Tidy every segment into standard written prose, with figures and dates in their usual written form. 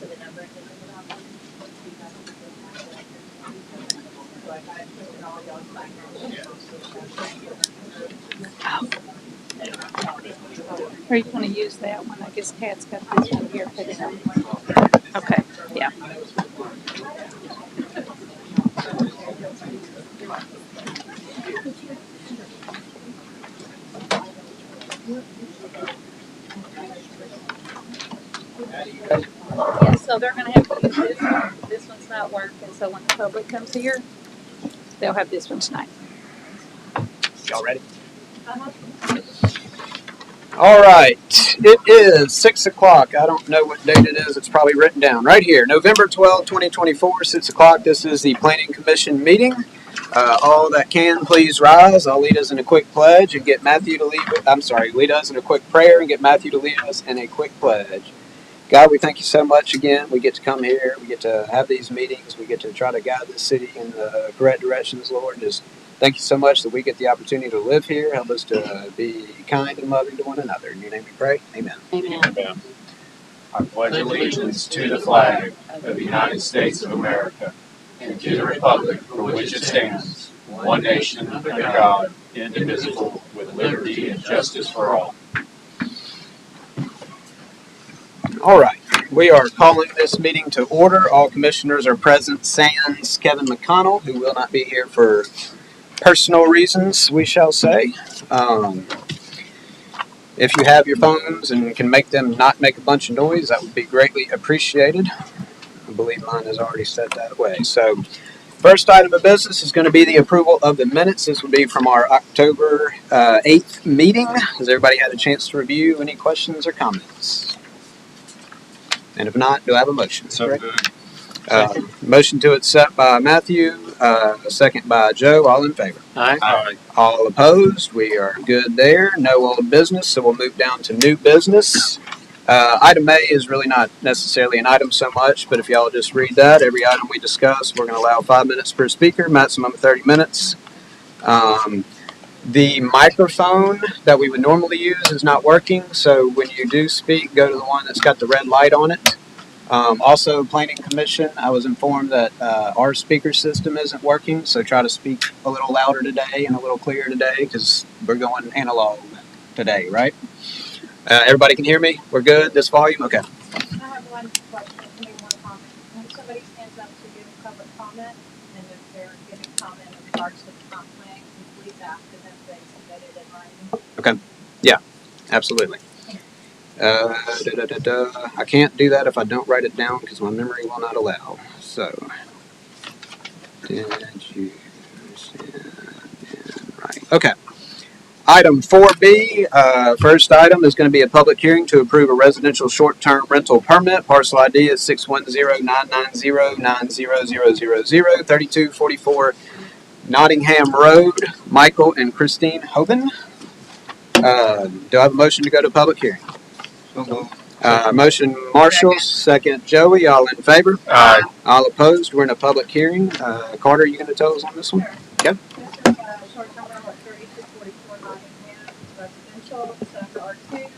to the number and didn't put on. So I put in all y'all's Or you want to use that one? I guess Kat's got this one here put in. Okay, yeah. Yeah, so they're going to have to use this one. This one's not working, so when the public comes here, they'll have this one tonight. Y'all ready? All right. It is 6 o'clock. I don't know what date it is. It's probably written down right here. November 12, 2024, 6 o'clock. This is the Planning Commission meeting. All that can, please rise. I'll lead us in a quick pledge and get Matthew to lead us in a quick prayer and get Matthew to lead us in a quick pledge. God, we thank you so much again. We get to come here. We get to have these meetings. We get to try to guide this city in the correct directions, Lord. Just thank you so much that we get the opportunity to live here. Help us to be kind and loving to one another. In your name we pray. Amen. Amen. I pledge allegiance to the flag of the United States of America and to the republic for which it stands, one nation under God, indivisible, with liberty and justice for all. All right. We are calling this meeting to order. All commissioners are present, sans Kevin McConnell, who will not be here for personal reasons, we shall say. If you have your phones and can make them not make a bunch of noise, that would be greatly appreciated. I believe mine has already set that away. So, first item of business is going to be the approval of the minutes. This would be from our October 8th meeting. Has everybody had a chance to review? Any questions or comments? And if not, do I have a motion? So good. Motion to accept by Matthew, a second by Joe. All in favor? Aye. All opposed? We are good there. No old business, so we'll move down to new business. Item A is really not necessarily an item so much, but if y'all just read that, every item we discuss, we're going to allow 5 minutes per speaker, maximum 30 minutes. The microphone that we would normally use is not working, so when you do speak, go to the one that's got the red light on it. Also, Planning Commission, I was informed that our speaker system isn't working, so try to speak a little louder today and a little clearer today because we're going analog today, right? Everybody can hear me? We're good? This volume? Okay. I have one question, maybe one comment. When somebody stands up to give public comment, and if they're giving comment in regards to the comp plan, please ask them if they submitted it in writing. Absolutely. I can't do that if I don't write it down because my memory will not allow. So, did you send in right? Okay. Item 4B, first item is going to be a public hearing to approve a residential short-term rental permit. Parcel ID is 610-990-90000, 3244 Nottingham Road. Michael and Christine Hoban. Do I have a motion to go to public hearing? Motion Marshall, second Joey. All in favor? Aye. All opposed? We're in a public hearing. Carter, are you going to tell us on this one? Yep. This is short-term rental at 3244 Nottingham residential, it's under R2.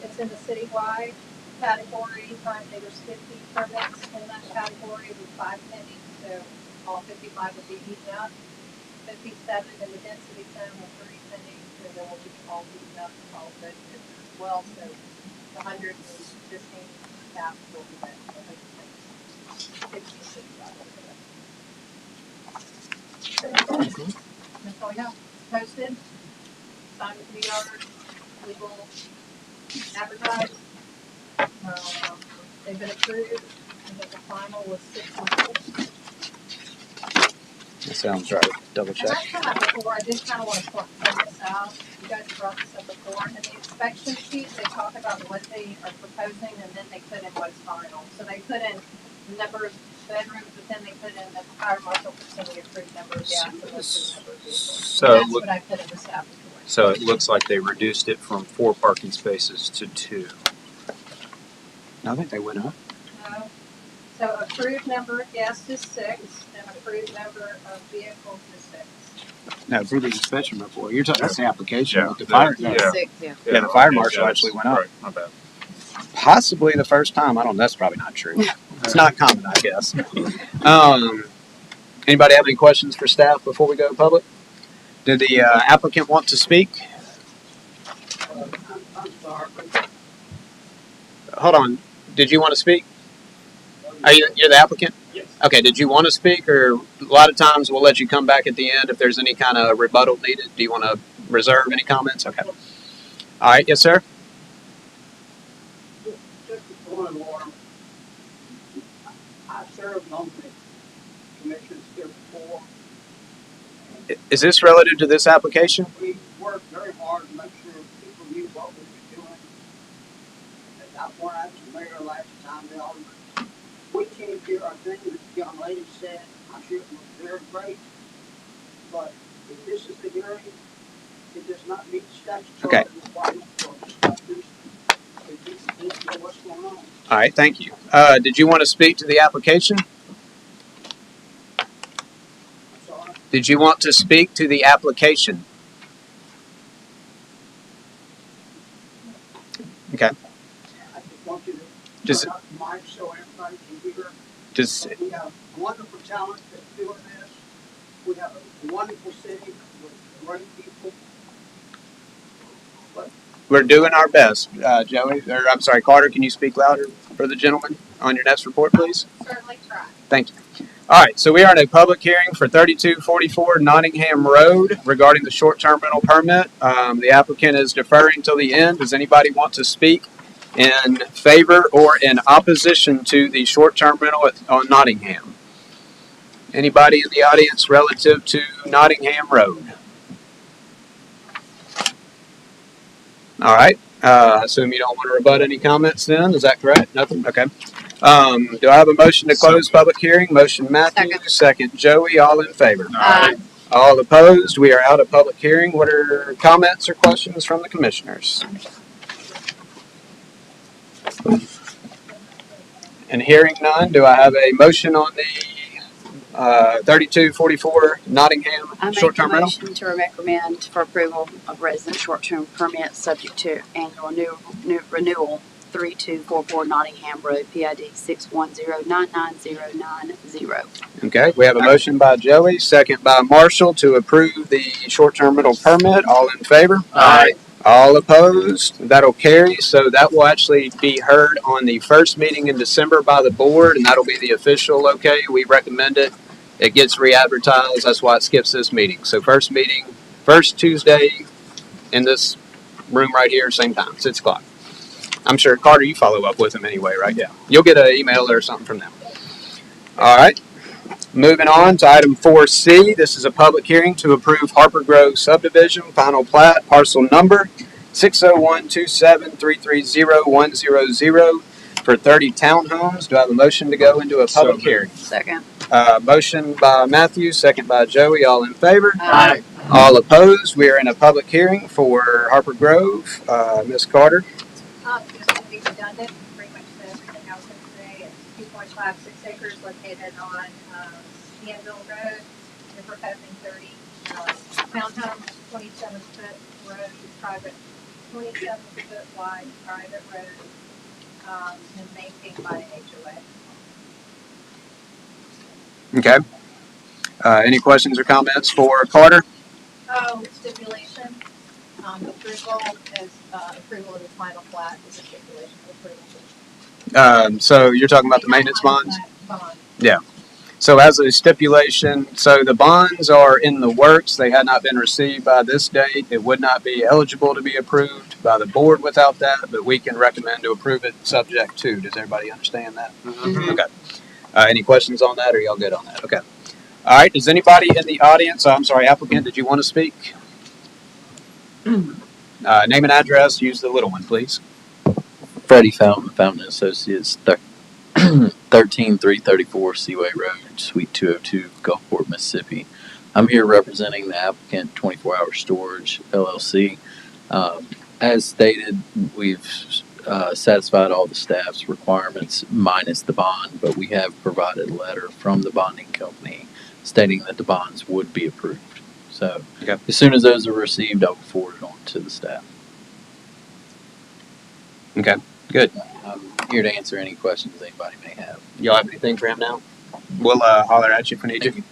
It's in the citywide category, currently there's 50 permits in that category with 5 pending, so all 55 would be eaten up. 57 in the density zone with 3 pending, so they will be all eaten up, all good as well, so the 100 existing cap will be met. 60 That's all we have. Posted, signed with the yard, legal, advertised. They've been approved. I think the final was 6 months. That sounds right. Double And check. I've come out before, I did kind of want to point this out. You guys brought this up before. In the inspection sheet, they talk about what they are proposing and then they put in what's final. So they put in the number of bedrooms, but then they put in the fire marshal facility approved number of gas and those numbers. So That's what I put in the staff report. So it looks like they reduced it from 4 parking spaces to 2. I think they went up. So approved number of guests is 6 and approved number of vehicles is 6. No, through the inspection report. You're talking, that's the application. Yeah. The fire, Yeah. Six, yeah. Yeah, the fire marshal actually went up. Right, my bad. possibly the first time. I don't know. That's probably not true. It's not common, I guess. Anybody have any questions for staff before we go public? Did the applicant want to speak? Hold on. Did you want to speak? You're the applicant? Yes. Okay. Did you want to speak, or a lot of times we'll let you come back at the end if there's any kind of rebuttal needed? Do you want to reserve any comments? Okay. All right. Yes, sir. Just a point of order. I served on the commissions here before. Is this relative to this application? We worked very hard to make sure people knew what we were doing. And that's when I was the mayor last time, the alderman. We came here, I think the young lady said, I'm sure it was very great. But if this is the hearing, it does not meet statutory Okay. requirements for discussions. It needs to know what's going on. All right. Thank you. Did you want to speak to the application? So Did you want to speak to the application? Okay. I just want you to Does turn up the mic so everybody can hear. does We have wonderful talent that's doing this. We have a wonderful city with great people. we're doing our best, Joey? Or I'm sorry, Carter. Can you speak louder for the gentleman on your next report, please? Certainly try. Thank you. All right, so we are in a public hearing for 3244 Nottingham Road regarding the short-term rental permit. The applicant is deferring till the end. Does anybody want to speak in favor or in opposition to the short-term rental on Nottingham? Anybody in the audience relative to Nottingham Road? All right. I assume you don't want to rebut any comments then. Is that correct? Nothing? Okay. Do I have a motion to close public hearing? Motion Matthew, second Joey. All in favor? Aye. All opposed? We are out of public hearing. What are comments or questions from the commissioners? And hearing none, do I have a motion on the 3244 Nottingham I make a short-term rental? motion to recommend for approval of resident short-term permit subject to annual renewal 3244 Nottingham Road, PID 610999090. Okay, we have a motion by Joey, second by Marshall to approve the short-term rental permit. All in favor? Aye. All opposed? That'll carry. So that will actually be heard on the first meeting in December by the board, and that'll be the official, okay? We recommend it. It gets re-advertised. That's why it skips this meeting. So first meeting, first Tuesday in this room right here, same time, 6 o'clock. I'm sure, Carter, you follow up with them anyway, right? Yeah. You'll get an email or something from them. All right. Moving on to item 4C. This is a public hearing to approve Harper Grove subdivision, final plat, parcel number 60127330100 for 30 townhomes. Do I have a motion to go into a public hearing? Second. Motion by Matthew, second by Joey. All in favor? Aye. All opposed? We are in a public hearing for Harper Grove. Ms. Carter? Just to be redundant, pretty much said everything else in today. It's 2.56 acres located on Danville Road. They're proposing 30 townhomes, 27-foot road, private, 27-foot wide private road, and maintained by an HOA. Okay. Any questions or comments for Carter? Stipulation, approval is, approval of the final plat is a stipulation of approval. So you're talking about the maintenance bonds? Bond. So as a stipulation, so the bonds are in the works. They had not been received by this date. It would not be eligible to be approved by the board without that, but we can recommend to approve it subject to. Does everybody understand that? Okay. Any questions on that, or y'all good on that? Okay. All right. Does anybody in the audience, I'm sorry, applicant, did you want to speak? Name and address. Use the little one, please. Freddie Fountain, Fountain Associates, 13334 Seaway Road, Suite 202, Gulfport, Mississippi. I'm here representing the applicant, 24 Hour Storage, LLC. As stated, we've satisfied all the staff's requirements minus the bond, but we have provided a letter from the bonding company stating that the bonds would be approved. So Okay. as soon as those are received, I will forward it on to the staff. Okay. Good. I'm here to answer any questions anybody may have. Y'all have anything for him now? We'll holler at you if we need you.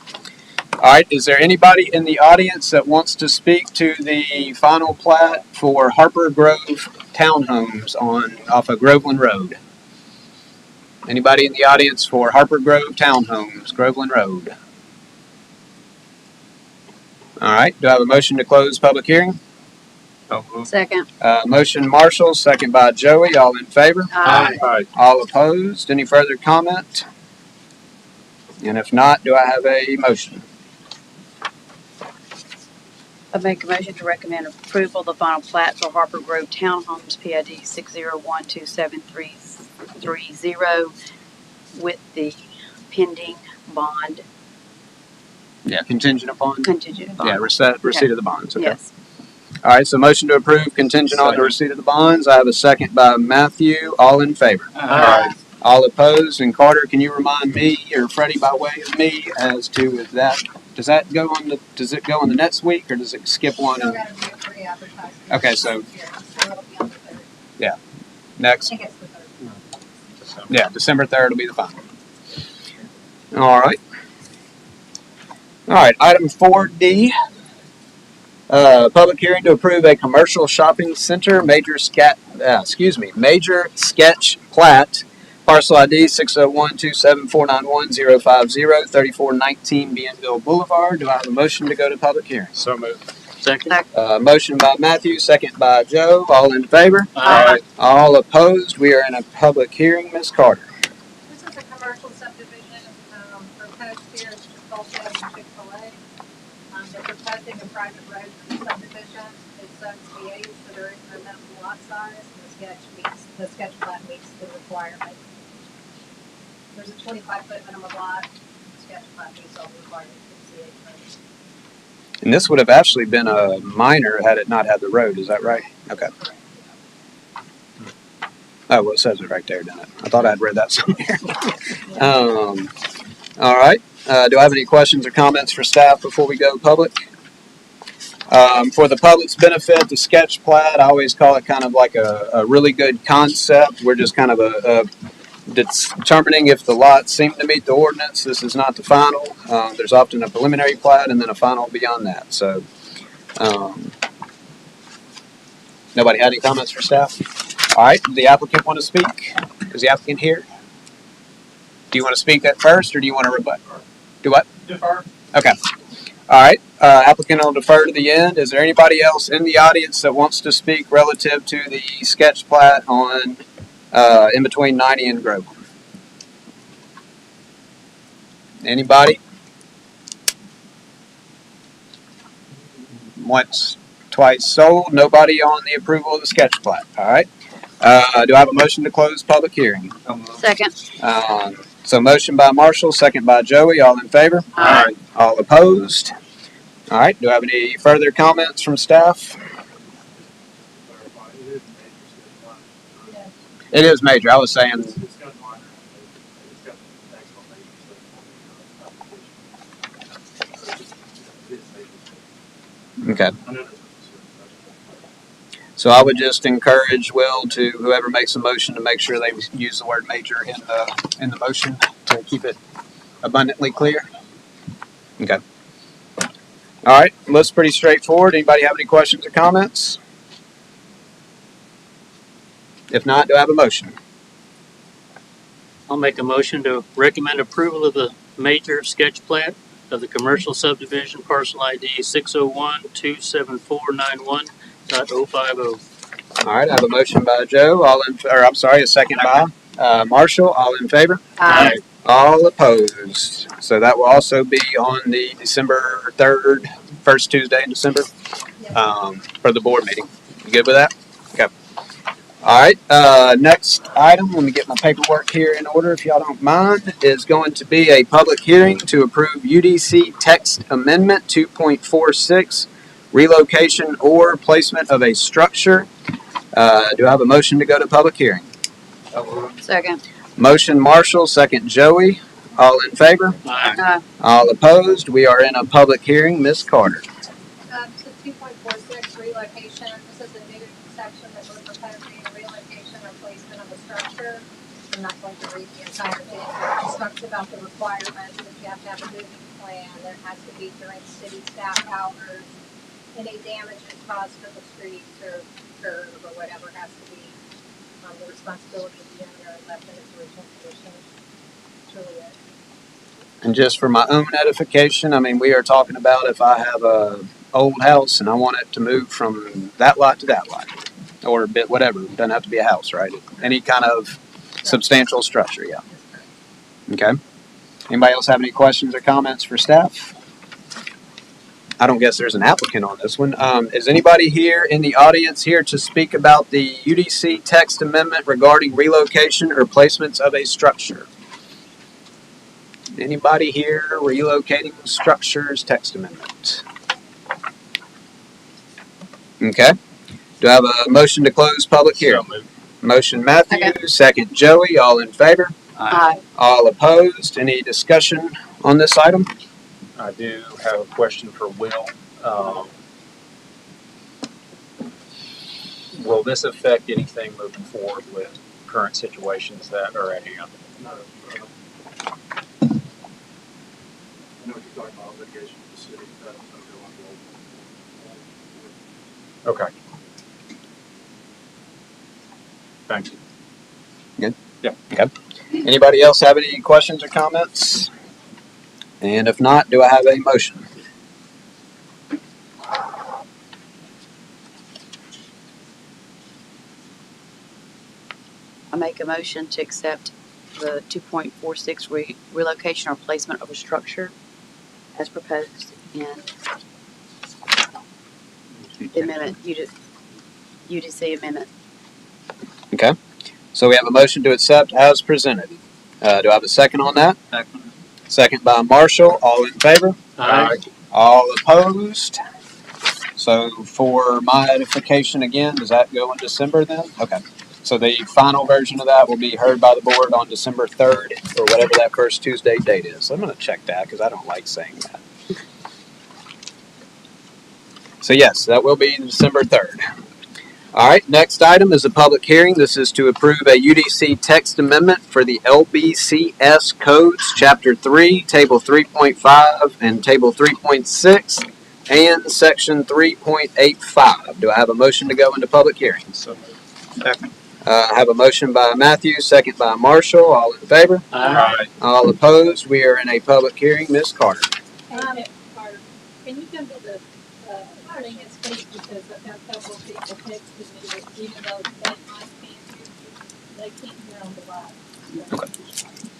All right. Is there anybody in the audience that wants to speak to the final plat for Harper Grove Townhomes off of Groveland Road? Anybody in the audience for Harper Grove Townhomes, Groveland Road? All right. Do I have a motion to close public hearing? Second. Motion Marshall, second by Joey. All in favor? Aye. All opposed? Any further comment? And if not, do I have a motion? I make a motion to recommend approval of the final plat for Harper Grove Townhomes, PID 6012730 with the pending bond Yeah. Contingent upon? contingent bond. Yeah, receipt of the bonds. Okay. Yes. All right, so motion to approve contingent on the receipt of the bonds. I have a second by Matthew. All in favor? Aye. All opposed? And Carter, can you remind me or Freddie by way of me as to if that does it go on the next week or does it skip one? Still And, gotta do a re-advertisement. Okay, so- So it'll be on the third. I next, think it's the third. yeah, December 3rd will be the final. All right. All right, item 4D. Public hearing to approve a commercial shopping center major sketch plat, parcel ID 60127491050, 3419 Bienville Boulevard. Do I have a motion to go to public hearing? So moved. Second. Motion by Matthew, second by Joe. All in favor? Aye. All opposed? We are in a public hearing. Ms. Carter. This is a commercial subdivision, proposed here is Chipotle and Chick-fil-A. They're proposing a private road for the subdivision. It's zoned CH, so there is no minimum lot size, and the sketch plat meets the requirement. There's a 25-foot minimum lot, the sketch plat meets all the requirements for the CH road. And this would have actually been a minor had it not had the road. Is that right? Okay. Oh, well, it says it right there, doesn't it? I thought I'd read that somewhere. All right. Do I have any questions or comments for staff before we go public? For the public's benefit, the sketch plat, I always call it kind of like a really good concept. We're just kind of determining if the lots seem to meet the ordinance. This is not the final. There's often a preliminary plat and then a final beyond that. So, nobody had any comments for staff? All right. Do the applicant want to speak? Is the applicant here? Do you want to speak at first or do you want to rebut? Do what? Defer. Okay. All right. Applicant will defer to the end. Is there anybody else in the audience that wants to speak relative to the sketch plat on in between 90 and Groveland? Anybody? Once, twice sold. Nobody on the approval of the sketch plat. All right. Do I have a motion to close public hearing? Second. So motion by Marshall, second by Joey. All in favor? Aye. All opposed? All right. Do I have any further comments from staff? It is major. I was saying. Okay. So I would just encourage Will to whoever makes a motion to make sure they use the word major in the motion to keep it abundantly clear. Okay. All right. Looks pretty straightforward. Anybody have any questions or comments? If not, do I have a motion? I'll make a motion to recommend approval of the major sketch plat of the commercial subdivision parcel ID 60127491050. All right. I have a motion by Joe. A second by Marshall. All in favor? Aye. All opposed. So that will also be on the December 3rd, first Tuesday in December, for the board meeting. You good with that? Okay. All right. Next item, let me get my paperwork here in order if y'all don't mind, is going to be a public hearing to approve UDC text amendment 2.46, relocation or placement of a structure. Do I have a motion to go to public hearing? Second. Motion Marshall, second Joey. All in favor? Aye. All opposed? We are in a public hearing. Ms. Carter. So 2.46 relocation, this is a new section that we're proposing, relocation or placement of a structure. I'm not going to read the entire thing, but it just talks about the requirements that you have to have a moving plan. There has to be during city staff hours. Any damages caused to the streets or curb or whatever has to be the responsibility of the owner and left in its original condition. That's really it. And just for my own edification, I mean, we are talking about if I have a old house and I want it to move from that lot to that lot, or a bit, whatever. It doesn't have to be a house, right? Any kind of substantial structure, yeah. Okay. Anybody else have any questions or comments for staff? I don't guess there's an applicant on this one. Is anybody here in the audience here to speak about the UDC text amendment regarding relocation or placements of a structure? Anybody here relocating structures text amendment? Okay. Do I have a motion to close public hearing? So moved. Motion Matthew, second Joey, all in favor? Aye. All opposed? Any discussion on this item? I do have a question for Will. Will this affect anything moving forward with current situations that are at hand? I know what you're talking about, litigation with the city, that'll go on. Okay. Thank you. Anybody else have any questions or comments? And if not, do I have a motion? I make a motion to accept the 2.46 relocation or placement of a structure as proposed in the amendment, UDC amendment. Okay. So we have a motion to accept as presented. Do I have a second on that? Second. Second by Marshall. All in favor? Aye. All opposed? So for my edification again, does that go in December then? Okay. So the final version of that will be heard by the board on December 3rd or whatever that first Tuesday date is. I'm going to check that because I don't like saying that. So yes, that will be December 3rd. All right, next item is a public hearing. This is to approve a UDC text amendment for the LBCS codes, Chapter 3, Table 3.5, and Table 3.6, and Section 3.85. Do I have a motion to go into public hearing? So moved. Second. I have a motion by Matthew, second by Marshall. All in favor? Aye. All opposed? We are in a public hearing. Ms. Carter. Carter, can you come to the thing and speak, because I've got several people texting me that even though they might they can't hear on the live.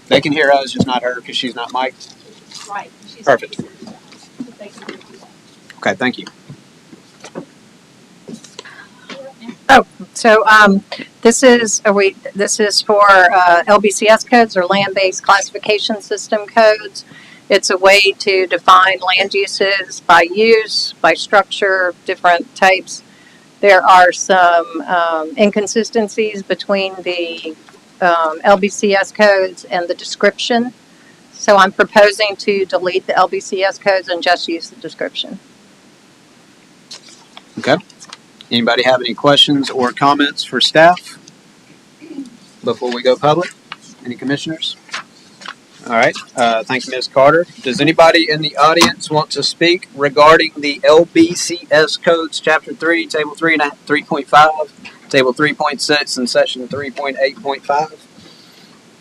They can hear us, just not her because she's not mic'd. Right. She's Perfect. But they can hear you. Okay, thank you. So this is for LBCS codes or land-based classification system codes. It's a way to define land uses by use, by structure, different types. There are some inconsistencies between the LBCS codes and the description. So I'm proposing to delete the LBCS codes and just use the description. Okay. Anybody have any questions or comments for staff before we go public? Any commissioners? All right. Thank you, Ms. Carter. Does anybody in the audience want to speak regarding the LBCS codes, Chapter 3, Table 3 and 3.5, Table 3.6, and Section 3.8.5?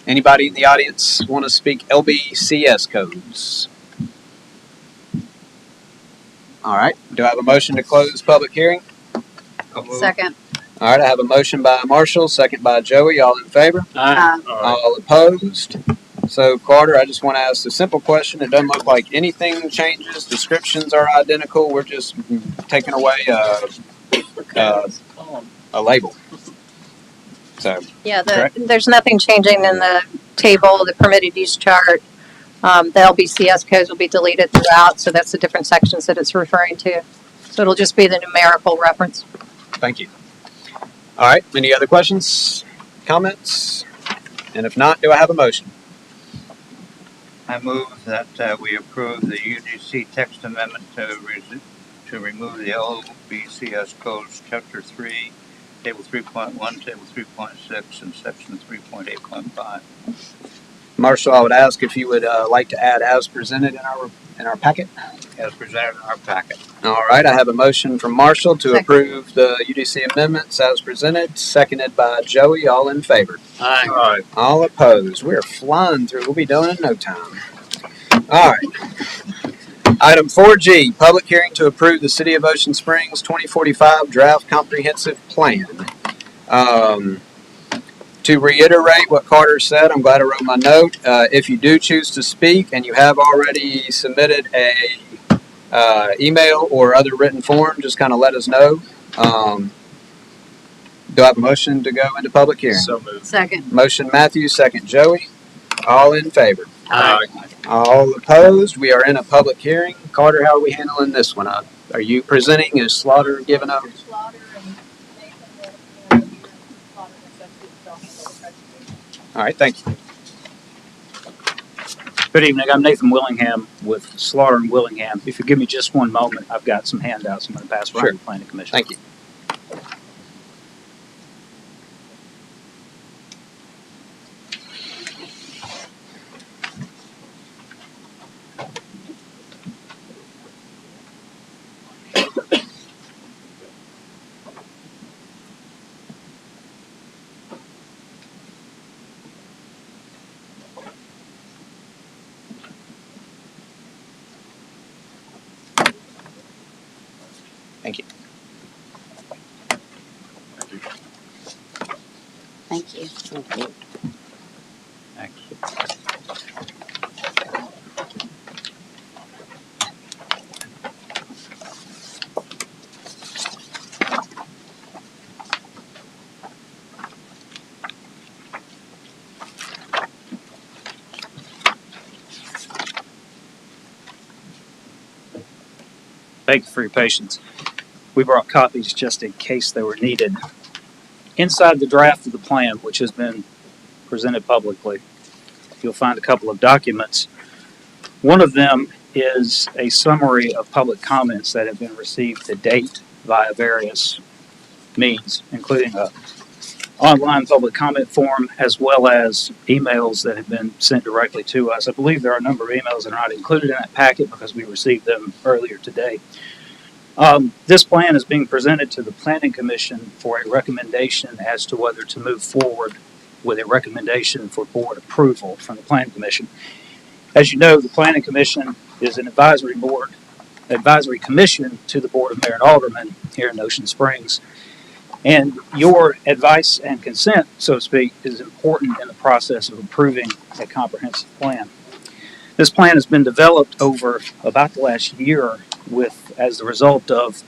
Anybody in the audience want to speak LBCS codes? All right. Do I have a motion to close public hearing? Second. All right. I have a motion by Marshall, second by Joey. All in favor? Aye. All opposed? So, Carter, I just want to ask a simple question. It doesn't look like anything changes. Descriptions are identical. We're just taking away a label. So, Yeah, correct? there's nothing changing in the table, the permitted use chart. The LBCS codes will be deleted throughout, so that's the different sections that it's referring to. So it'll just be the numerical reference. Thank you. All right. Any other questions, comments? And if not, do I have a motion? I move that we approve the UDC text amendment to remove the LBCS codes, Chapter 3, table 3.1, table 3.6, and section 3.8.5. Marshall, I would ask if you would like to add as presented in our packet. As presented in our packet. All right, I have a motion from Marshall to Second. approve the UDC amendments as presented, seconded by Joey. All in favor? Aye. All opposed? We're flying through. We'll be done in no time. All right. Item 4G, public hearing to approve the City of Ocean Springs 2045 Draft Comprehensive Plan. To reiterate what Carter said, I'm glad I wrote my note. If you do choose to speak and you have already submitted a email or other written form, just kind of let us know. Do I have a motion to go into public hearing? So moved. Second. Motion Matthew, second Joey. All in favor? Aye. All opposed? We are in a public hearing. Carter, how are we handling this one? Are you presenting? Is Slaughter giving up? Slaughter and Nathan and you and Slaughter and Associates will handle the presentation. All right, thank you. Good evening. I'm Nathan Willingham with Slaughter and Willingham. If you give me just one moment, I've got some handouts I'm going to pass around Sure. to the Planning Commission. Thank you. Thank you. Thank you. Thanks. Thank you for your patience. We brought copies just in case they were needed. Inside the draft of the plan, which has been presented publicly, you'll find a couple of documents. One of them is a summary of public comments that have been received to date via various means, including a online public comment form as well as emails that have been sent directly to us. I believe there are a number of emails that are not included in that packet because we received them earlier today. This plan is being presented to the Planning Commission for a recommendation as to whether to move forward with a recommendation for board approval from the Planning Commission. As you know, the Planning Commission is an advisory commission to the Board of Mayor and Aldermen here in Ocean Springs. And your advice and consent, so to speak, is important in the process of approving a comprehensive plan. This plan has been developed over about the last year as the result of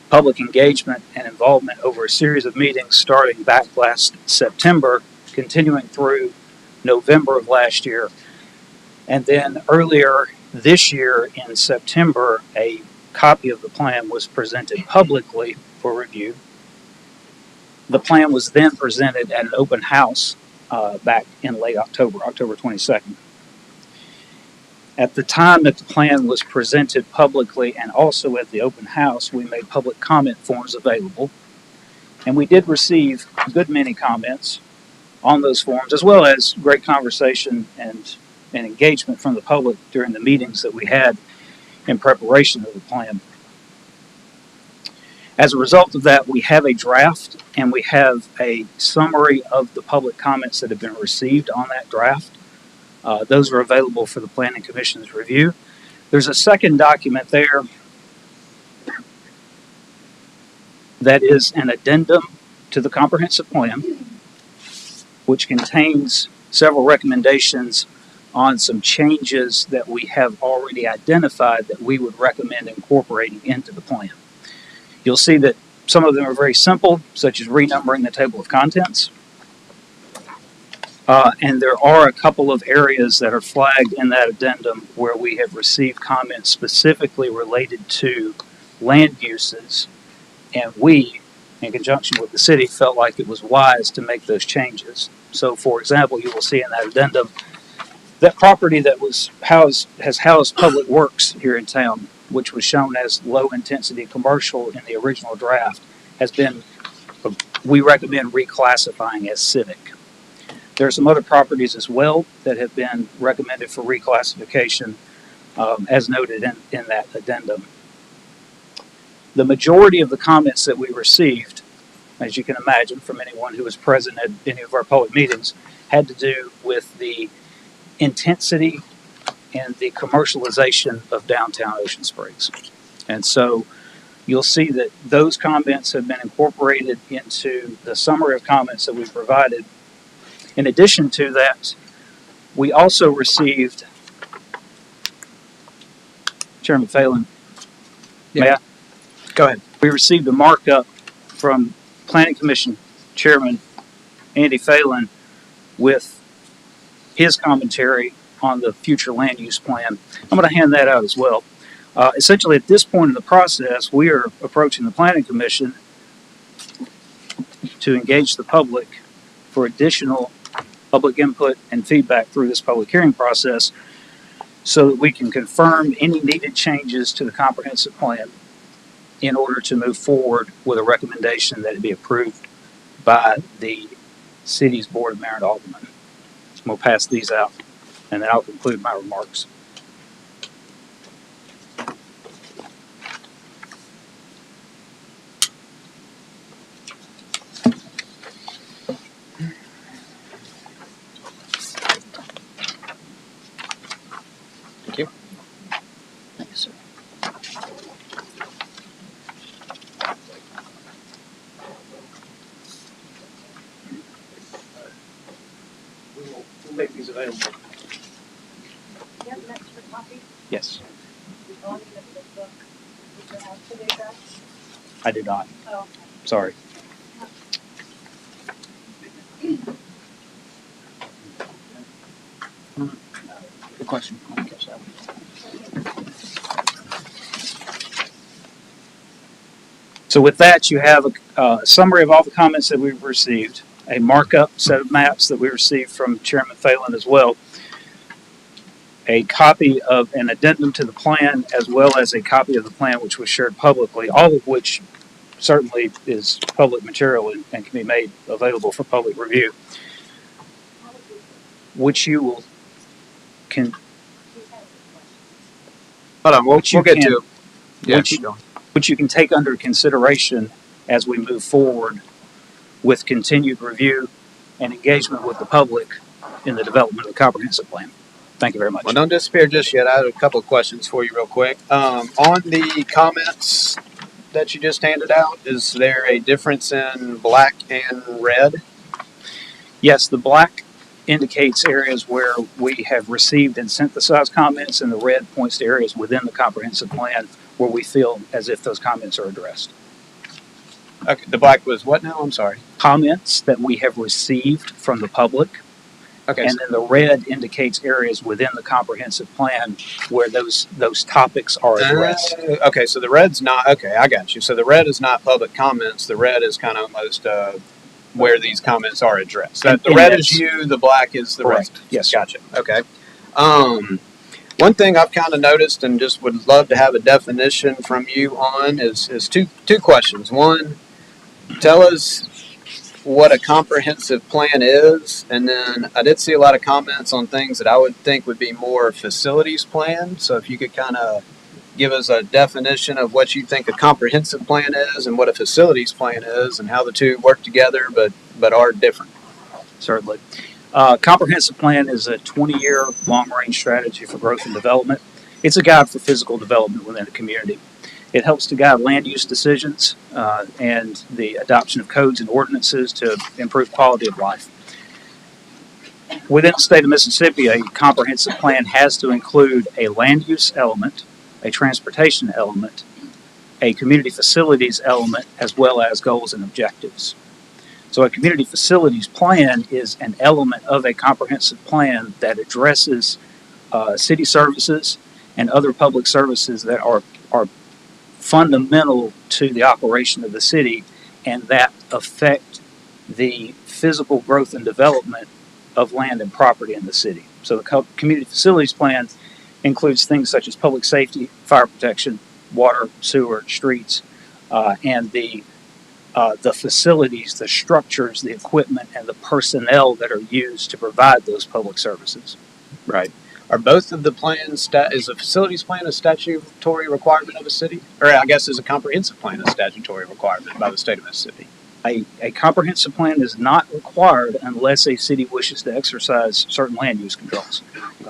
public engagement and involvement over a series of meetings starting back last September, continuing through November of last year. And then earlier this year in September, a copy of the plan was presented publicly for review. The plan was then presented at an open house back in late October 22nd. At the time that the plan was presented publicly and also at the open house, we made public comment forms available. And we did receive a good many comments on those forms, as well as great conversation and engagement from the public during the meetings that we had in preparation of the plan. As a result of that, we have a draft and we have a summary of the public comments that have been received on that draft. Those are available for the Planning Commission's review. There's a second document there that is an addendum to the comprehensive plan, which contains several recommendations on some changes that we have already identified that we would recommend incorporating into the plan. You'll see that some of them are very simple, such as renumbering the table of contents. And there are a couple of areas that are flagged in that addendum where we have received comments specifically related to land uses. And we, in conjunction with the city, felt like it was wise to make those changes. So, for example, you will see in that addendum that property that has housed public works here in town, which was shown as low-intensity commercial in the original draft, has been we recommend reclassifying as civic. There are some other properties as well that have been recommended for reclassification, as noted in that addendum. The majority of the comments that we received, as you can imagine from anyone who was present at any of our public meetings, had to do with the intensity and the commercialization of downtown Ocean Springs. And so you'll see that those comments have been incorporated into the summary of comments that we provided. In addition to that, we also received, Chairman Phelan, Yeah. Go ahead. we received a markup from Planning Commission Chairman Andy Phelan with his commentary on the future land use plan. I'm going to hand that out as well. Essentially, at this point in the process, we are approaching the Planning Commission to engage the public for additional public input and feedback through this public hearing process so that we can confirm any needed changes to the comprehensive plan in order to move forward with a recommendation that it be approved by the city's Board of Mayor and Aldermen. So we'll pass these out, and then I'll conclude my remarks. Thank you. Thank you, sir. We'll make these available. You have an extra copy? Yes, I'll need it for the book. Is it out today, guys? I do not. Oh. Sorry. Good question. So with that, you have a summary of all the comments that we've received, a markup set of maps that we received from Chairman Phelan as well, a copy of an addendum to the plan, as well as a copy of the plan which was shared publicly, all of which certainly is public material and can be made available for public review, which you will can Hold on, we'll Which you get can- to it. Yeah, which keep going. which you can take under consideration as we move forward with continued review and engagement with the public in the development of the comprehensive plan. Thank you very much. Well, don't disappear just yet. I have a couple of questions for you real quick. On the comments that you just handed out, is there a difference in black and red? Yes, the black indicates areas where we have received and synthesized comments, and the red points to areas within the comprehensive plan where we feel as if those comments are addressed. Okay, the black was what now? I'm sorry. Comments that we have received from the public, Okay, and then the red indicates areas within the comprehensive plan where those topics are addressed. okay, so the red's not, okay, I got you. So the red is not public comments. The red is kind of almost where these comments are addressed. And- The and red that's- is you, the black is the Correct. rest. Yes. Gotcha. Okay. One thing I've kind of noticed and just would love to have a definition from you on is two questions. One, tell us what a comprehensive plan is, and then I did see a lot of comments on things that I would think would be more facilities plan. So if you could kind of give us a definition of what you think a comprehensive plan is and what a facilities plan is, and how the two work together but are different. Certainly. Comprehensive plan is a 20-year long-range strategy for growth and development. It's a guide for physical development within a community. It helps to guide land use decisions and the adoption of codes and ordinances to improve quality of life. Within the state of Mississippi, a comprehensive plan has to include a land use element, a transportation element, a community facilities element, as well as goals and objectives. So a community facilities plan is an element of a comprehensive plan that addresses city services and other public services that are fundamental to the operation of the city and that affect the physical growth and development of land and property in the city. So the community facilities plan includes things such as public safety, fire protection, water, sewer, streets, and the the facilities, the structures, the equipment, and the personnel that are used to provide those public services. Right. Are both of the plans, is a facilities plan a statutory requirement of a city? Or I guess is a comprehensive plan a statutory requirement by the state of Mississippi? A comprehensive plan is not required unless a city wishes to exercise certain land use controls.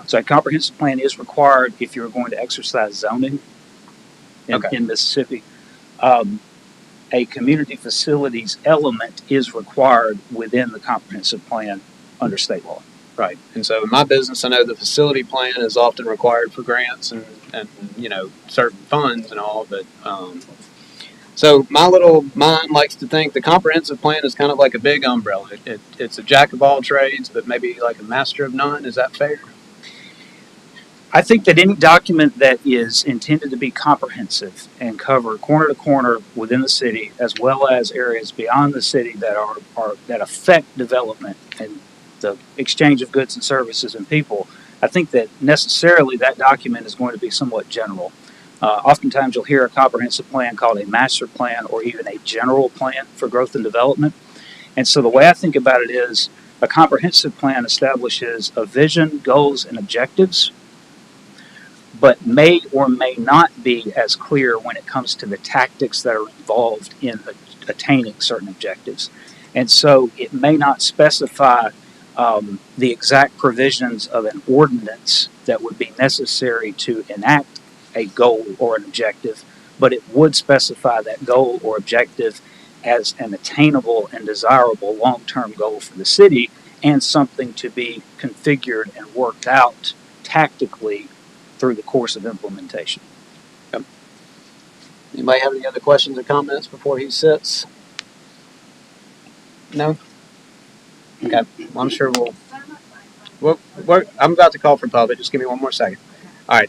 So a comprehensive plan is required if you're going to exercise zoning in Mississippi. A community facilities element is required within the comprehensive plan under state law. Right. And so in my business, I know the facility plan is often required for grants and certain funds and all, but so my little mind likes to think the comprehensive plan is kind of like a big umbrella. It's a jack of all trades, but maybe like a master of none. Is that fair? I think that any document that is intended to be comprehensive and cover corner to corner within the city, as well as areas beyond the city that that affect development and the exchange of goods and services and people, I think that necessarily that document is going to be somewhat general. Oftentimes you'll hear a comprehensive plan called a master plan or even a general plan for growth and development. And so the way I think about it is a comprehensive plan establishes a vision, goals, and objectives, but may or may not be as clear when it comes to the tactics that are involved in attaining certain objectives. And so it may not specify the exact provisions of an ordinance that would be necessary to enact a goal or an objective, but it would specify that goal or objective as an attainable and desirable long-term goal for the city and something to be configured and worked out tactically through the course of implementation. Yep. Anybody have any other questions or comments before he sits? No? Okay. Well, I'm sure I'm about to call for public. Just give me one more second. All right.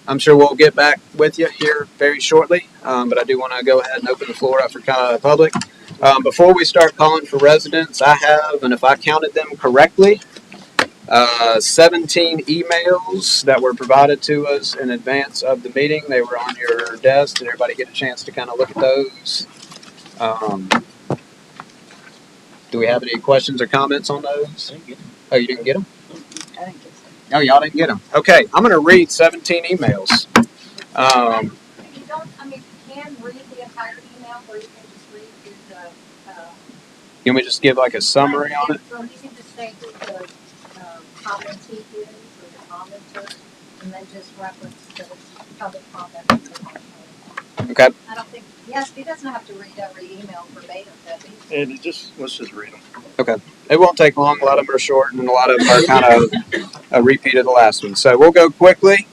I'm sure we'll get back with you here very shortly, but I do want to go ahead and open the floor up for public. Before we start calling for residents, I have, and if I counted them correctly, 17 emails that were provided to us in advance of the meeting. They were on your desk. Did everybody get a chance to kind of look at those? Do we have any questions or comments on those? Oh, you didn't get them? I think it's No, y'all didn't get them. Okay, I'm going to read 17 emails. You can read the entire email, or you can just read through the, You want me to just give like a summary on it? or you can just say who the commentee is, or the commenter, and then just reference the public comment. Okay. I don't think, yes, he doesn't have to read every email verbatim, does he? And let's just read them. Okay. It won't take long. A lot of them are short, and a lot of them are kind of a repeat of the last one. So we'll go quickly.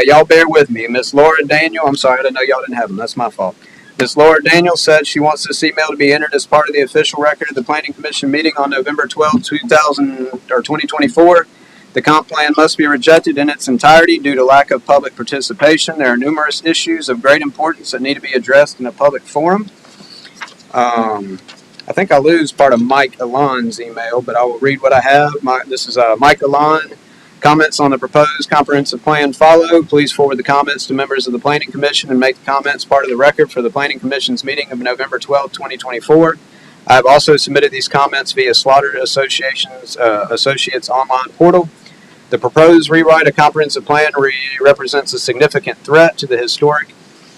Y'all bear with me. Miss Laura Daniel, I'm sorry, I didn't know y'all didn't have them. That's my fault. Miss Laura Daniel said she wants this email to be entered as part of the official record of the Planning Commission meeting on November 12, 2024. The comp plan must be rejected in its entirety due to lack of public participation. There are numerous issues of great importance that need to be addressed in a public forum. I think I lose part of Mike Alon's email, but I will read what I have. This is Mike Alon. Comments on the proposed comprehensive plan follow. Please forward the comments to members of the Planning Commission and make the comments part of the record for the Planning Commission's meeting of November 12, 2024. I have also submitted these comments via Slaughter Associates online portal. The proposed rewrite of comprehensive plan represents a significant threat to the historic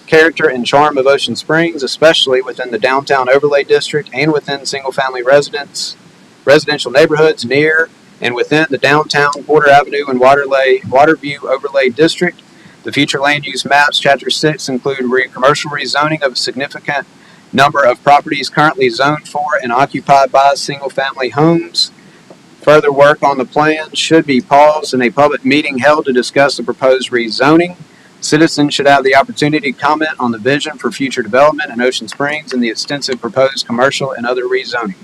character and charm of Ocean Springs, especially within the downtown overlay district and within single-family residential neighborhoods near and within the downtown Porter Avenue and Waterview overlay district. The future land use maps, Chapter 6, include commercial rezoning of a significant number of properties currently zoned for and occupied by single-family homes. Further work on the plan should be paused and a public meeting held to discuss the proposed rezoning. Citizens should have the opportunity to comment on the vision for future development in Ocean Springs and the extensive proposed commercial and other rezoning.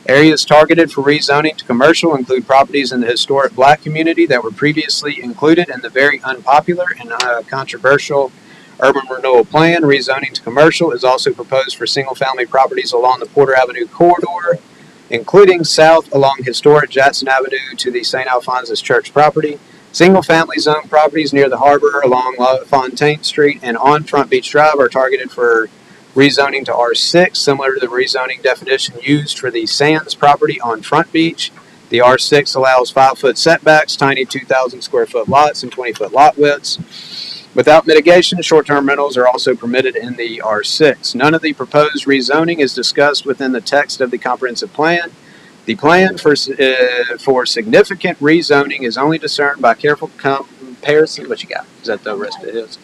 Areas targeted for rezoning to commercial include properties in the historic Black community that were previously included in the very unpopular and controversial urban renewal plan. Rezoning to commercial is also proposed for single-family properties along the Porter Avenue corridor, including south along historic Jackson Avenue to the St. Alphonsus Church property. Single-family zone properties near the harbor along La Fontaine Street and on Front Beach Drive are targeted for rezoning to R6, similar to the rezoning definition used for the Sands property on Front Beach. The R6 allows 5-foot setbacks, tiny 2,000 square foot lots, and 20-foot lot widths. Without mitigation, short-term rentals are also permitted in the R6. None of the proposed rezoning is discussed within the text of the comprehensive plan. The plan for significant rezoning is only discerned by careful comparison. What you got? Is that the rest of it? Is?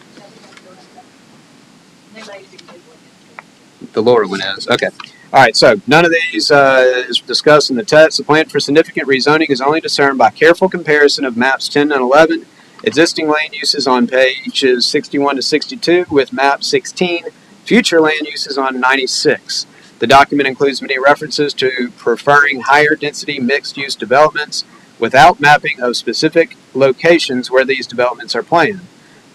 The lower one is. Okay. All right, so none of these is discussed in the text. The plan for significant rezoning is only discerned by careful comparison of maps 10 and 11, existing land uses on pages 61 to 62, with map 16, future land uses on 96. The document includes many references to preferring higher density mixed use developments without mapping of specific locations where these developments are planned.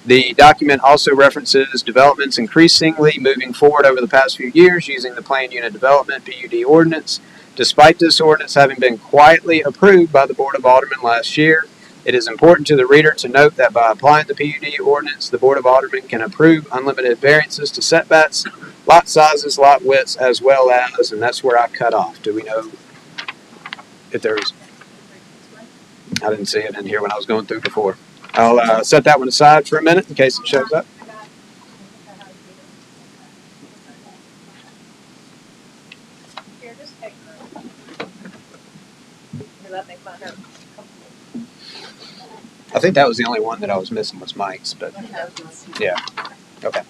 The document also references developments increasingly moving forward over the past few years using the Planned Unit Development PUD ordinance. Despite this ordinance having been quietly approved by the Board of Aldermen last year, it is important to the reader to note that by applying the PUD ordinance, the Board of Aldermen can approve unlimited variances to setbacks, lot sizes, lot widths, as well as, and that's where I cut off. Do we know if there's, I didn't see it in here when I was going through before. I'll set that one aside for a minute in case it shows up. Here, just take her. Does that make my note? I think that was the only one that I was missing was Mike's, but yeah. Okay.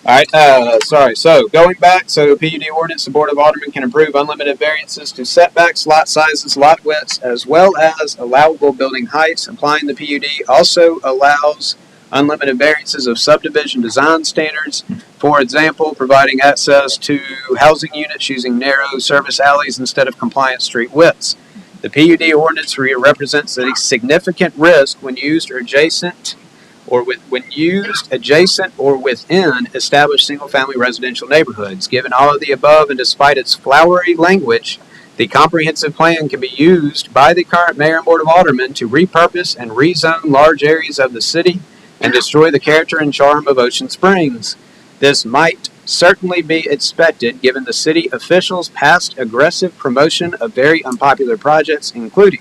All right. Sorry. So going back, so PUD ordinance, the Board of Aldermen can approve unlimited variances to setbacks, lot sizes, lot widths, as well as allowable building heights. Applying the PUD also allows unlimited variances of subdivision design standards. For example, providing access to housing units using narrow service alleys instead of compliant street widths. The PUD ordinance represents a significant risk when used or adjacent or within established single-family residential neighborhoods. Given all of the above and despite its flowery language, the comprehensive plan can be used by the current mayor and board of aldermen to repurpose and rezone large areas of the city and destroy the character and charm of Ocean Springs. This might certainly be expected given the city officials' past aggressive promotion of very unpopular projects, including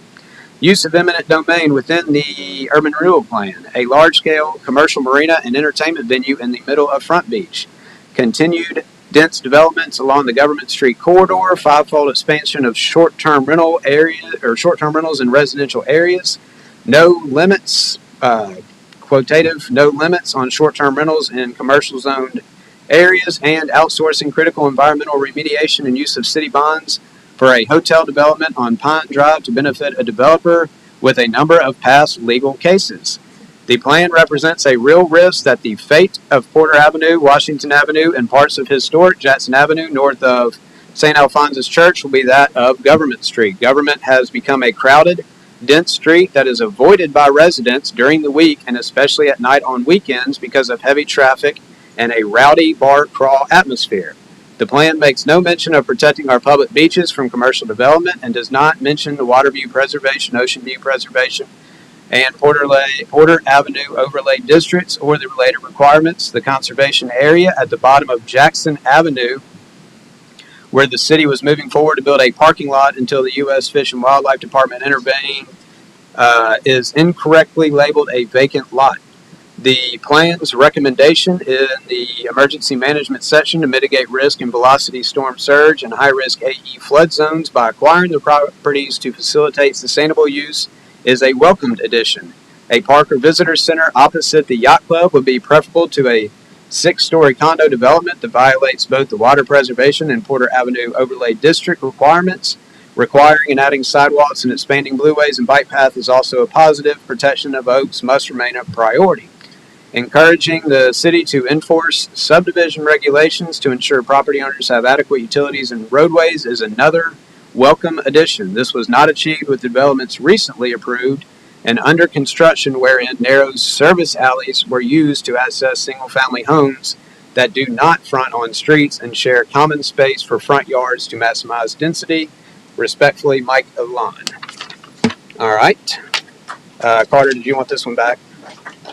use of eminent domain within the urban renewal plan, a large-scale commercial marina and entertainment venue in the middle of Front Beach, continued dense developments along the Government Street corridor, five-fold expansion of short-term rental area or short-term rentals in residential areas, no limits, quotative, no limits on short-term rentals in commercial zoned areas, and outsourcing critical environmental remediation and use of city bonds for a hotel development on Pine Drive to benefit a developer with a number of past legal cases. The plan represents a real risk that the fate of Porter Avenue, Washington Avenue, and parts of historic Jackson Avenue north of St. Alphonsus Church will be that of Government Street. Government has become a crowded, dense street that is avoided by residents during the week and especially at night on weekends because of heavy traffic and a rowdy bar crawl atmosphere. The plan makes no mention of protecting our public beaches from commercial development and does not mention the water view preservation, ocean view preservation, and Porter Avenue overlay districts or the related requirements. The conservation area at the bottom of Jackson Avenue, where the city was moving forward to build a parking lot until the U.S. Fish and Wildlife Department intervened, is incorrectly labeled a vacant lot. The plan's recommendation in the emergency management section to mitigate risk in velocity storm surge and high-risk AE flood zones by acquiring the properties to facilitate sustainable use is a welcomed addition. A park or visitor center opposite the yacht club would be preferable to a 6-story condo development that violates both the water preservation and Porter Avenue overlay district requirements. Requiring and adding sidewalks and expanding blueways and bike path is also a positive. Protection of oaks must remain a priority. Encouraging the city to enforce subdivision regulations to ensure property owners have adequate utilities and roadways is another welcome addition. This was not achieved with developments recently approved and under construction wherein narrow service alleys were used to access single-family homes that do not front on streets and share common space for front yards to maximize density. Respectfully, Mike Alon. All right. Carter, did you want this one back?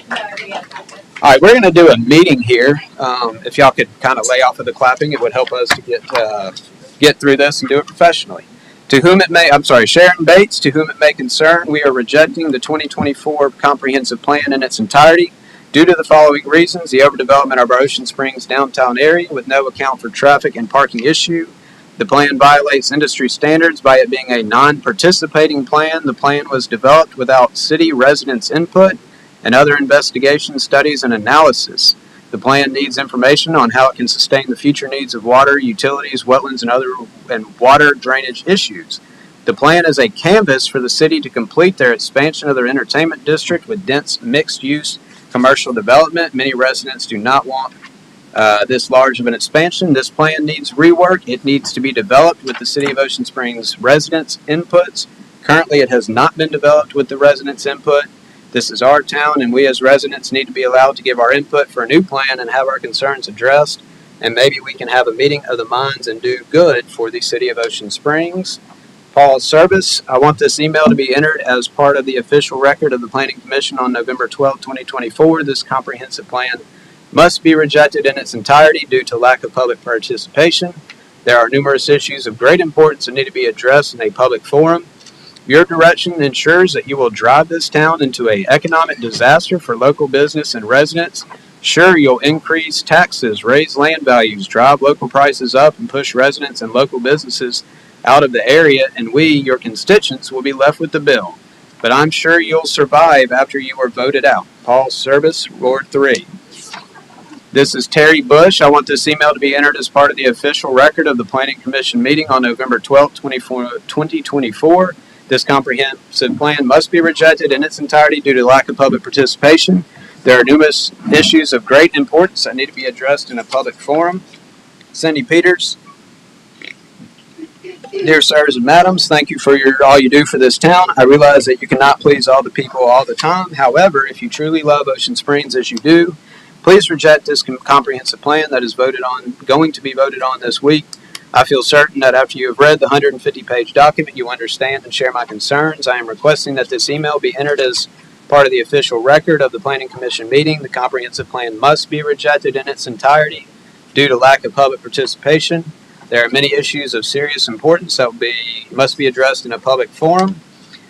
No, I already have that. All right, we're going to do a meeting here. If y'all could kind of lay off of the clapping, it would help us to get through this and do it professionally. Sharon Bates, to whom it may concern, we are rejecting the 2024 comprehensive plan in its entirety due to the following reasons: the overdevelopment of our Ocean Springs downtown area with no account for traffic and parking issue. The plan violates industry standards by it being a non-participating plan. The plan was developed without city residents' input and other investigation, studies, and analysis. The plan needs information on how it can sustain the future needs of water, utilities, wetlands, and water drainage issues. The plan is a canvas for the city to complete their expansion of their entertainment district with dense mixed-use commercial development. Many residents do not want this large of an expansion. This plan needs rework. It needs to be developed with the City of Ocean Springs residents' inputs. Currently, it has not been developed with the residents' input. This is our town, and we as residents need to be allowed to give our input for a new plan and have our concerns addressed. And maybe we can have a meeting of the minds and do good for the City of Ocean Springs. Paul Service, I want this email to be entered as part of the official record of the Planning Commission on November 12, 2024. This comprehensive plan must be rejected in its entirety due to lack of public participation. There are numerous issues of great importance that need to be addressed in a public forum. Your direction ensures that you will drive this town into an economic disaster for local business and residents. Sure, you'll increase taxes, raise land values, drive local prices up, and push residents and local businesses out of the area, and we, your constituents, will be left with the bill. But I'm sure you'll survive after you are voted out. Paul Service, Ward 3. This is Terry Bush. I want this email to be entered as part of the official record of the Planning Commission meeting on November 12, 2024. This comprehensive plan must be rejected in its entirety due to lack of public participation. There are numerous issues of great importance that need to be addressed in a public forum. Cindy Peters. Dear sirs and madams, thank you for all you do for this town. I realize that you cannot please all the people all the time. However, if you truly love Ocean Springs as you do, please reject this comprehensive plan that is going to be voted on this week. I feel certain that after you have read the 150-page document, you understand and share my concerns. I am requesting that this email be entered as part of the official record of the Planning Commission meeting. The comprehensive plan must be rejected in its entirety due to lack of public participation. There are many issues of serious importance that must be addressed in a public forum.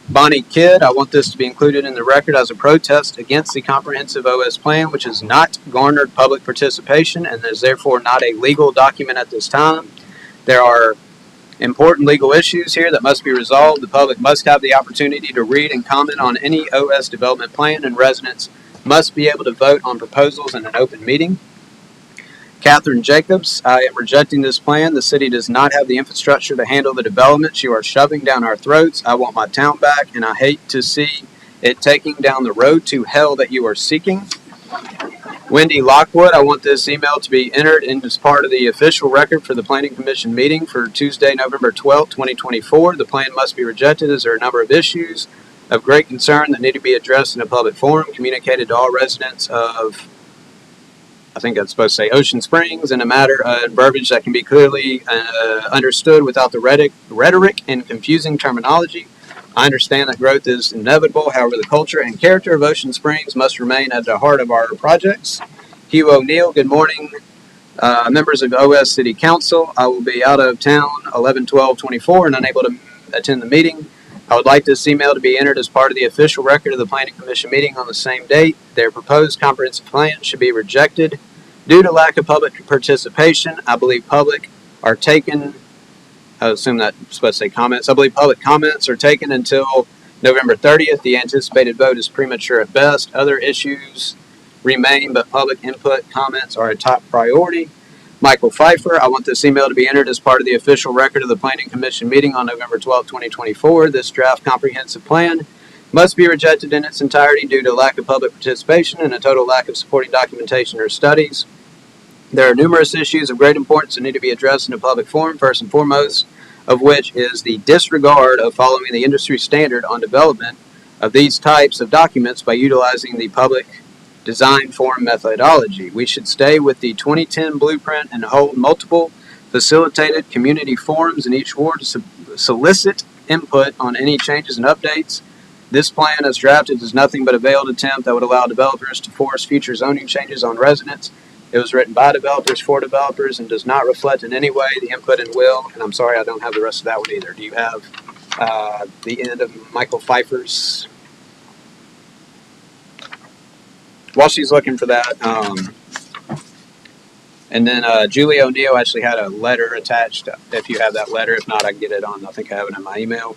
Bonnie Kidd, I want this to be included in the record as a protest against the comprehensive OS plan, which has not garnered public participation and is therefore not a legal document at this time. There are important legal issues here that must be resolved. The public must have the opportunity to read and comment on any OS development plan, and residents must be able to vote on proposals in an open meeting. Catherine Jacobs, I am rejecting this plan. The city does not have the infrastructure to handle the developments you are shoving down our throats. I want my town back, and I hate to see it taking down the road to hell that you are seeking. Wendy Lockwood, I want this email to be entered as part of the official record for the Planning Commission meeting for Tuesday, November 12, 2024. The plan must be rejected as there are a number of issues of great concern that need to be addressed in a public forum, communicated to all residents of, I think that's supposed to say Ocean Springs, in a matter of verbiage that can be clearly understood without the rhetoric and confusing terminology. I understand that growth is inevitable. However, the culture and character of Ocean Springs must remain at the heart of our projects. Hugh O'Neill, good morning. Members of OS City Council, I will be out of town 11/12/24 and unable to attend the meeting. I would like this email to be entered as part of the official record of the Planning Commission meeting on the same date. Their proposed comprehensive plan should be rejected due to lack of public participation. I believe public are taken. I assume that's supposed to say comments. I believe public comments are taken until November 30th. The anticipated vote is premature at best. Other issues remain, but public input comments are a top priority. Michael Pfeiffer, I want this email to be entered as part of the official record of the Planning Commission meeting on November 12, 2024. This draft comprehensive plan must be rejected in its entirety due to lack of public participation and a total lack of supporting documentation or studies. There are numerous issues of great importance that need to be addressed in a public forum, first and foremost of which is the disregard of following the industry standard on development of these types of documents by utilizing the public design forum methodology. We should stay with the 2010 blueprint and hold multiple facilitated community forums in each ward to solicit input on any changes and updates This plan as drafted is nothing but a veiled attempt that would allow developers to force future zoning changes on residents. It was written by developers for developers and does not reflect in any way the input and will. And I'm sorry, I don't have the rest of that one either. Do you have the end of Michael Pfeiffer's? While she's looking for that, and then Julie O'Neill actually had a letter attached. If you have that letter, if not, I can get it on. I think I have it in my email.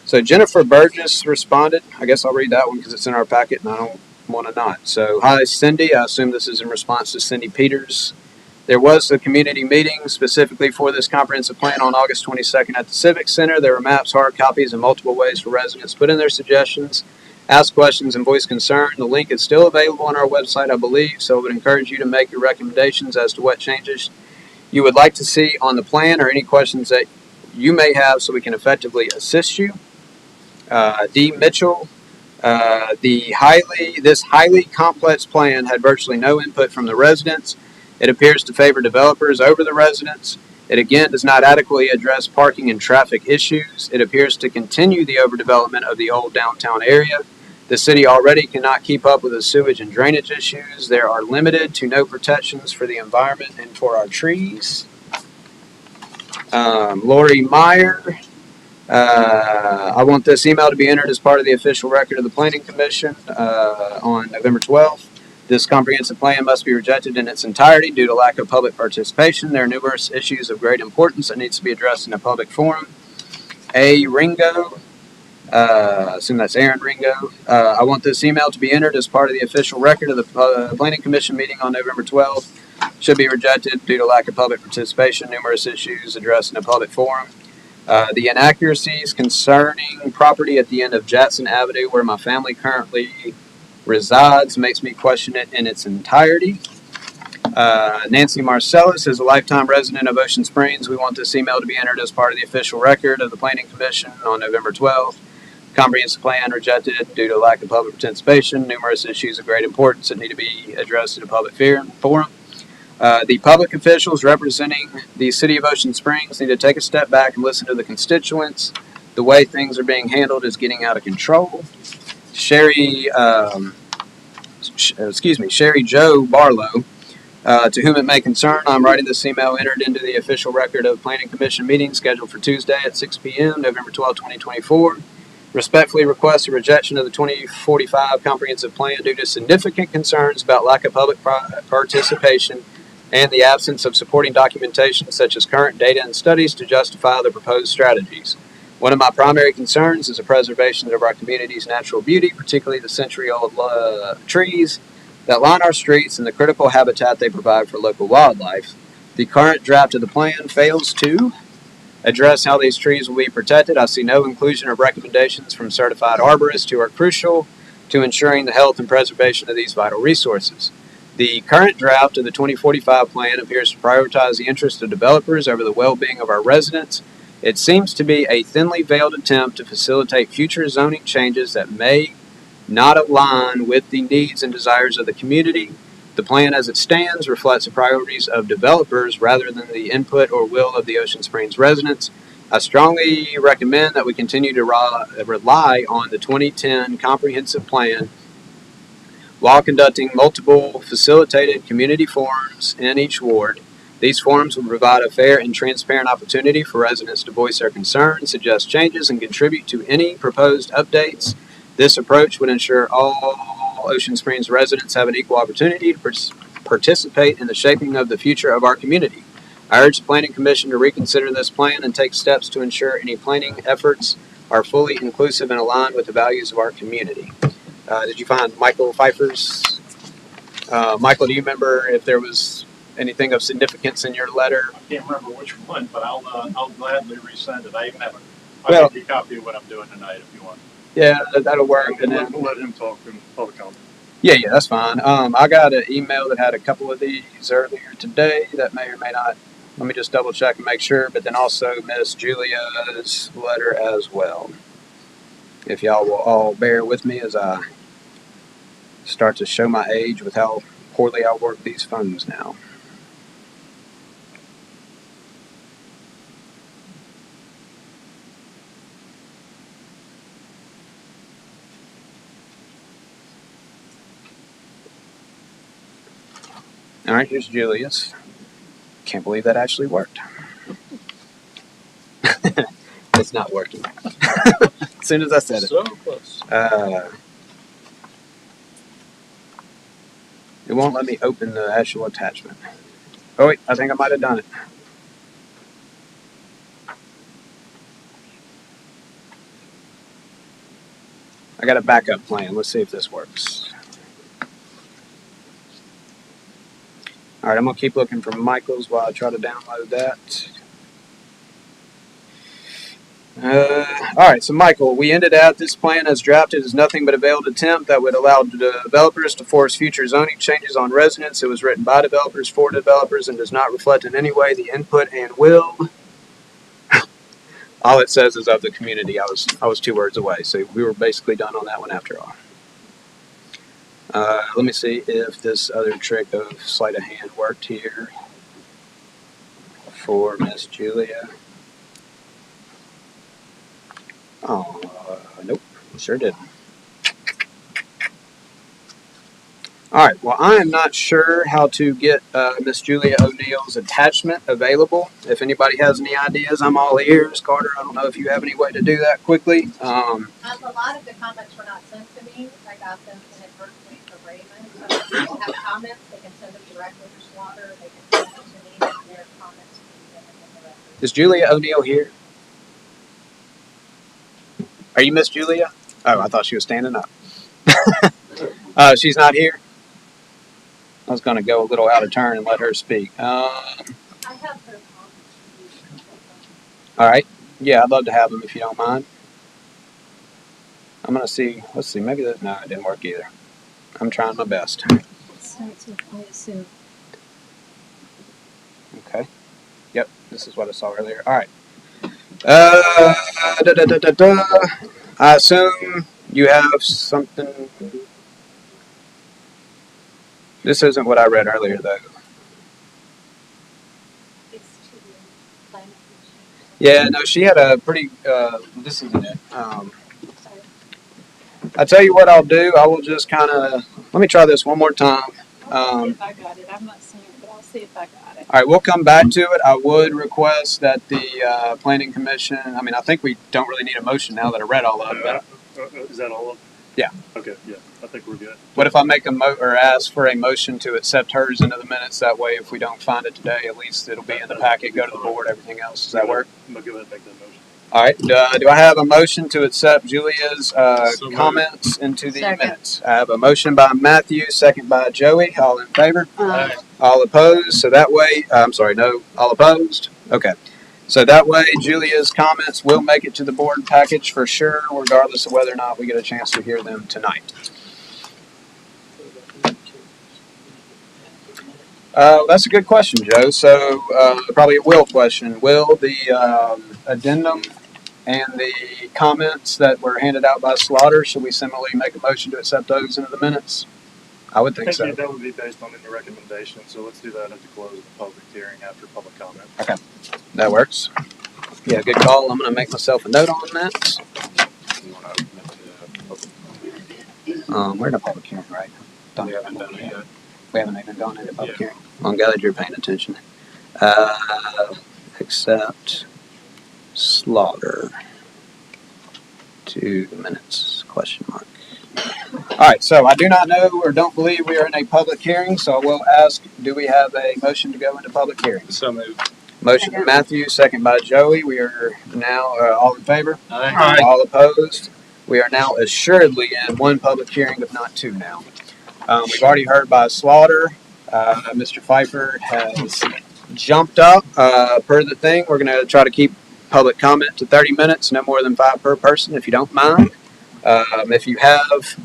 So Jennifer Burgess responded. I guess I'll read that one because it's in our packet and I don't want to not. So, hi Cindy. I assume this is in response to Cindy Peters. There was a community meeting specifically for this comprehensive plan on August 22nd at the Civic Center. There were maps, hard copies, and multiple ways for residents to put in their suggestions, ask questions, and voice concern. The link is still available on our website, I believe, so I would encourage you to make your recommendations as to what changes you would like to see on the plan or any questions that you may have so we can effectively assist you. D. Mitchell, this highly complex plan had virtually no input from the residents. It appears to favor developers over the residents. It again does not adequately address parking and traffic issues. It appears to continue the overdevelopment of the old downtown area. The city already cannot keep up with the sewage and drainage issues. There are limited to no protections for the environment and for our trees. Lori Meyer, I want this email to be entered as part of the official record of the Planning Commission on November 12th. This comprehensive plan must be rejected in its entirety due to lack of public participation. There are numerous issues of great importance that needs to be addressed in a public forum. A. Ringo, assume that's Aaron Ringo. I want this email to be entered as part of the official record of the Planning Commission meeting on November 12th. Should be rejected due to lack of public participation. Numerous issues addressed in a public forum. The inaccuracies concerning property at the end of Jackson Avenue, where my family currently resides, makes me question it in its entirety. Nancy Marcellus is a lifetime resident of Ocean Springs. We want this email to be entered as part of the official record of the Planning Commission on November 12th. Comprehensive plan rejected due to lack of public participation. Numerous issues of great importance that need to be addressed in a public forum. The public officials representing the city of Ocean Springs need to take a step back and listen to the constituents. The way things are being handled is getting out of control. Sherry Jo Barlow, to whom it may concern, I'm writing this email entered into the official record of Planning Commission meeting scheduled for Tuesday at 6 p.m., November 12, 2024. Respectfully request a rejection of the 2045 comprehensive plan due to significant concerns about lack of public participation and the absence of supporting documentation such as current data and studies to justify the proposed strategies. One of my primary concerns is the preservation of our community's natural beauty, particularly the century-old trees that line our streets and the critical habitat they provide for local wildlife. The current draft of the plan fails to address how these trees will be protected. I see no inclusion of recommendations from certified arborists who are crucial to ensuring the health and preservation of these vital resources. The current draft of the 2045 plan appears to prioritize the interests of developers over the well-being of our residents. It seems to be a thinly veiled attempt to facilitate future zoning changes that may not align with the needs and desires of the community. The plan as it stands reflects the priorities of developers rather than the input or will of the Ocean Springs residents. I strongly recommend that we continue to rely on the 2010 comprehensive plan while conducting multiple facilitated community forums in each ward. These forums will provide a fair and transparent opportunity for residents to voice their concerns, suggest changes, and contribute to any proposed updates. This approach would ensure all Ocean Springs residents have an equal opportunity to participate in the shaping of the future of our community. I urge the Planning Commission to reconsider this plan and take steps to ensure any planning efforts are fully inclusive and aligned with the values of our community. Did you find Michael Pfeiffer's? Michael, do you remember if there was anything of significance in your letter? I can't remember which one, but I'll gladly resend it. I even have Well- I'll give you a copy of what I'm doing tonight if you want. Yeah, that'll work. And then, We'll let him talk in public comment. yeah, that's fine. I got an email that had a couple of these earlier today that may or may not. Let me just double check and make sure. But then also Miss Julia's letter as well. If y'all will all bear with me as I start to show my age with how poorly I work these phones now. All right, here's Julia's. Can't believe that actually worked. It's not working. As soon as I said it. So close. It won't let me open the actual attachment. Oh wait, I think I might have done it. I got a backup plan. Let's see if this works. All right, I'm gonna keep looking for Michael's while I try to download that. All right, so Michael, we ended out this plan as drafted is nothing but a veiled attempt that would allow developers to force future zoning changes on residents. It was written by developers for developers and does not reflect in any way the input and will. All it says is of the community. I was 2 words away, so we were basically done on that one after all. Let me see if this other trick of sleight of hand worked here for Miss Julia. Oh, nope, sure didn't. All right, well, I am not sure how to get Miss Julia O'Neill's attachment available. If anybody has any ideas, I'm all ears. Carter, I don't know if you have any way to do that quickly. A lot of the comments were not sent to me. I got them inadvertently from Raymond. So if people have comments, they can send them directly to Slaughter. They can send them to me, and their comments can be in the record. Is Julia O'Neill here? Are you Miss Julia? Oh, I thought she was standing up. She's not here? I was going to go a little out of turn and let her speak. I have her comments. All right. Yeah, I'd love to have them if you don't mind. I'm going to see. Let's see. Maybe that. No, it didn't work either. I'm trying my best. Starts with I assume. Okay. Yep. This is what I saw earlier. All right. I assume you have something. This isn't what I read earlier, though. It's to the planning commission. Yeah, no, she had a pretty. This isn't it. Sorry. I tell you what I'll do. I will just kind of let me try this one more time. I'll see if I got it. I'm not seeing it, but I'll see if I got it. All right, we'll come back to it. I would request that the planning commission. I mean, I think we don't really need a motion now that I read all of it. But Is that all of them? Yeah. Okay, yeah, I think we're good. what if I make or ask for a motion to accept hers into the minutes? That way, if we don't find it today, at least it'll be in the packet. Go to the board. Everything else. Does that work? I'm gonna go ahead and make that motion. All right. Do I have a motion to accept Julia's moved. comments into the Second. minutes? I have a motion by Matthew, second by Joey. All in favor? Uh, All opposed? So that way, I'm sorry, no. All opposed? Okay. So that way, Julia's comments will make it to the board package for sure, regardless of whether or not we get a chance to hear them tonight. That's a good question, Joe. So probably a will question. Will the addendum and the comments that were handed out by Slaughter, should we similarly make a motion to accept those into the minutes? I would think so. That would be based on any recommendation, so let's do that at the close of the public hearing after public comment. That works. Yeah, good call. I'm going to make myself a note on that. We're in a public hearing, right? We haven't done it yet. We haven't even gone into public Yeah. hearing. Well, I'm glad you're paying attention. Accept Slaughter to the minutes, question mark. All right, so I do not know or don't believe we are in a public hearing, so I will ask, do we have a motion to go into public hearing? So moved. Motion by Matthew, second by Joey. We are now all in favor? Aye. All opposed? We are now assuredly in one public hearing, if not two now. We've already heard by Slaughter. Mr. Pfeiffer has jumped up per the thing. We're going to try to keep public comment to 30 minutes, no more than 5 per person, if you don't mind. If you have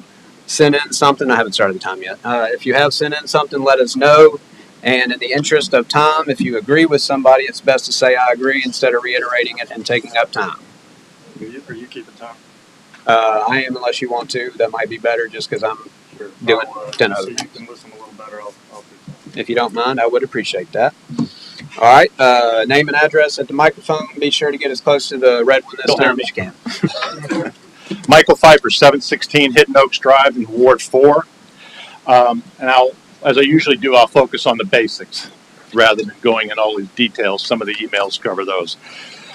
sent in something, I haven't started the time yet. If you have sent in something, let us know. And in the interest of time, if you agree with somebody, it's best to say I agree instead of reiterating it and taking up time. Are you keeping time? I am, unless you want to. That might be better just because I'm Sure. doing I'll, 10 so other you things. can listen a little better. I'll do that. If you don't mind, I would appreciate that. All right, name and address at the microphone. Be sure to get as close to the red one this time as you can. Michael Pfeiffer, 716 Hidden Oaks Drive in Ward 4. And I'll as I usually do, I'll focus on the basics rather than going in all these details. Some of the emails cover those.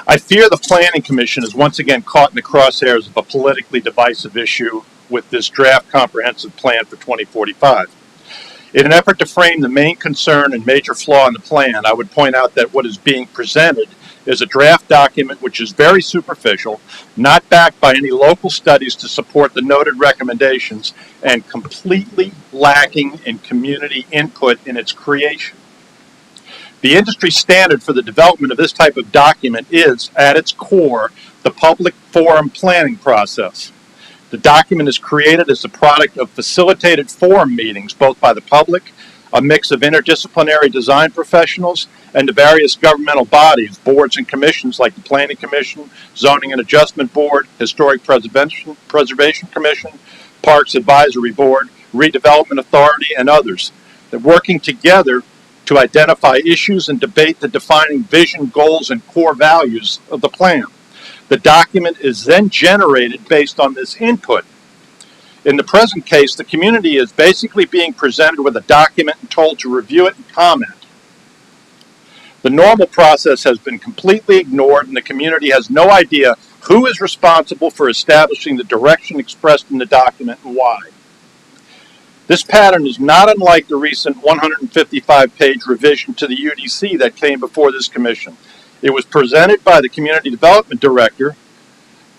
I fear the Planning Commission is once again caught in the crosshairs of a politically divisive issue with this draft comprehensive plan for 2045. In an effort to frame the main concern and major flaw in the plan, I would point out that what is being presented is a draft document which is very superficial, not backed by any local studies to support the noted recommendations, and completely lacking in community input in its creation. The industry standard for the development of this type of document is, at its core, the public forum planning process. The document is created as a product of facilitated forum meetings, both by the public, a mix of interdisciplinary design professionals, and the various governmental bodies, boards and commissions like the Planning Commission, Zoning and Adjustment Board, Historic Preservation Commission, Parks Advisory Board, Redevelopment Authority, and others, that working together to identify issues and debate the defining vision, goals, and core values of the plan. The document is then generated based on this input. In the present case, the community is basically being presented with a document and told to review it and comment. The normal process has been completely ignored, and the community has no idea who is responsible for establishing the direction expressed in the document and why. This pattern is not unlike the recent 155-page revision to the UDC that came before this commission. It was presented by the Community Development Director.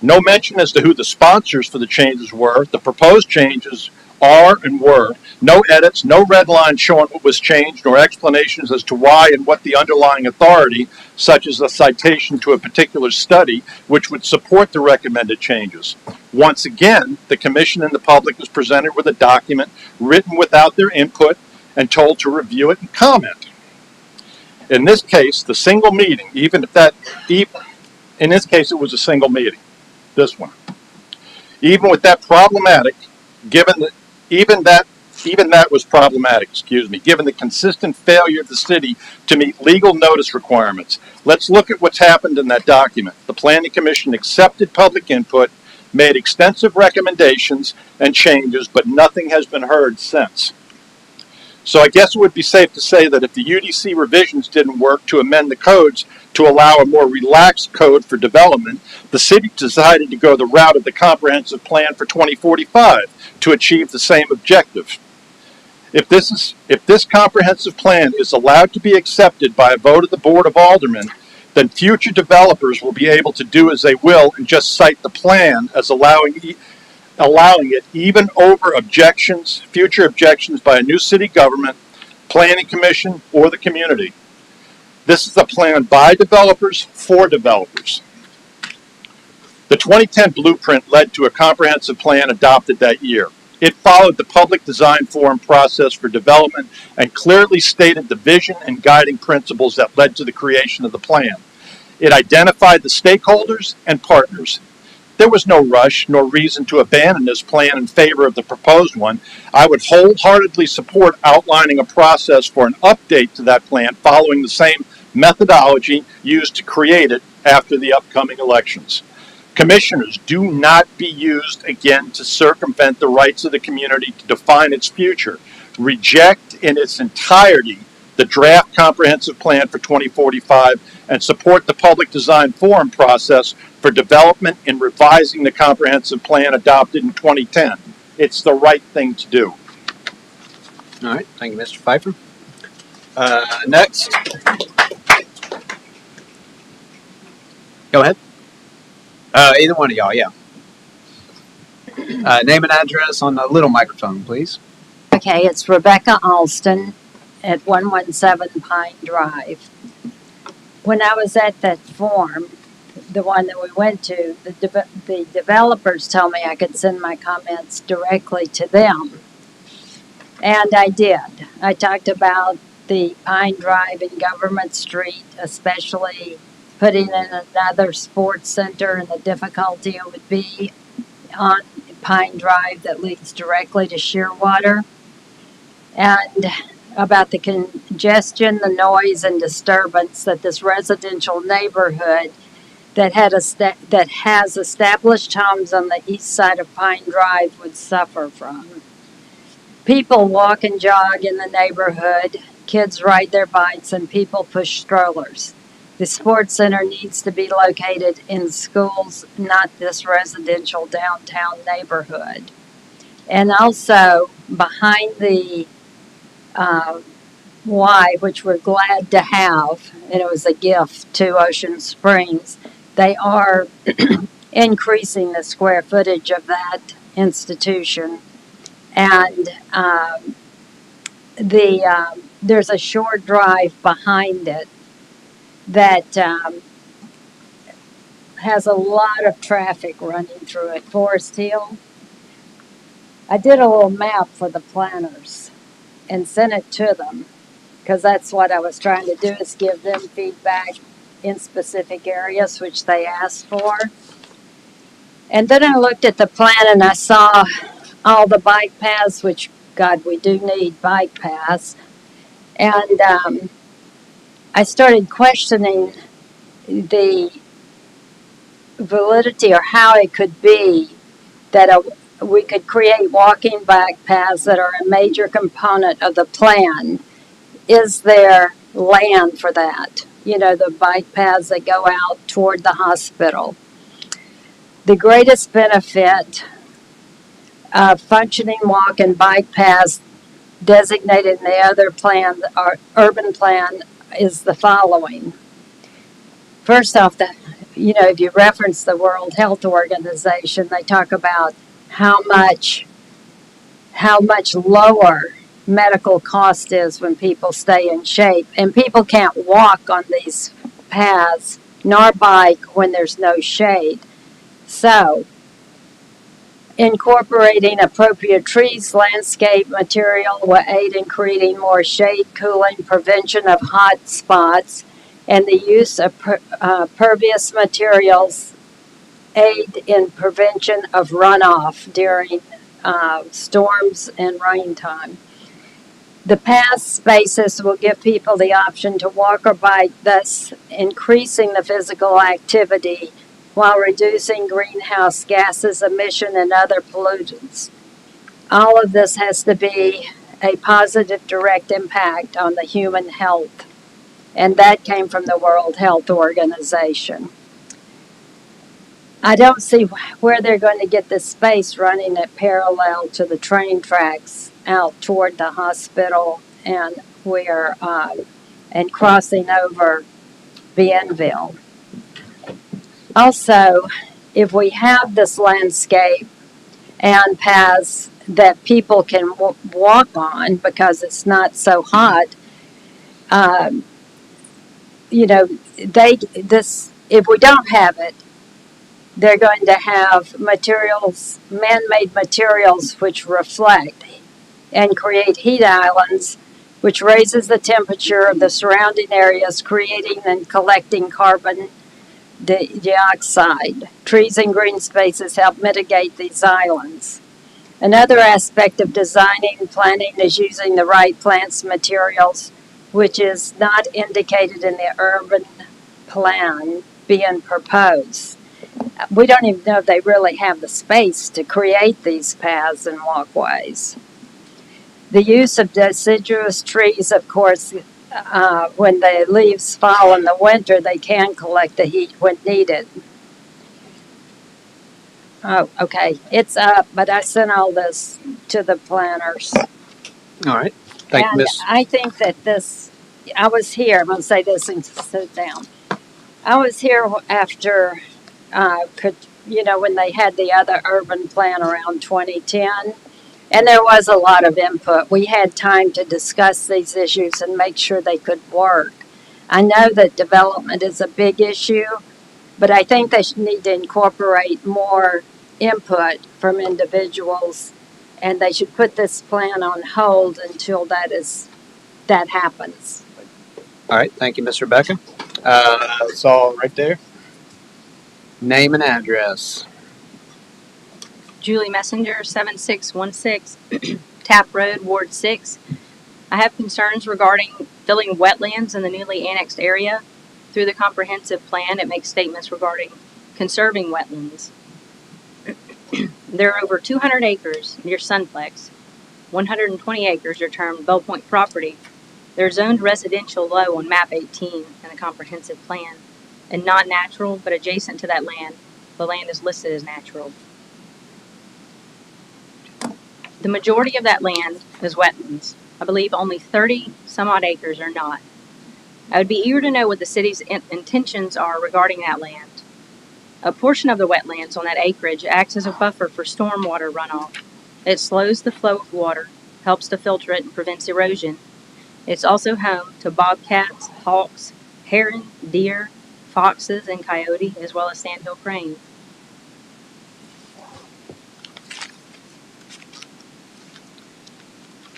No mention as to who the sponsors for the changes were. The proposed changes are and were. No edits, no red lines showing what was changed, nor explanations as to why and what the underlying authority, such as a citation to a particular study, which would support the recommended changes. Once again, the Commission and the public is presented with a document written without their input and told to review it and comment. In this case, the single meeting, in this case it was a single meeting, this one. Even with that problematic, even that was problematic, given the consistent failure of the city to meet legal notice requirements. Let's look at what's happened in that document. The Planning Commission accepted public input, made extensive recommendations and changes, but nothing has been heard since. So I guess it would be safe to say that if the UDC revisions didn't work to amend the codes to allow a more relaxed code for development, the city decided to go the route of the comprehensive plan for 2045 to achieve the same objective. If this comprehensive plan is allowed to be accepted by a vote of the Board of Aldermen, then future developers will be able to do as they will and just cite the plan as allowing it even over future objections by a new city government, planning commission, or the community. This is a plan by developers for developers. The 2010 blueprint led to a comprehensive plan adopted that year. It followed the public design forum process for development and clearly stated the vision and guiding principles that led to the creation of the plan. It identified the stakeholders and partners. There was no rush nor reason to abandon this plan in favor of the proposed one. I would wholeheartedly support outlining a process for an update to that plan following the same methodology used to create it after the upcoming elections. Commissioners, do not be used again to circumvent the rights of the community to define its future. Reject in its entirety the draft comprehensive plan for 2045 and support the public design forum process for development in revising the comprehensive plan adopted in 2010. It's the right thing to do. All right, thank you, Mr. Pfeiffer. Next. Go ahead. Either one of y'all, yeah. Name and address on the little microphone, please. Okay, it's Rebecca Alston at 117 Pine Drive. When I was at that forum, the one that we went to, the developers told me I could send my comments directly to them. And I did. I talked about the Pine Drive and Government Street, especially putting in another sports center and the difficulty it would be on Pine Drive that leads directly to Shearwater. And about the congestion, the noise, and disturbance that this residential neighborhood that has established homes on the east side of Pine Drive would suffer from. people walk and jog in the neighborhood, kids ride their bikes, and people push strollers. The sports center needs to be located in schools, not this residential downtown neighborhood. And also behind the Y, which we're glad to have, and it was a gift to Ocean Springs, they are increasing the square footage of that institution. And there's a short drive behind it that has a lot of traffic running through it. Forest Hill. I did a little map for the planners and sent it to them because that's what I was trying to do, is give them feedback in specific areas which they asked for. And then I looked at the plan and I saw all the bike paths, which, God, we do need bike paths. And I started questioning the validity or how it could be that we could create walking bike paths that are a major component of the plan. Is there land for that? You know, the bike paths that go out toward the hospital. The greatest benefit of functioning walk and bike paths designated in the other plan, our urban plan, is the following. First off, if you reference the World Health Organization, they talk about how much lower medical cost is when people stay in shape. And people can't walk on these paths nor bike when there's no shade. So, incorporating appropriate trees, landscape material will aid in creating more shade, cooling, prevention of hot spots, and the use of pervious materials aid in prevention of runoff during storms and rain time. The path spaces will give people the option to walk or bike, thus increasing the physical activity while reducing greenhouse gases emission and other pollutants. All of this has to be a positive direct impact on the human health, and that came from the World Health Organization. I don't see where they're going to get the space running it parallel to the train tracks out toward the hospital and and crossing over Bienville. Also, if we have this landscape and paths that people can walk on because it's not so hot, if we don't have it, they're going to have materials, man-made materials, which reflect and create heat islands, which raises the temperature of the surrounding areas, creating and collecting carbon dioxide. Trees and green spaces help mitigate these islands. Another aspect of designing and planning is using the right plants and materials, which is not indicated in the urban plan being proposed. We don't even know if they really have the space to create these paths and walkways. The use of deciduous trees, of course, when the leaves fall in the winter, they can collect the heat when needed. Oh, okay, it's up, but I sent all this to the planners. All right. Thank you, Miss. I think that I was here, I'm going to say this and sit down. I was here after, when they had the other urban plan around 2010. And there was a lot of input. We had time to discuss these issues and make sure they could work. I know that development is a big issue, but I think they need to incorporate more input from individuals, and they should put this plan on hold until that happens. All right. Thank you, Miss Rebecca. That's all right there. Name and address. Julie Messenger, 7616 Tap Road, Ward 6. I have concerns regarding filling wetlands in the newly annexed area. Through the comprehensive plan, it makes statements regarding conserving wetlands. There are over 200 acres near Sunplex 120 acres are termed Bell Point property. They're zoned residential low on map 18 in the comprehensive plan, and not natural, but adjacent to that land, the land is listed as natural. The majority of that land is wetlands. I believe only 30 some odd acres are not. I would be eager to know what the city's intentions are regarding that land. A portion of the wetlands on that acreage acts as a buffer for stormwater runoff. It slows the flow of water, helps to filter it, and prevents erosion. It's also home to bobcats, hawks, heron, deer, foxes, and coyote, as well as sandhill crane.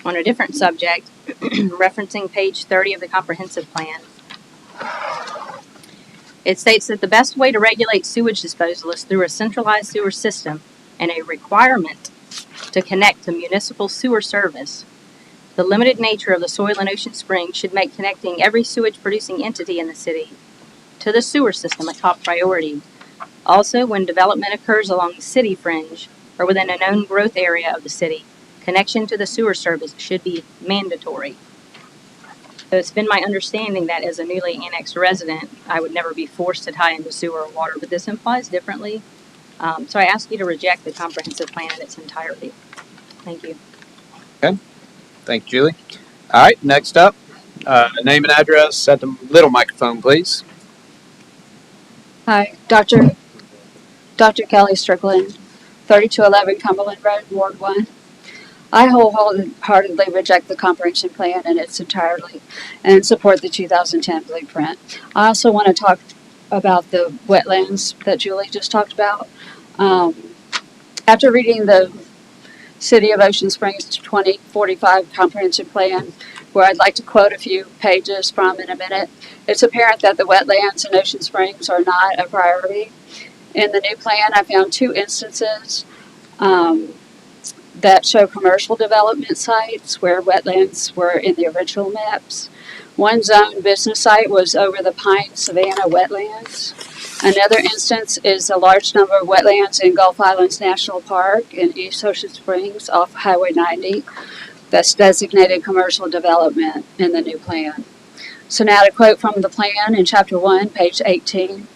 On a different subject, referencing page 30 of the comprehensive plan, it states that the best way to regulate sewage disposal is through a centralized sewer system and a requirement to connect to municipal sewer service. The limited nature of the soil in Ocean Springs should make connecting every sewage producing entity in the city to the sewer system a top priority. Also, when development occurs along the city fringe or within a known growth area of the city, connection to the sewer service should be mandatory. So it's been my understanding that as a newly annexed resident, I would never be forced to tie into sewer or water, but this implies differently. So I ask you to reject the comprehensive plan in its entirety. Thank you. Thank you, Julie. All right, next up, name and address at the little microphone, please. Hi, Dr. Kelly Strickland, 3211 Cumberland Road, Ward 1. I wholeheartedly reject the comprehensive plan in its entirety and support the 2010 blueprint. I also want to talk about the wetlands that Julie just talked about. After reading the City of Ocean Springs 2045 comprehensive plan, where I'd like to quote a few pages from in a minute, it's apparent that the wetlands in Ocean Springs are not a priority. In the new plan, I found two instances that show commercial development sites where wetlands were in the original maps. One zone business site was over the Pine Savanna wetlands. Another instance is a large number of wetlands in Gulf Islands National Park in East Ocean Springs off Highway 90 that's designated commercial development in the new plan. So now to quote from the plan in Chapter 1, page 18,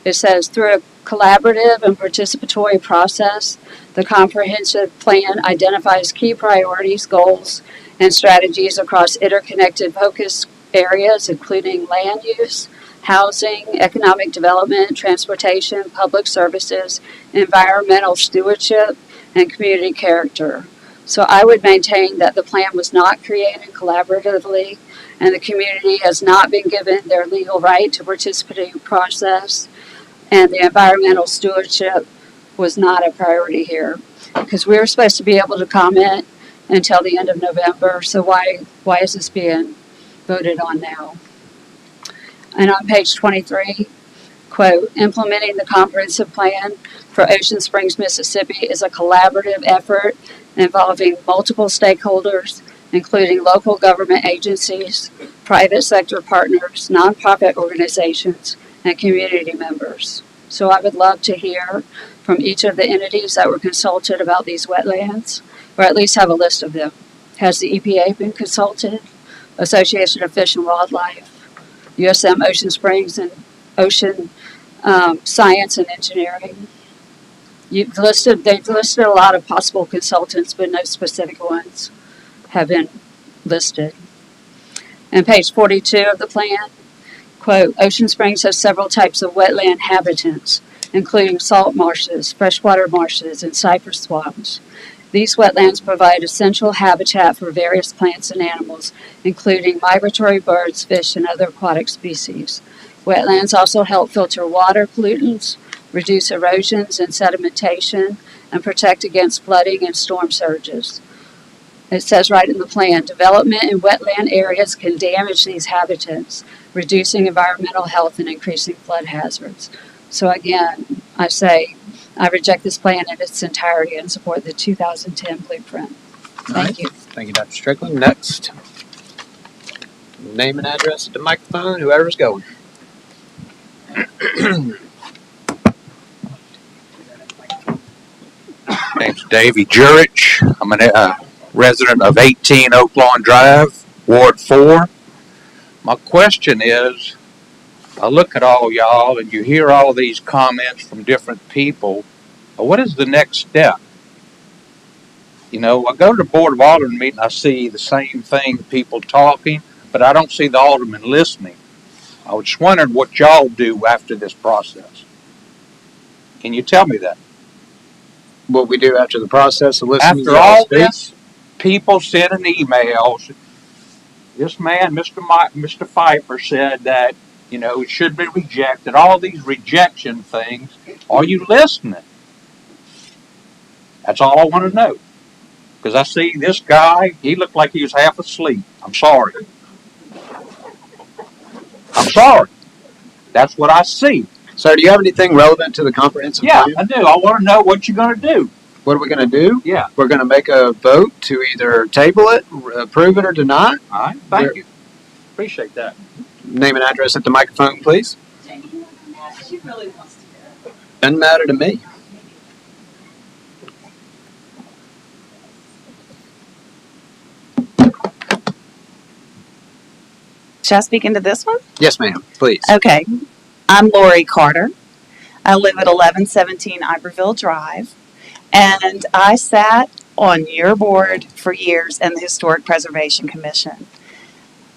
it says, through a collaborative and participatory process, the comprehensive plan identifies key priorities, goals, and strategies across interconnected focus areas, including land use, housing, economic development, transportation, public services, environmental stewardship, and community character. So I would maintain that the plan was not created collaboratively, and the community has not been given their legal right to participate in the process, and the environmental stewardship was not a priority here, because we were supposed to be able to comment until the end of November, so why is this being voted on now? And on page 23, quote, implementing the comprehensive plan for Ocean Springs, Mississippi is a collaborative effort involving multiple stakeholders, including local government agencies, private sector partners, nonprofit organizations, and community members. So I would love to hear from each of the entities that were consulted about these wetlands, or at least have a list of them. Has the EPA been consulted? Association of Fish and Wildlife, USM Ocean Springs, and Ocean Science and Engineering. They've listed a lot of possible consultants, but no specific ones have been listed. And page 42 of the plan, quote, Ocean Springs has several types of wetland habitants, including salt marshes, freshwater marshes, and cypress swamps. These wetlands provide essential habitat for various plants and animals, including migratory birds, fish, and other aquatic species. Wetlands also help filter water pollutants, reduce erosions and sedimentation, and protect against flooding and storm surges. It says right in the plan, development in wetland areas can damage these habitats, reducing environmental health and increasing flood hazards. So again, I say I reject this plan in its entirety and support the 2010 blueprint. Thank you. Thank you, Dr. Strickland. Next, name and address at the microphone, whoever's going. Name's Davey Jurich. I'm a resident of 18 Oak Lawn Drive, Ward 4. My question is, I look at all y'all and you hear all these comments from different people. What is the next step? You know, I go to the Board of Aldermen meeting, I see the same thing, people talking, but I don't see the aldermen listening. I was just wondering what y'all do after this process. Can you tell me that? What we do after the process of listening to After y'all all speak? this, people sending emails. This man, Mr. Pfeiffer, said that, you know, it should be rejected. All these rejection things. Are you listening? That's all I want to know. Because I see this guy, he looked like he was half asleep. I'm sorry. I'm sorry. That's what I see. Sir, do you have anything relevant to the comprehensive Yeah, plan? I do. I want to know what you're going to do. What are we going to do? Yeah. We're going to make a vote to either table it, approve it, or deny it. All right. Thank you. Appreciate that. Name and address at the microphone, please. She really wants to go. Doesn't matter to me. Should I speak into this one? Yes, ma'am. Please. Okay. I'm Lori Carter. I live at 1117 Iberville Drive. And I sat on your board for years and the Historic Preservation Commission.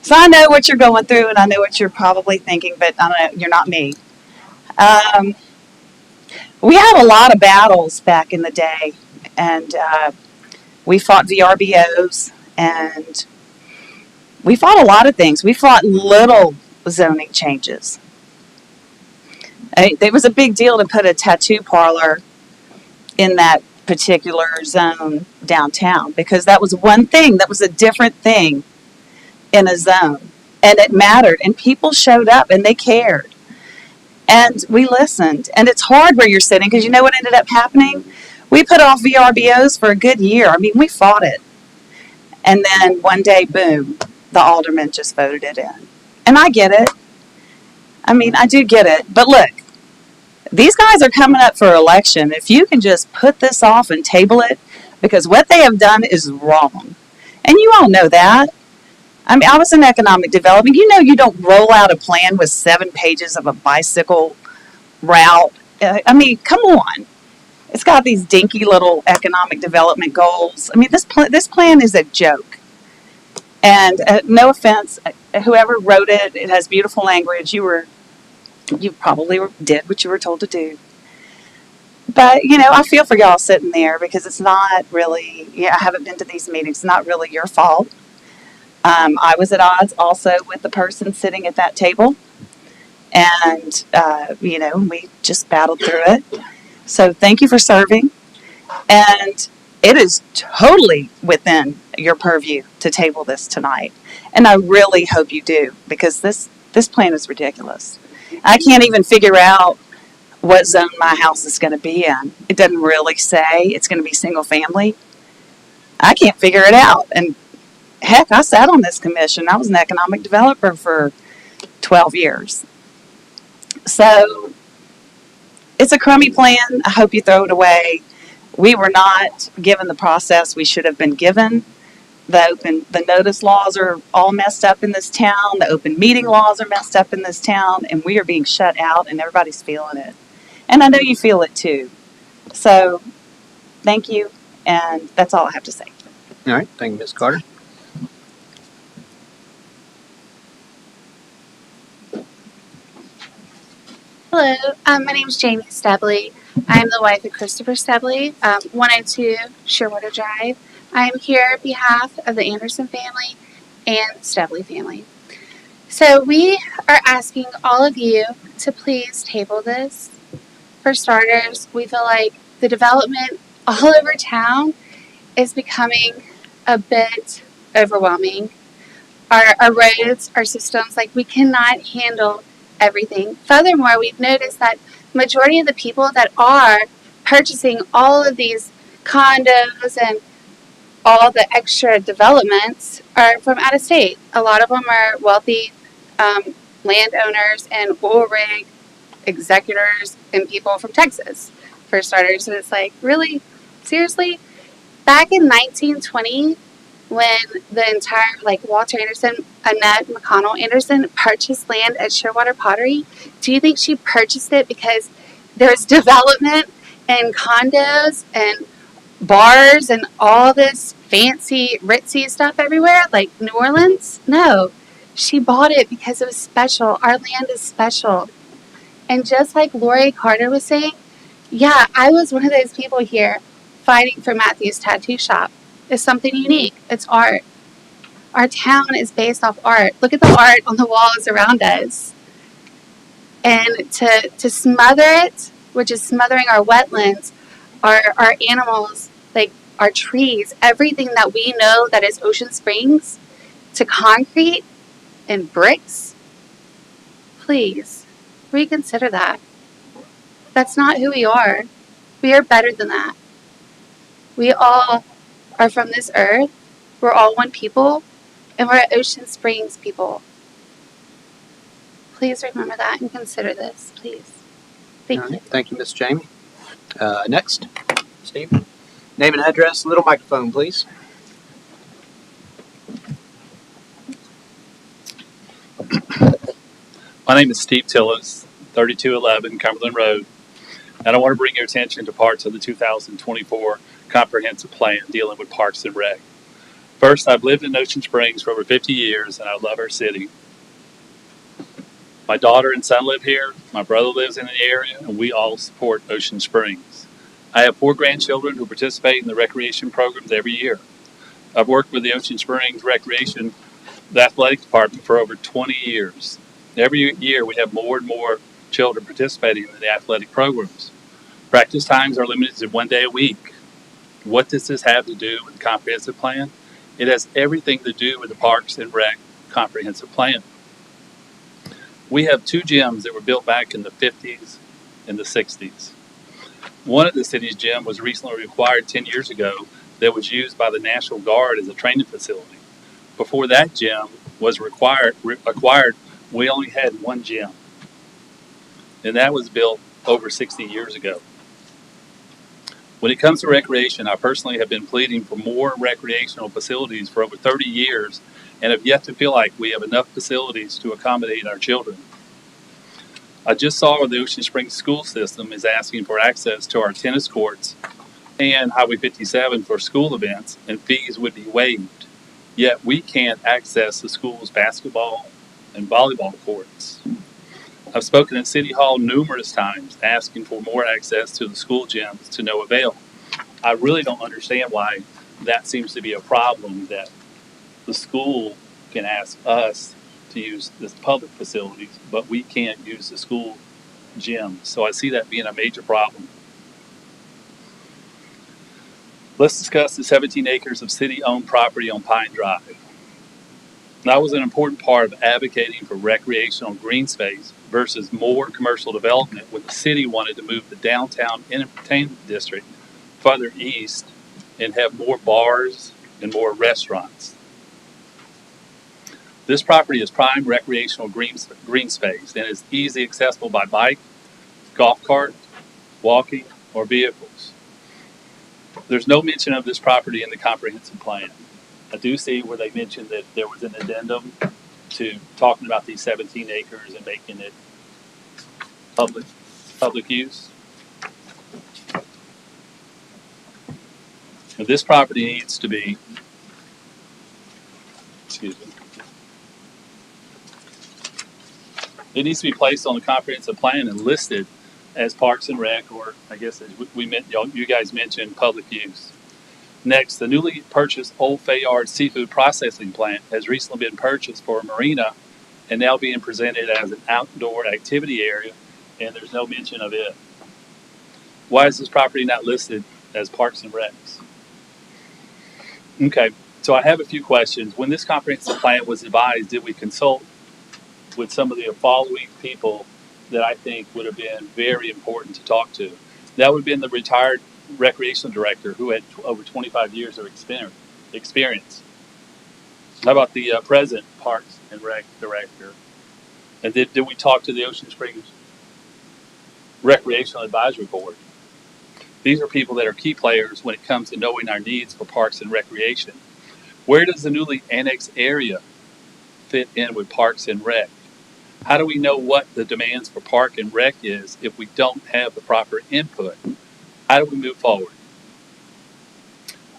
So I know what you're going through and I know what you're probably thinking, but I don't know, you're not me. We had a lot of battles back in the day, and we fought VRBOs, and we fought a lot of things. We fought little zoning changes. It was a big deal to put a tattoo parlor in that particular zone downtown because that was one thing, that was a different thing in a zone. And it mattered, and people showed up and they cared. And we listened. And it's hard where you're sitting because you know what ended up happening? We put off VRBOs for a good year. I mean, we fought it. And then one day, boom, the aldermen just voted it in. And I get it. I mean, I do get it. But look, these guys are coming up for election. If you can just put this off and table it, because what they have done is wrong. And you all know that. I mean, I was in economic development. You know, you don't roll out a plan with 7 pages of a bicycle route. I mean, come on. It's got these dinky little economic development goals. I mean, this plan is a joke. And no offense, whoever wrote it, it has beautiful language. You probably did what you were told to do. But, you know, I feel for y'all sitting there because it's not really, I haven't been to these meetings. It's not really your fault. I was at odds also with the person sitting at that table. And, you know, we just battled through it. So thank you for serving. And it is totally within your purview to table this tonight. And I really hope you do because this plan is ridiculous. I can't even figure out what zone my house is going to be in. It doesn't really say it's going to be single family. I can't figure it out. And heck, I sat on this commission. I was an economic developer for 12 years. So it's a crummy plan. I hope you throw it away. We were not given the process we should have been given. The notice laws are all messed up in this town. The open meeting laws are messed up in this town. And we are being shut out and everybody's feeling it. And I know you feel it too. So thank you. And that's all I have to say. All right. Thank you, Ms. Carter. Hello, my name is Jamie Stebley. I'm the wife of Christopher Stebley, 102 Shearwater Drive. I'm here on behalf of the Anderson family and Stebley family. So we are asking all of you to please table this. For starters, we feel like the development all over town is becoming a bit overwhelming. Our roads, our systems, like we cannot handle everything. Furthermore, we've noticed that majority of the people that are purchasing all of these condos and all the extra developments are from out of state. A lot of them are wealthy landowners and oil rig executors and people from Texas, for starters. And it's like, really? Seriously? Back in 1920, when the entire, like, Walter Anderson, Annette McConnell Anderson purchased land at Shearwater Pottery? Do you think she purchased it because there's development and condos and bars and all this fancy ritzy stuff everywhere, like New Orleans? No. She bought it because it was special. Our land is special. And just like Lori Carter was saying, yeah, I was one of those people here fighting for Matthew's tattoo shop. It's something unique. It's art. Our town is based off art. Look at the art on the walls around us. And to smother it, which is smothering our wetlands, our animals, like our trees, everything that we know that is Ocean Springs, to concrete and bricks, please reconsider that. That's not who we are. We are better than that. We all are from this earth. We're all one people, and we're Ocean Springs people. Please remember that and consider this, please. Thank you. Thank you, Miss Jamie. Next, Steve. Name and address, little microphone, please. My name is Steve Tillis, 3211 Cumberland Road, and I want to bring your attention to parts of the 2024 Comprehensive Plan dealing with Parks and Rec. First, I've lived in Ocean Springs for over 50 years, and I love our city. My daughter and son live here, my brother lives in the area, and we all support Ocean Springs. I have 4 grandchildren who participate in the recreation programs every year. I've worked with the Ocean Springs Recreation, the athletic department, for over 20 years. Every year we have more and more children participating in the athletic programs. Practice times are limited to 1 day a week. What does this have to do with the comprehensive plan? It has everything to do with the Parks and Rec comprehensive plan. We have 2 gyms that were built back in the 50s and the 60s. One of the city's gym was recently acquired 10 years ago that was used by the National Guard as a training facility. Before that gym was acquired, we only had 1 gym, and that was built over 60 years ago. When it comes to recreation, I personally have been pleading for more recreational facilities for over 30 years and have yet to feel like we have enough facilities to accommodate our children. I just saw where the Ocean Springs school system is asking for access to our tennis courts and Highway 57 for school events, and fees would be waived. Yet we can't access the school's basketball and volleyball courts. I've spoken at City Hall numerous times asking for more access to the school gyms to no avail. I really don't understand why that seems to be a problem, that the school can ask us to use the public facilities, but we can't use the school gym. So I see that being a major problem. Let's discuss the 17 acres of city-owned property on Pine Drive. That was an important part of advocating for recreational green space versus more commercial development when the city wanted to move the downtown entertainment district further east and have more bars and more restaurants. This property is prime recreational green space and is easily accessible by bike, golf cart, walking, or vehicles. There's no mention of this property in the comprehensive plan. I do see where they mentioned that there was an addendum to talking about these 17 acres and making it public use. Now, this property needs to be, it needs to be placed on the comprehensive plan and listed as Parks and Rec, or I guess as you guys mentioned, public use. Next, the newly purchased Old Fayard Seafood Processing Plant has recently been purchased for a marina and now being presented as an outdoor activity area, and there's no mention of it. Why is this property not listed as Parks and Recs? Okay, so I have a few questions. When this comprehensive plan was devised, did we consult with some of the following people that I think would have been very important to talk to? That would have been the retired recreation director who had over 25 years of experience. How about the present Parks and Rec director? And did we talk to the Ocean Springs Recreational Advisory Board? These are people that are key players when it comes to knowing our needs for parks and recreation. Where does the newly annexed area fit in with Parks and Rec? How do we know what the demands for Park and Rec is if we don't have the proper input? How do we move forward?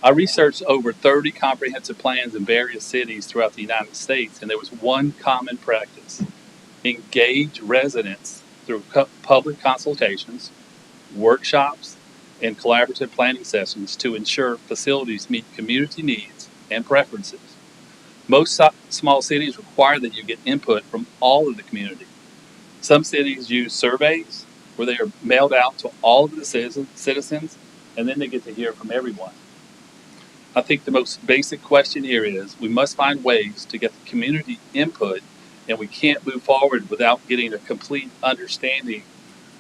I researched over 30 comprehensive plans in various cities throughout the United States, and there was one common practice. Engage residents through public consultations, workshops, and collaborative planning sessions to ensure facilities meet community needs and preferences. Most small cities require that you get input from all of the community. Some cities use surveys where they are mailed out to all of the citizens, and then they get to hear from everyone. I think the most basic question here is we must find ways to get the community input, and we can't move forward without getting a complete understanding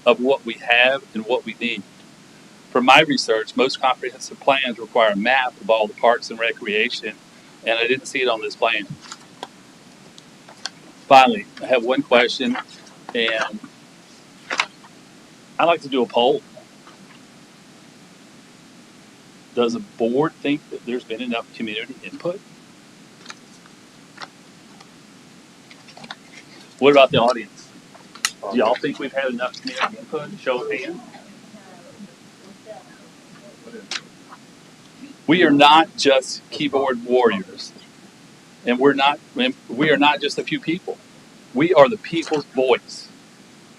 of what we have and what we need. From my research, most comprehensive plans require a map of all the parks and recreation, and I didn't see it on this plan. Finally, I have one question, and I'd like to do a poll. Does the board think that there's been enough community input? What about the audience? Do y'all think we've had enough community input? Show of hands. We are not just keyboard warriors, and we are not just a few people. We are the people's voice.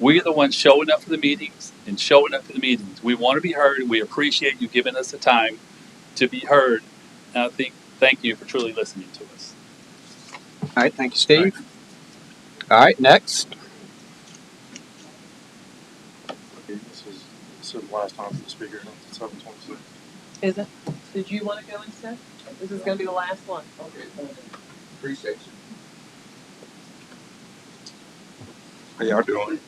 We are the ones showing up for the meetings and showing up for the meetings. We want to be heard, and we appreciate you giving us the time to be heard. And I think, thank you for truly listening to us. All right, thank you, Steve. All right, next. Okay, this is the last time for the speaker, and it's 7:26. Is it? Did you want to go instead? This is going to be the last one. Okay, appreciate you. How y'all doing?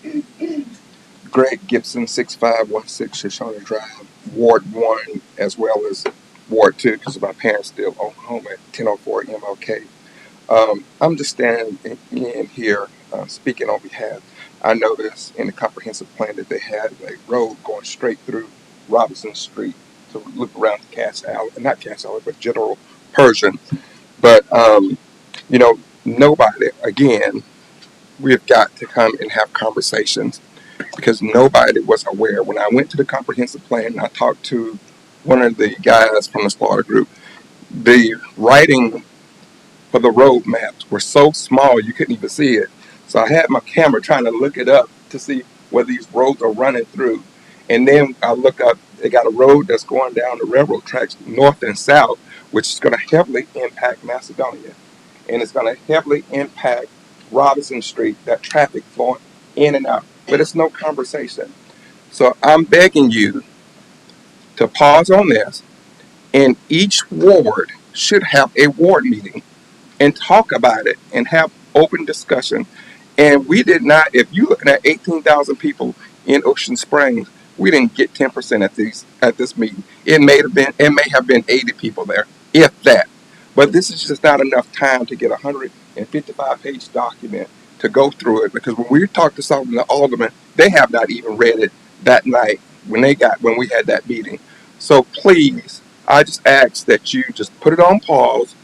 Greg Gibson, 6516 Shoshone Drive, Ward 1, as well as Ward 2, because my parents still own home at 1004 MLK. I'm just standing in here speaking on behalf. I noticed in the comprehensive plan that they had a road going straight through Robinson Street to loop around to Cass Alley, not Cass Alley, but General Pershing. But, you know, nobody, again, we've got to come and have conversations because nobody was aware. When I went to the comprehensive plan, I talked to one of the guys from the slaughter group. The writing for the road maps were so small you couldn't even see it. So I had my camera trying to look it up to see where these roads are running through. And then I look up, they got a road that's going down the railroad tracks north and south, which is going to heavily impact Macedonia. And it's going to heavily impact Robinson Street, that traffic flowing in and out. But it's no conversation. So I'm begging you to pause on this, and each ward should have a ward meeting and talk about it and have open discussion. And we did not, if you're looking at 18,000 people in Ocean Springs, we didn't get 10% at this meeting. It may have been 80 people there, if that. But this is just not enough time to get a 155-page document to go through it, because when we talked to some of the aldermen, they have not even read it that night when we had that meeting. So please, I just ask that you just put it on pause,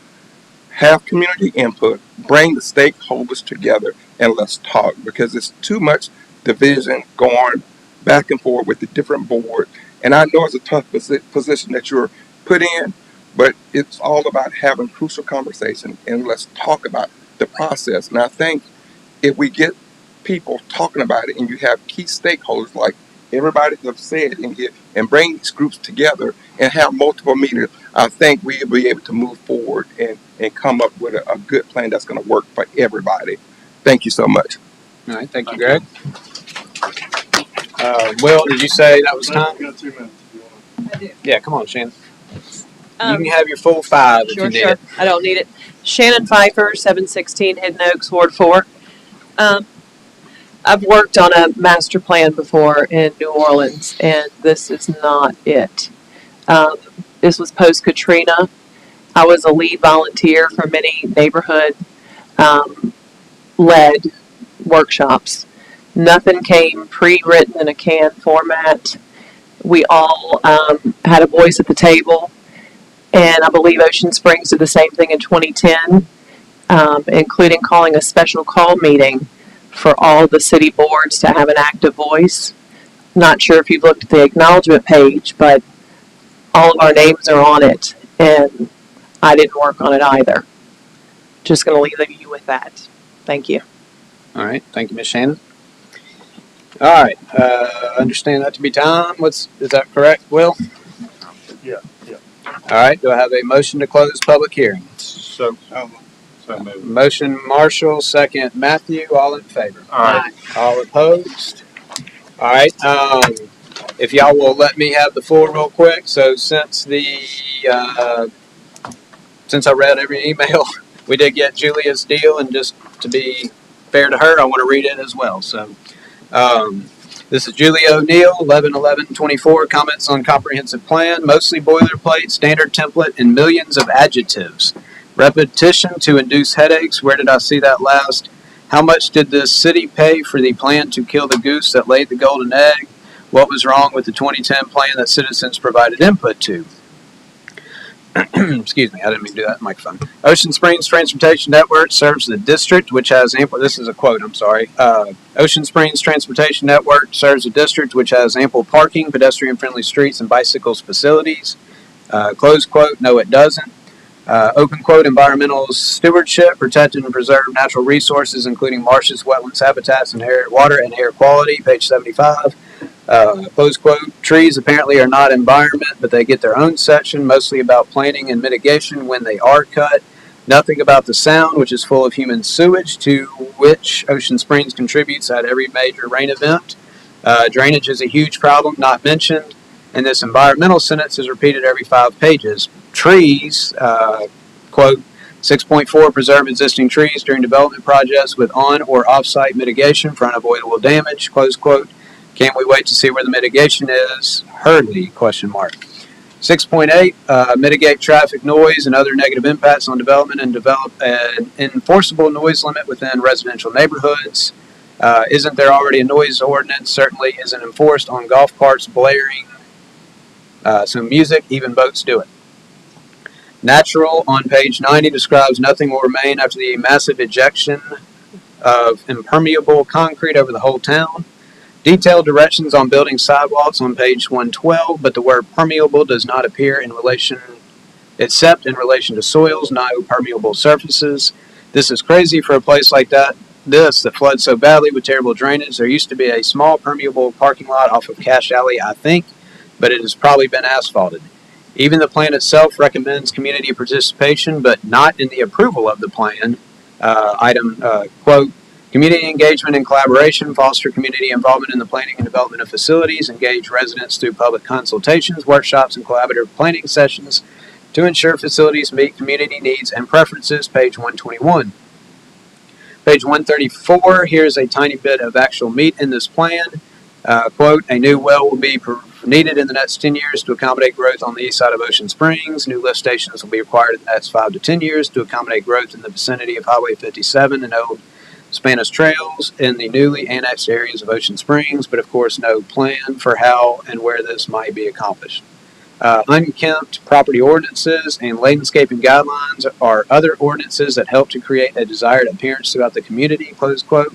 have community input, bring the stakeholders together, and let's talk, because it's too much division going back and forth with the different boards. And I know it's a tough position that you're put in, but it's all about having crucial conversation, and let's talk about the process. And I think if we get people talking about it and you have key stakeholders like everybody has said in here and bring these groups together and have multiple meetings, I think we'll be able to move forward and come up with a good plan that's going to work for everybody. Thank you so much. All right, thank you, Greg. Will, did you say that was time? You got 2 minutes if you want. I do. Yeah, come on, Shannon. You can have your full 5 if you need it. I don't need it. Shannon Pfeiffer, 716 Hidden Oaks, Ward 4. I've worked on a master plan before in New Orleans, and this is not it. This was post-Katrina. I was a lead volunteer for many neighborhood led workshops. Nothing came pre-written in a canned format. We all had a voice at the table. And I believe Ocean Springs did the same thing in 2010, including calling a special call meeting for all the city boards to have an active voice. Not sure if you've looked at the acknowledgement page, but all of our names are on it, and I didn't work on it either. Just going to leave you with that. Thank you. All right, thank you, Ms. Shannon. All right, understand that to be time. Is that correct, Will? Yeah. All right, do I have a motion to close public hearing? So moved. Motion Marshall, second Matthew, all in favor? Aye. All opposed? All right, if y'all will let me have the floor real quick. So since I read every email, we did get Julia's deal, and just to be fair to her, I want to read it as well. So this is Julia O'Neill, 11/11/24, comments on comprehensive plan, mostly boilerplate, standard template, and millions of adjectives. Repetition to induce headaches. Where did I see that last? How much did the city pay for the plan to kill the goose that laid the golden egg? What was wrong with the 2010 plan that citizens provided input to? Excuse me, I didn't mean to do that in the microphone. Ocean Springs Transportation Network serves the district, which has ample, this is a quote, I'm sorry. Ocean Springs Transportation Network serves a district which has ample parking, pedestrian-friendly streets, and bicycles facilities. Close quote, no it doesn't. Open quote, environmental stewardship, protected and preserve natural resources, including marshes, wetlands, habitats, and air, water and air quality, page 75. Close quote, trees apparently are not environment, but they get their own section, mostly about planting and mitigation when they are cut. Nothing about the sound, which is full of human sewage, to which Ocean Springs contributes at every major rain event. Drainage is a huge problem, not mentioned, and this environmental sentence is repeated every 5 pages. Trees, quote, 6.4, preserve existing trees during development projects with on or off-site mitigation for unavoidable damage, close quote. Can't we wait to see where the mitigation is? Hurley, question mark. 6.8, mitigate traffic noise and other negative impacts on development and develop an enforceable noise limit within residential neighborhoods. Isn't there already a noise ordinance? Certainly isn't enforced on golf carts blaring. So music, even boats do it. Natural on page 90 describes nothing will remain after the massive ejection of impermeable concrete over the whole town. Detailed directions on building sidewalks on page 112, but the word permeable does not appear except in relation to soils, not permeable surfaces. This is crazy for a place like that floods so badly with terrible drainage. There used to be a small permeable parking lot off of Cash Alley, I think, but it has probably been asphalted. Even the plan itself recommends community participation, but not in the approval of the plan. Quote, community engagement and collaboration, foster community involvement in the planning and development of facilities, engage residents through public consultations, workshops, and collaborative planning sessions to ensure facilities meet community needs and preferences, page 121. Page 134, here's a tiny bit of actual meat in this plan. Quote, a new well will be needed in the next 10 years to accommodate growth on the east side of Ocean Springs. New lift stations will be required in the next 5 to 10 years to accommodate growth in the vicinity of Highway 57 and Old Spanish Trails in the newly annexed areas of Ocean Springs, but of course no plan for how and where this might be accomplished. Unkempt property ordinances and landscaping guidelines are other ordinances that help to create a desired appearance throughout the community, close quote.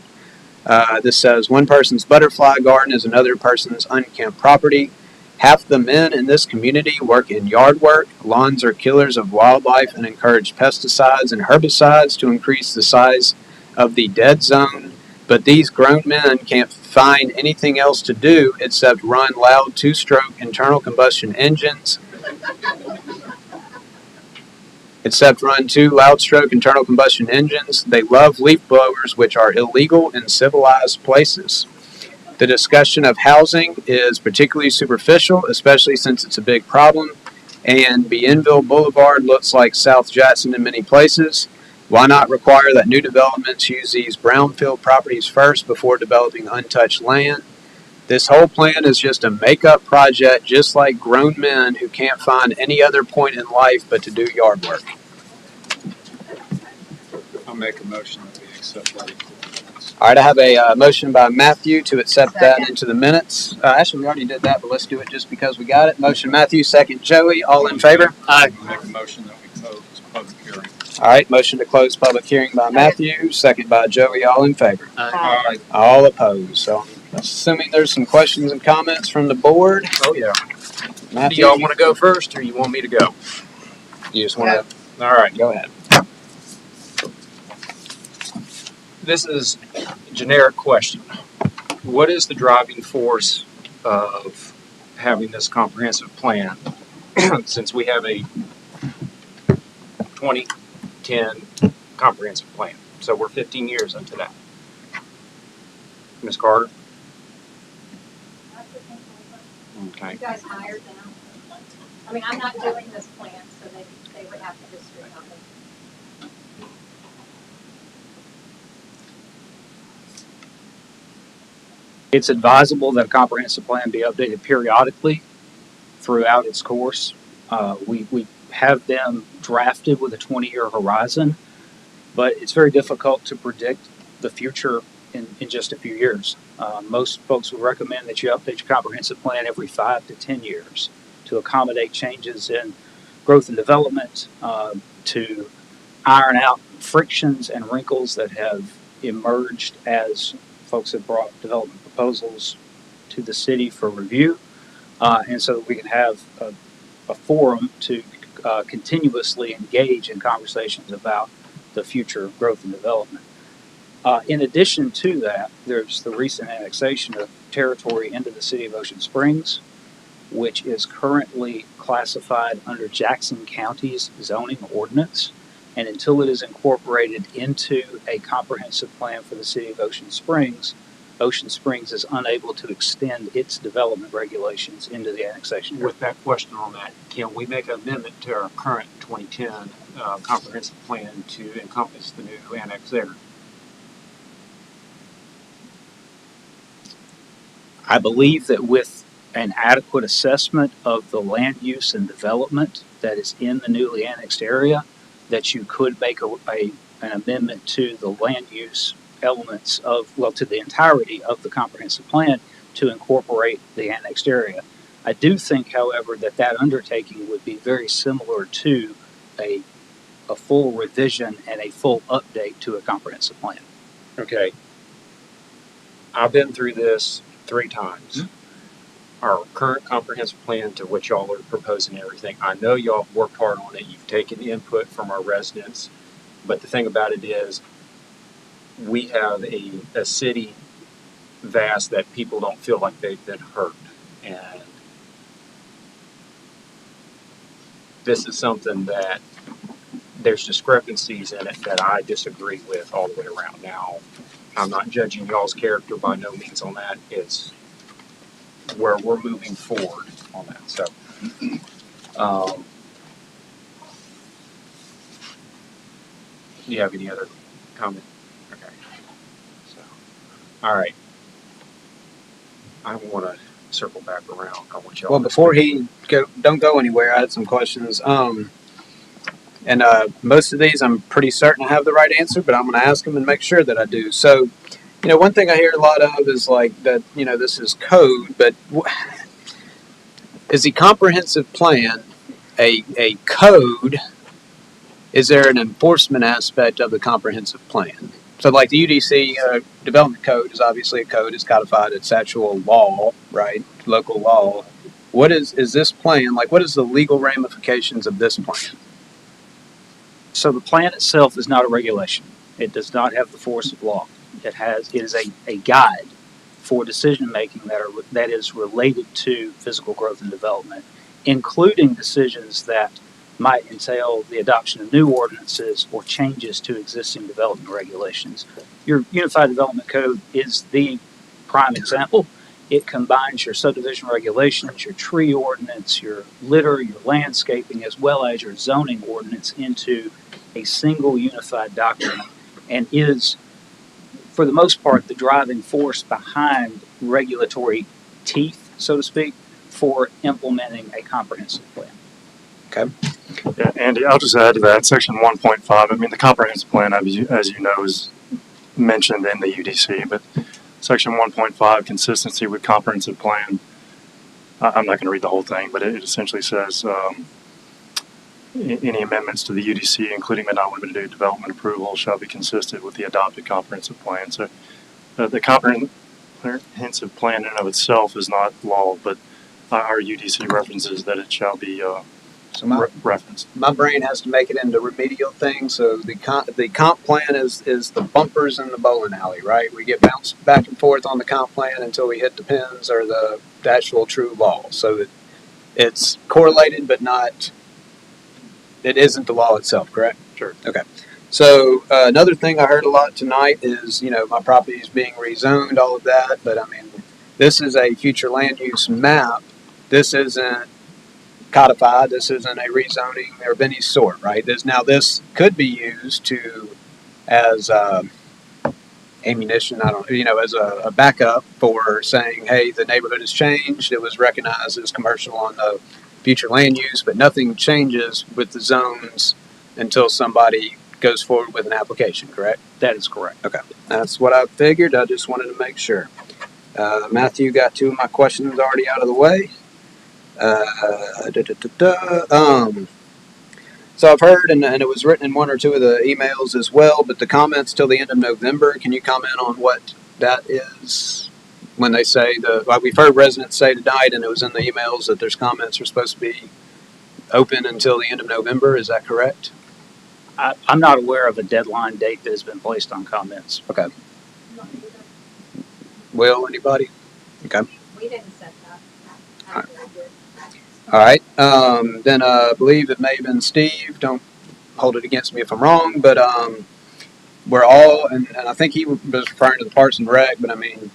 This says one person's butterfly garden is another person's unkempt property. Half the men in this community work in yard work. Lawns are killers of wildlife and encourage pesticides and herbicides to increase the size of the dead zone. But these grown men can't find anything else to do except run loud 2-stroke internal combustion engines. Except run 2 loud-stroke internal combustion engines. They love leaf blowers, which are illegal in civilized places. The discussion of housing is particularly superficial, especially since it's a big problem, and Bienville Boulevard looks like South Jackson in many places. Why not require that new developments use these brownfield properties first before developing untouched land? This whole plan is just a make-up project, just like grown men who can't find any other point in life but to do yard work. I'll make a motion that we accept that. All right, I have a motion by Matthew to accept that into the minutes. Actually, we already did that, but let's do it just because we got it. Motion Matthew, second Joey. All in favor? Aye. Make a motion that we close public hearing. All right, motion to close public hearing by Matthew, second by Joey. All in favor? Aye. All opposed. So I'm assuming there's some questions and comments from the board. Oh, yeah. Do Matthew, y'all want to go first or you want me to go? you just want All right. to go ahead. This is a generic question. What is the driving force of having this comprehensive plan since we have a 2010 comprehensive plan? So we're 15 years into that. Ms. Carter? Okay. You guys hired them. I mean, I'm not doing this plan, so they would have to disagree on it. It's advisable that a comprehensive plan be updated periodically throughout its course. We have them drafted with a 20-year horizon, but it's very difficult to predict the future in just a few years. Most folks would recommend that you update your comprehensive plan every 5 to 10 years to accommodate changes in growth and development, to iron out frictions and wrinkles that have emerged as folks have brought development proposals to the city for review, and so that we can have a forum to continuously engage in conversations about the future of growth and development. In addition to that, there's the recent annexation of territory into the city of Ocean Springs, which is currently classified under Jackson County's zoning ordinance. And until it is incorporated into a comprehensive plan for the city of Ocean Springs is unable to extend its development regulations into the annexation area. With that question on that, can we make an amendment to our current 2010 comprehensive plan to encompass the new annex area? I believe that with an adequate assessment of the land use and development that is in the newly annexed area, that you could make an amendment to the land use elements to the entirety of the comprehensive plan to incorporate the annexed area. I do think, however, that undertaking would be very similar to a full revision and a full update to a comprehensive plan. Okay. I've been through this 3 times. Our current comprehensive plan to which y'all are proposing everything. I know y'all have worked hard on it. You've taken input from our residents. But the thing about it is we have a city vast that people don't feel like they've been heard. And this is something that there's discrepancies in it that I disagree with all the way around. Now, I'm not judging y'all's character by no means on that. It's where we're moving forward on that. So, do you have any other comment? Okay. So, all right. I want to circle back around. I want y'all. Well, before don't go anywhere. I had some questions. And most of these, I'm pretty certain I have the right answer, but I'm going to ask them and make sure that I do. So, one thing I hear a lot of is like that, this is code, but is the comprehensive plan a code? Is there an enforcement aspect of the comprehensive plan? So like the UDC development code is obviously a code, it's codified, it's actual law, right? Local law. What is this plan, like what is the legal ramifications of this plan? So the plan itself is not a regulation. It does not have the force of law. It is a guide for decision making that is related to physical growth and development, including decisions that might entail the adoption of new ordinances or changes to existing development regulations. Your Unified Development Code is the prime example. It combines your subdivision regulations, your tree ordinance, your litter, your landscaping, as well as your zoning ordinance into a single unified document, and is, for the most part, the driving force behind regulatory teeth, so to speak, for implementing a comprehensive plan. Okay. Yeah, Andy, I'll just add to that, section 1.5, I mean, the comprehensive plan, as you know, is mentioned in the UDC, but section 1.5, consistency with comprehensive plan. I'm not going to read the whole thing, but it essentially says any amendments to the UDC, including but not limited to development approval, shall be consistent with the adopted comprehensive plan. So the comprehensive plan in and of itself is not law, but our UDC references that it shall be referenced. My brain has to make it into remedial things. So the comp plan is the bumpers in the bowling alley, right? We get bounced back and forth on the comp plan until we hit the pins or the actual true law. So that it's correlated, but not. It isn't the law itself, correct? Sure. Okay. So another thing I heard a lot tonight is, my property is being rezoned, all of that. But I mean, this is a future land use map. This isn't codified. This isn't a rezoning of any sort, right? This could be used as ammunition. As a backup for saying, hey, the neighborhood has changed. It was recognized as commercial on the future land use, but nothing changes with the zones until somebody goes forward with an application, correct? That is correct. Okay. That's what I figured. I just wanted to make sure. Matthew got two of my questions already out of the way. So I've heard, and it was written in one or two of the emails as well, but the comments till the end of November, can you comment on what that is? When they say we've heard residents say tonight, and it was in the emails that there's comments are supposed to be open until the end of November. Is that correct? I'm not aware of a deadline date that has been placed on comments. Okay. Will anybody? Okay. We didn't set that. All right. Then I believe it may have been Steve. Don't hold it against me if I'm wrong, but we're all, and I think he was referring to the Parks and Rec, but I mean,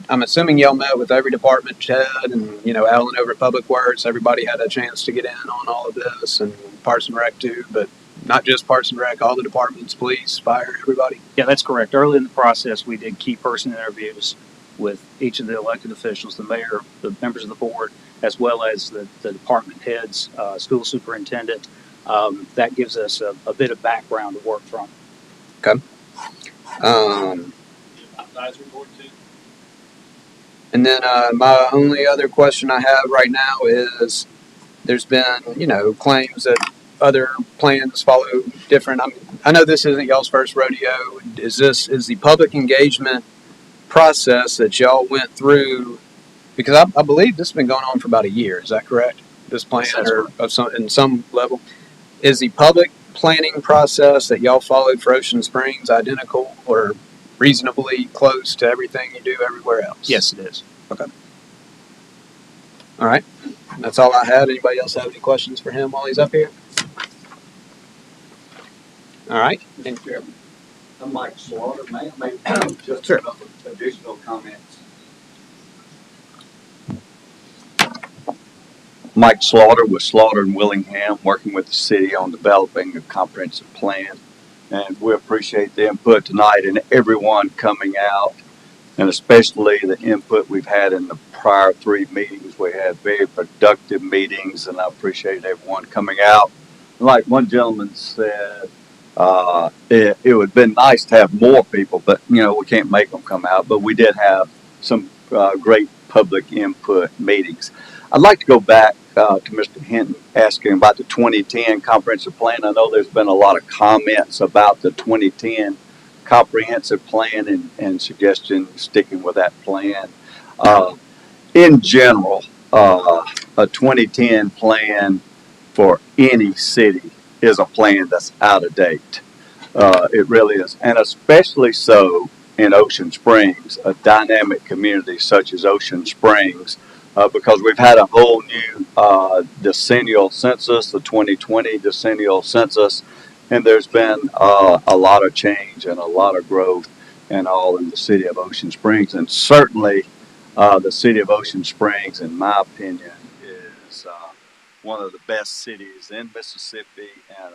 I'm assuming y'all met with every department, Chad and, Alan over at Public Works. Everybody had a chance to get in on all of this, and Parks and Rec too, but not just Parks and Rec, all the departments, police, fire, everybody. Yeah, that's correct. Early in the process, we did key person interviews with each of the elected officials, the mayor, the members of the board, as well as the department heads, school superintendent. That gives us a bit of background to work from. Okay. Advisory board too. And then my only other question I have right now is there's been, claims that other plans follow different. I know this isn't y'all's first rodeo. Is the public engagement process that y'all went through? Because I believe this has been going on for about a year. Is that correct? This plan in some level. Is the public planning process that y'all followed for Ocean Springs identical or reasonably close to everything you do everywhere else? Yes, it is. Okay. All right. That's all I had. Anybody else have any questions for him while he's up here? All right. Thank you. I'm Mike Slaughter. May I make just Sure. a couple of additional comments? Mike Slaughter with Slaughter and Willingham, working with the city on developing a comprehensive plan. And we appreciate the input tonight and everyone coming out, and especially the input we've had in the prior 3 meetings. We had very productive meetings, and I appreciate everyone coming out. Like one gentleman said, it would have been nice to have more people, but we can't make them come out. But we did have some great public input meetings. I'd like to go back to Mr. Hinton asking about the 2010 comprehensive plan. I know there's been a lot of comments about the 2010 comprehensive plan and suggestions sticking with that plan. In general, a 2010 plan for any city is a plan that's out of date. It really is. And especially so in Ocean Springs, a dynamic community such as Ocean Springs, because we've had a whole new decennial census, the 2020 decennial census, and there's been a lot of change and a lot of growth and all in the city of Ocean Springs. And certainly the city of Ocean Springs, in my opinion, is one of the best cities in Mississippi and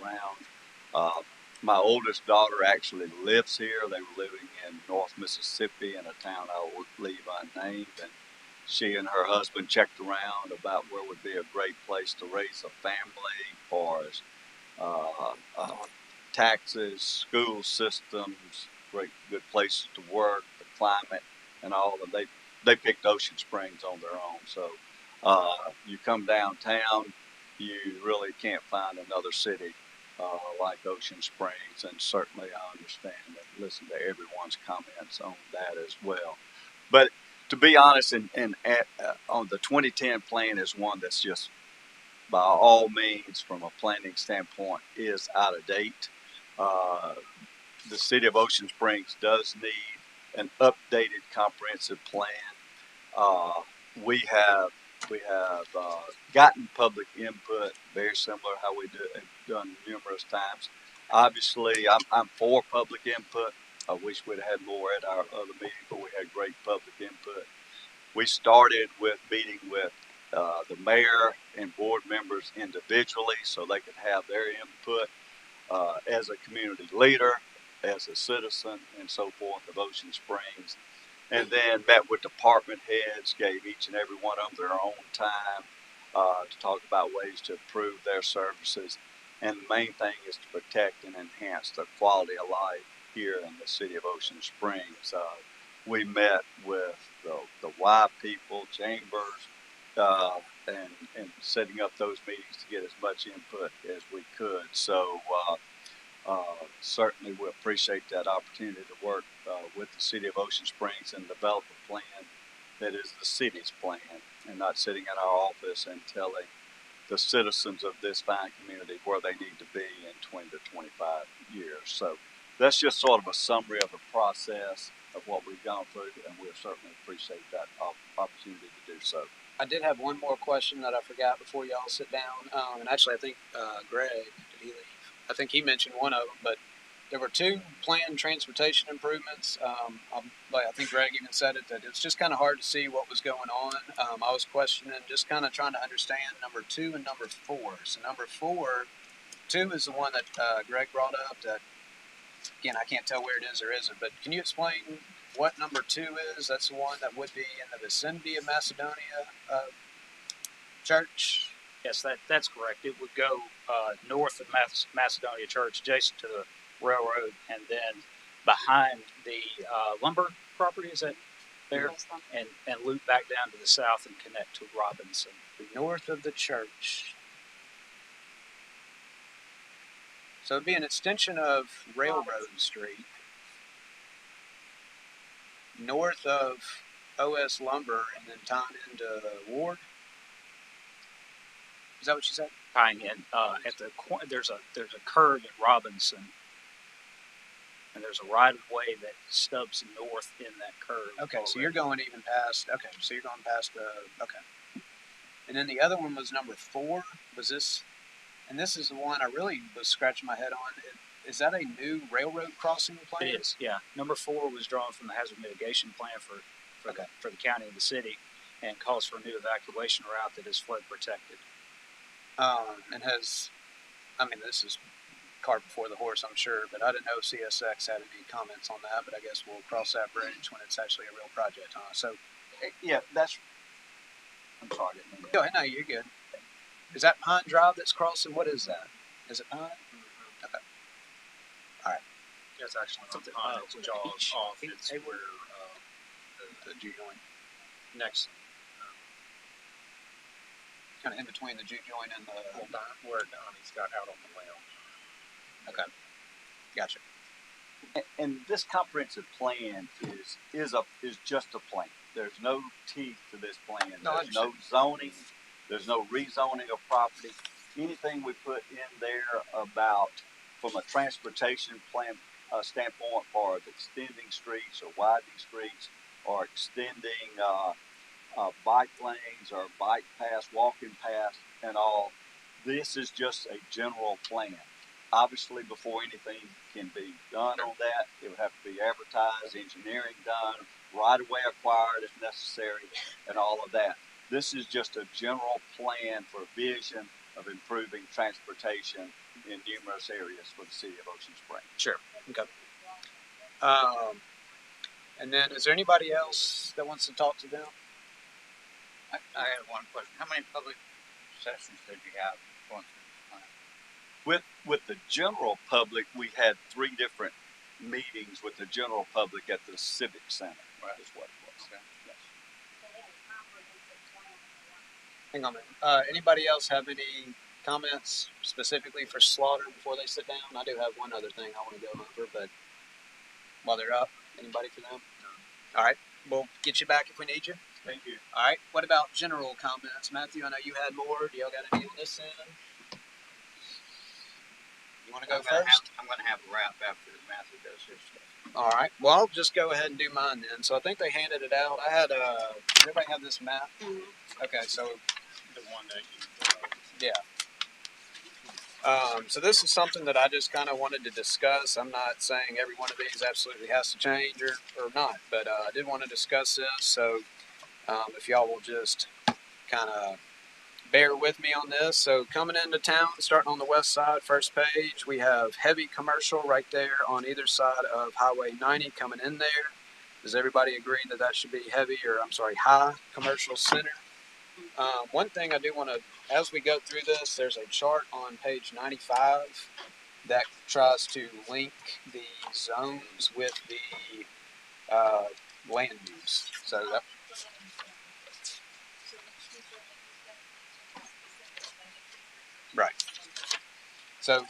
around. My oldest daughter actually lives here. They were living in North Mississippi in a town I will leave unnamed, and she and her husband checked around about where would be a great place to raise a family, or taxes, school systems, great good places to work, the climate, and all of they picked Ocean Springs on their own. So you come downtown, you really can't find another city like Ocean Springs, and certainly I understand and listen to everyone's comments on that as well. But to be honest, on the 2010 plan is one that's just by all means, from a planning standpoint, is out of date. The city of Ocean Springs does need an updated comprehensive plan. We have gotten public input, very similar how we have done numerous times. Obviously, I'm for public input. I wish we'd had more at our other meeting, but we had great public input. We started with meeting with the mayor and board members individually so they could have their input as a community leader, as a citizen, and so forth of Ocean Springs. And then met with department heads, gave each and every one of them their own time to talk about ways to improve their services. And the main thing is to protect and enhance the quality of life here in the city of Ocean Springs. We met with the Y people, chambers, and setting up those meetings to get as much input as we could. So certainly we appreciate that opportunity to work with the city of Ocean Springs and develop a plan that is the city's plan, and not sitting in our office and telling the citizens of this fine community where they need to be in 20 to 25 years. So that's just sort of a summary of the process of what we've gone through, and we certainly appreciate that opportunity to do so. I did have one more question that I forgot before y'all sit down. And actually, I think Greg, did he leave? I think he mentioned one of them, but there were two planned transportation improvements. I think Greg even said it, that it's just kind of hard to see what was going on. I was questioning, just kind of trying to understand number 2 and number 4. So number 2 is the one that Greg brought up that, again, I can't tell where it is or isn't, but can you explain what number 2 is? That's the one that would be in the vicinity of Macedonia Church. Yes, that's correct. It would go north of Macedonia Church, adjacent to the railroad, and then behind the lumber property. Is that there? And loop back down to the south and connect to Robinson. North of the church. So it'd be an extension of Railroad Street, north of OS Lumber, and then tying into Ward. Is that what you said? Tying in at the corner. There's a curve at Robinson, and there's a right of way that stubs north in that curve. Okay, so you're going even past. Okay, so you're going past the. Okay, and then the other one was number 4. Was this? And this is the one I really was scratching my head on. Is that a new railroad crossing plan? It is, yeah. Number 4 was drawn from the hazard mitigation plan for the county and the city, and calls for a new evacuation route that is flood protected. And this is cart before the horse, I'm sure, but I didn't know CSX had any comments on that, but I guess we'll cross that bridge when it's actually a real project, huh? So, yeah, I'm sorry. Go ahead, no, you're good. Is that Pine Drive that's crossing? What is that? Is it Pine? Mm-hmm. Okay. All right. That's actually not Pine, it's Jaws off. It's where the juke joint. Next. Kind of in between the juke joint and the... Where Donnie's got out on the lounge. Okay. Gotcha. And this comprehensive plan is just a plan. There's no teeth to this plan. There's no zoning. There's no rezoning of property. Anything we put in there about, from a transportation plan standpoint, for extending streets or widening streets, or extending bike lanes or bike paths, walking paths, and all, this is just a general plan. Obviously, before anything can be done on that, it would have to be advertised, engineering done, right-of-way acquired if necessary, and all of that. This is just a general plan for vision of improving transportation in numerous areas for the city of Ocean Springs. Sure. Okay. And then, is there anybody else that wants to talk to them? I have one question. How many public sessions did you have going through the plan? With the general public, we had 3 different meetings with the general public at the Civic Center. Right. Is what it was. Yes. Hang on a minute. Anybody else have any comments specifically for Slaughter before they sit down? I do have one other thing I want to go over, but while they're up, anybody for them? No. All right. We'll get you back if we need you. Thank you. All right. What about general comments? Matthew, I know you had more. Do y'all got any on this end? You want to go first? I'm gonna have a wrap after Matthew does his stuff. All right. Well, I'll just go ahead and do mine then. So I think they handed it out. I had does everybody have this map? Okay. So The one that you. yeah. So this is something that I just kind of wanted to discuss. I'm not saying every one of these absolutely has to change or not, but I did want to discuss this. So if y'all will just kind of bear with me on this. So coming into town, starting on the west side, first page, we have heavy commercial right there on either side of Highway 90 coming in there. Does everybody agree that that should be high commercial center? One thing I do want to, as we go through this, there's a chart on page 95 that tries to link the zones with the land use. So that. Right. So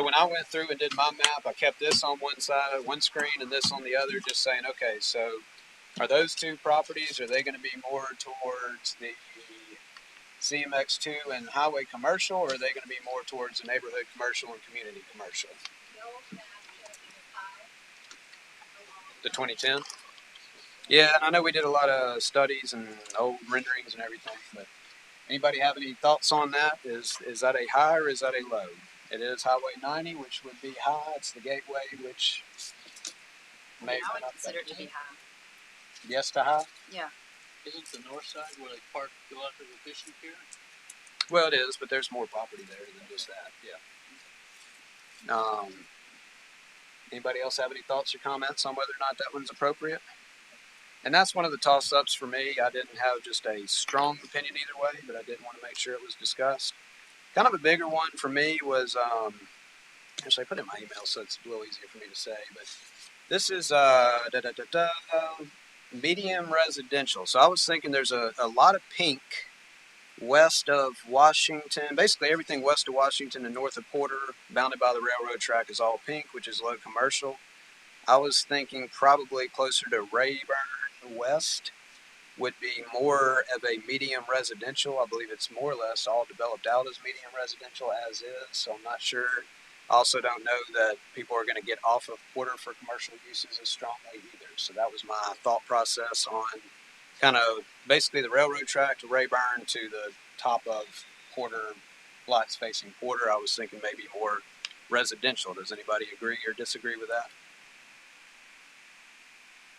when I went through and did my map, I kept this on one side, one screen, and this on the other, just saying, okay, so are those 2 properties, are they going to be more towards the CMX2 and highway commercial, or are they going to be more towards the neighborhood commercial and community commercial? The 2010? Yeah, and I know we did a lot of studies and old renderings and everything, but anybody have any thoughts on that? Is that a high or is that a low? It is Highway 90, which would be high. It's the gateway, which may I would consider it to be high. Yes to high? Yeah. Isn't the north side where they park go out to the fishing pier? Well, it is, but there's more property there than just that. Yeah. Anybody else have any thoughts or comments on whether or not that one's appropriate? And that's one of the toss-ups for me. I didn't have just a strong opinion either way, but I did want to make sure it was discussed. Kind of a bigger one for me was, actually I put it in my email so it's a little easier for me to say, but this is medium residential. So I was thinking there's a lot of pink west of Washington. Basically everything west of Washington and north of Porter, bounded by the railroad track, is all pink, which is low commercial. I was thinking probably closer to Rayburn West would be more of a medium residential. I believe it's more or less all developed out as medium residential as is, so I'm not sure. I also don't know that people are going to get off of Porter for commercial uses as strongly either. So that was my thought process on kind of basically the railroad track to Rayburn to the top of Porter, lots facing Porter. I was thinking maybe more residential. Does anybody agree or disagree with that?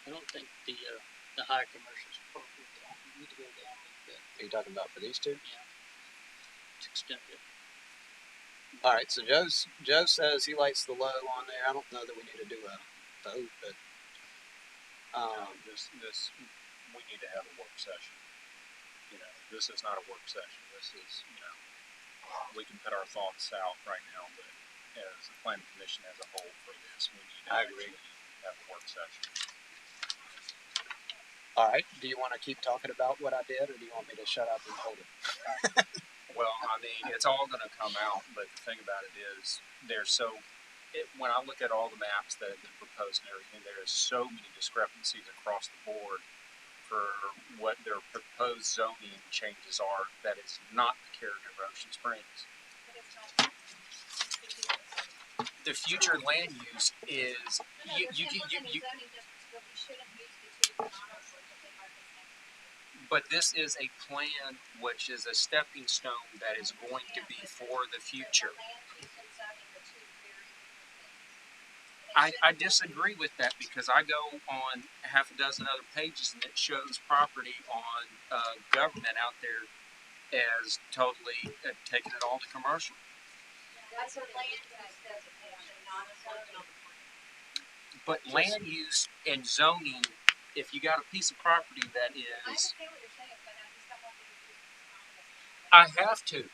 I don't think the high commercial is appropriate. We need to go down a little bit. Are you talking about for these 2? Yeah. To extend it. All right, so Joe says he likes the low on there. I don't know that we need to do a vote, but this we need to have a work session. This is not a work session. This is we can put our thoughts out right now, but as the planning commission as a whole for this, we need to actually have a work session. all right. Do you want to keep talking about what I did, or do you want me to shut up and hold it? Well, I mean, it's all going to come out, but the thing about it is, when I look at all the maps that have been proposed and everything, there is so many discrepancies across the board for what their proposed zoning changes are that it's not the character of Ocean Springs. The future land use is but this is a plan which is a stepping stone that is going to be for the future. I disagree with that because I go on half a dozen other pages and it shows property on government out there as totally taking it all to commercial. That's a land use designation, not a zoning. But land use and zoning, if you got a piece of property that I is, understand what you're saying, but I just don't want you to use this. I have to.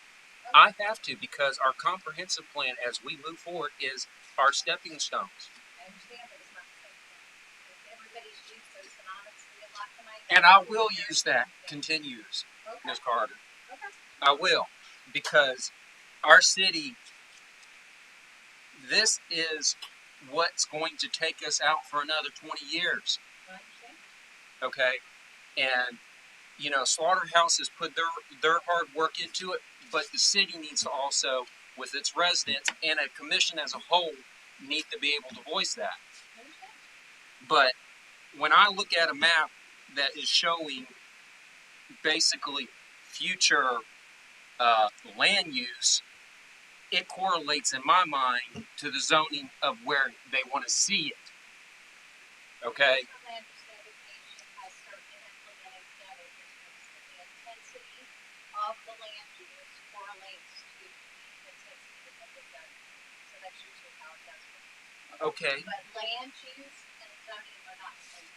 I have to, because our comprehensive plan as we move forward is our stepping stones. I understand, but it's not the same thing. If everybody's used those synonymously a lot tonight. And I will use that continues, Ms. Carter. Okay. I will, because our city, this is what's going to take us out for another 20 years. I understand. Okay? And, you know, Slaughterhouse has put their hard work into it, but the city needs to also, with its residents and a commission as a whole, need to be able to voice that. I understand. But when I look at a map that is showing basically future land use, it correlates in my mind to the zoning of where they want to see it. Okay? My understanding has certain implemented measures that the intensity of the land use correlates to the intensity of the zone. So that's usually how it does it. Okay. But land use and zoning are not the same.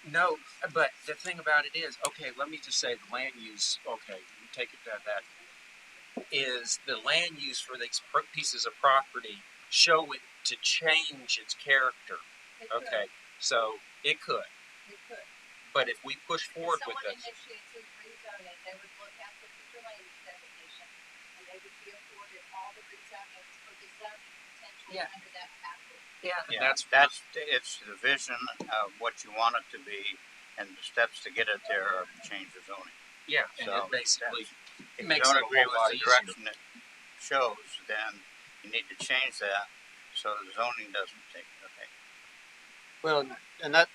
No, but the thing about it is, okay, let me just say the land use, okay, you take it that is the land use for these pieces of property show it to change its character. Okay, so it could. It could. But if we push forward with Someone this, initiates a rezoning, they would look at the future land use designation, and they would be afforded all the rezonings for the zoning potential under that pathway. Yeah, that's it's the vision of what you want it to be, and the steps to get it there are to change the zoning. yeah, and So it basically if makes you it don't a agree whole with lot the easier. direction it shows, then you need to change that so the zoning doesn't take it. Okay. Well, and that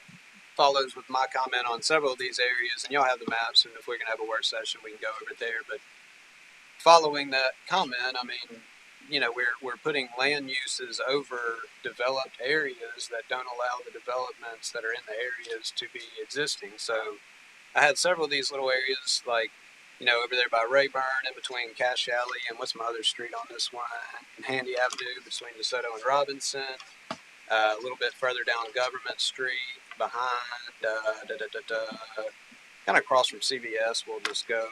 follows with my comment on several of these areas, and y'all have the maps, and if we're gonna have a work session, we can go over it there. But following that comment, I mean, you know, we're putting land uses over developed areas that don't allow the developments that are in the areas to be existing. So I had several of these little areas, like, you know, over there by Rayburn, in between Cache Alley and what's my other street on this one, and Handy Avenue between DeSoto and Robinson. A little bit further down Government Street, behind, kind of across from CVS, we'll just go.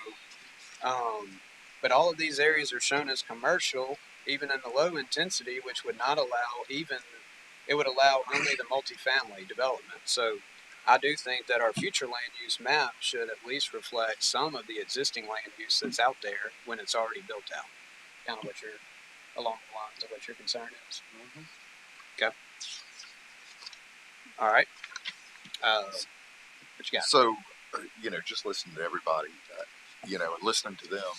But all of these areas are shown as commercial, even in the low intensity, which would not allow it would allow only the multifamily development. So I do think that our future land use map should at least reflect some of the existing land use that's out there when it's already built out. Kind of what you're, along the lines of what your concern is. Okay. All right. What you got? So, you know, just listening to everybody, you know, and listening to them,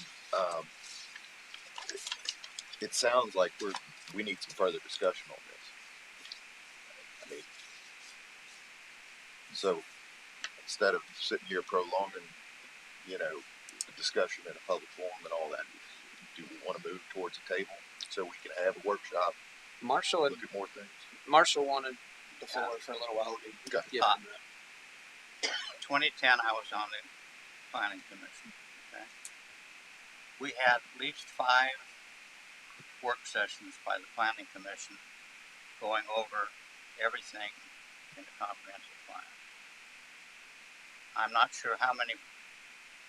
it sounds like we need some further discussion on this. I mean, so instead of sitting here prolonging, you know, the discussion in a public forum and all that, do we want to move towards a table so we can have a workshop? Marshall look at more things. Marshall wanted the floor for a little while. Okay. 2010, I was on the planning commission. Okay. We had at least 5 work sessions by the planning commission going over everything in the comprehensive plan. I'm not sure how many,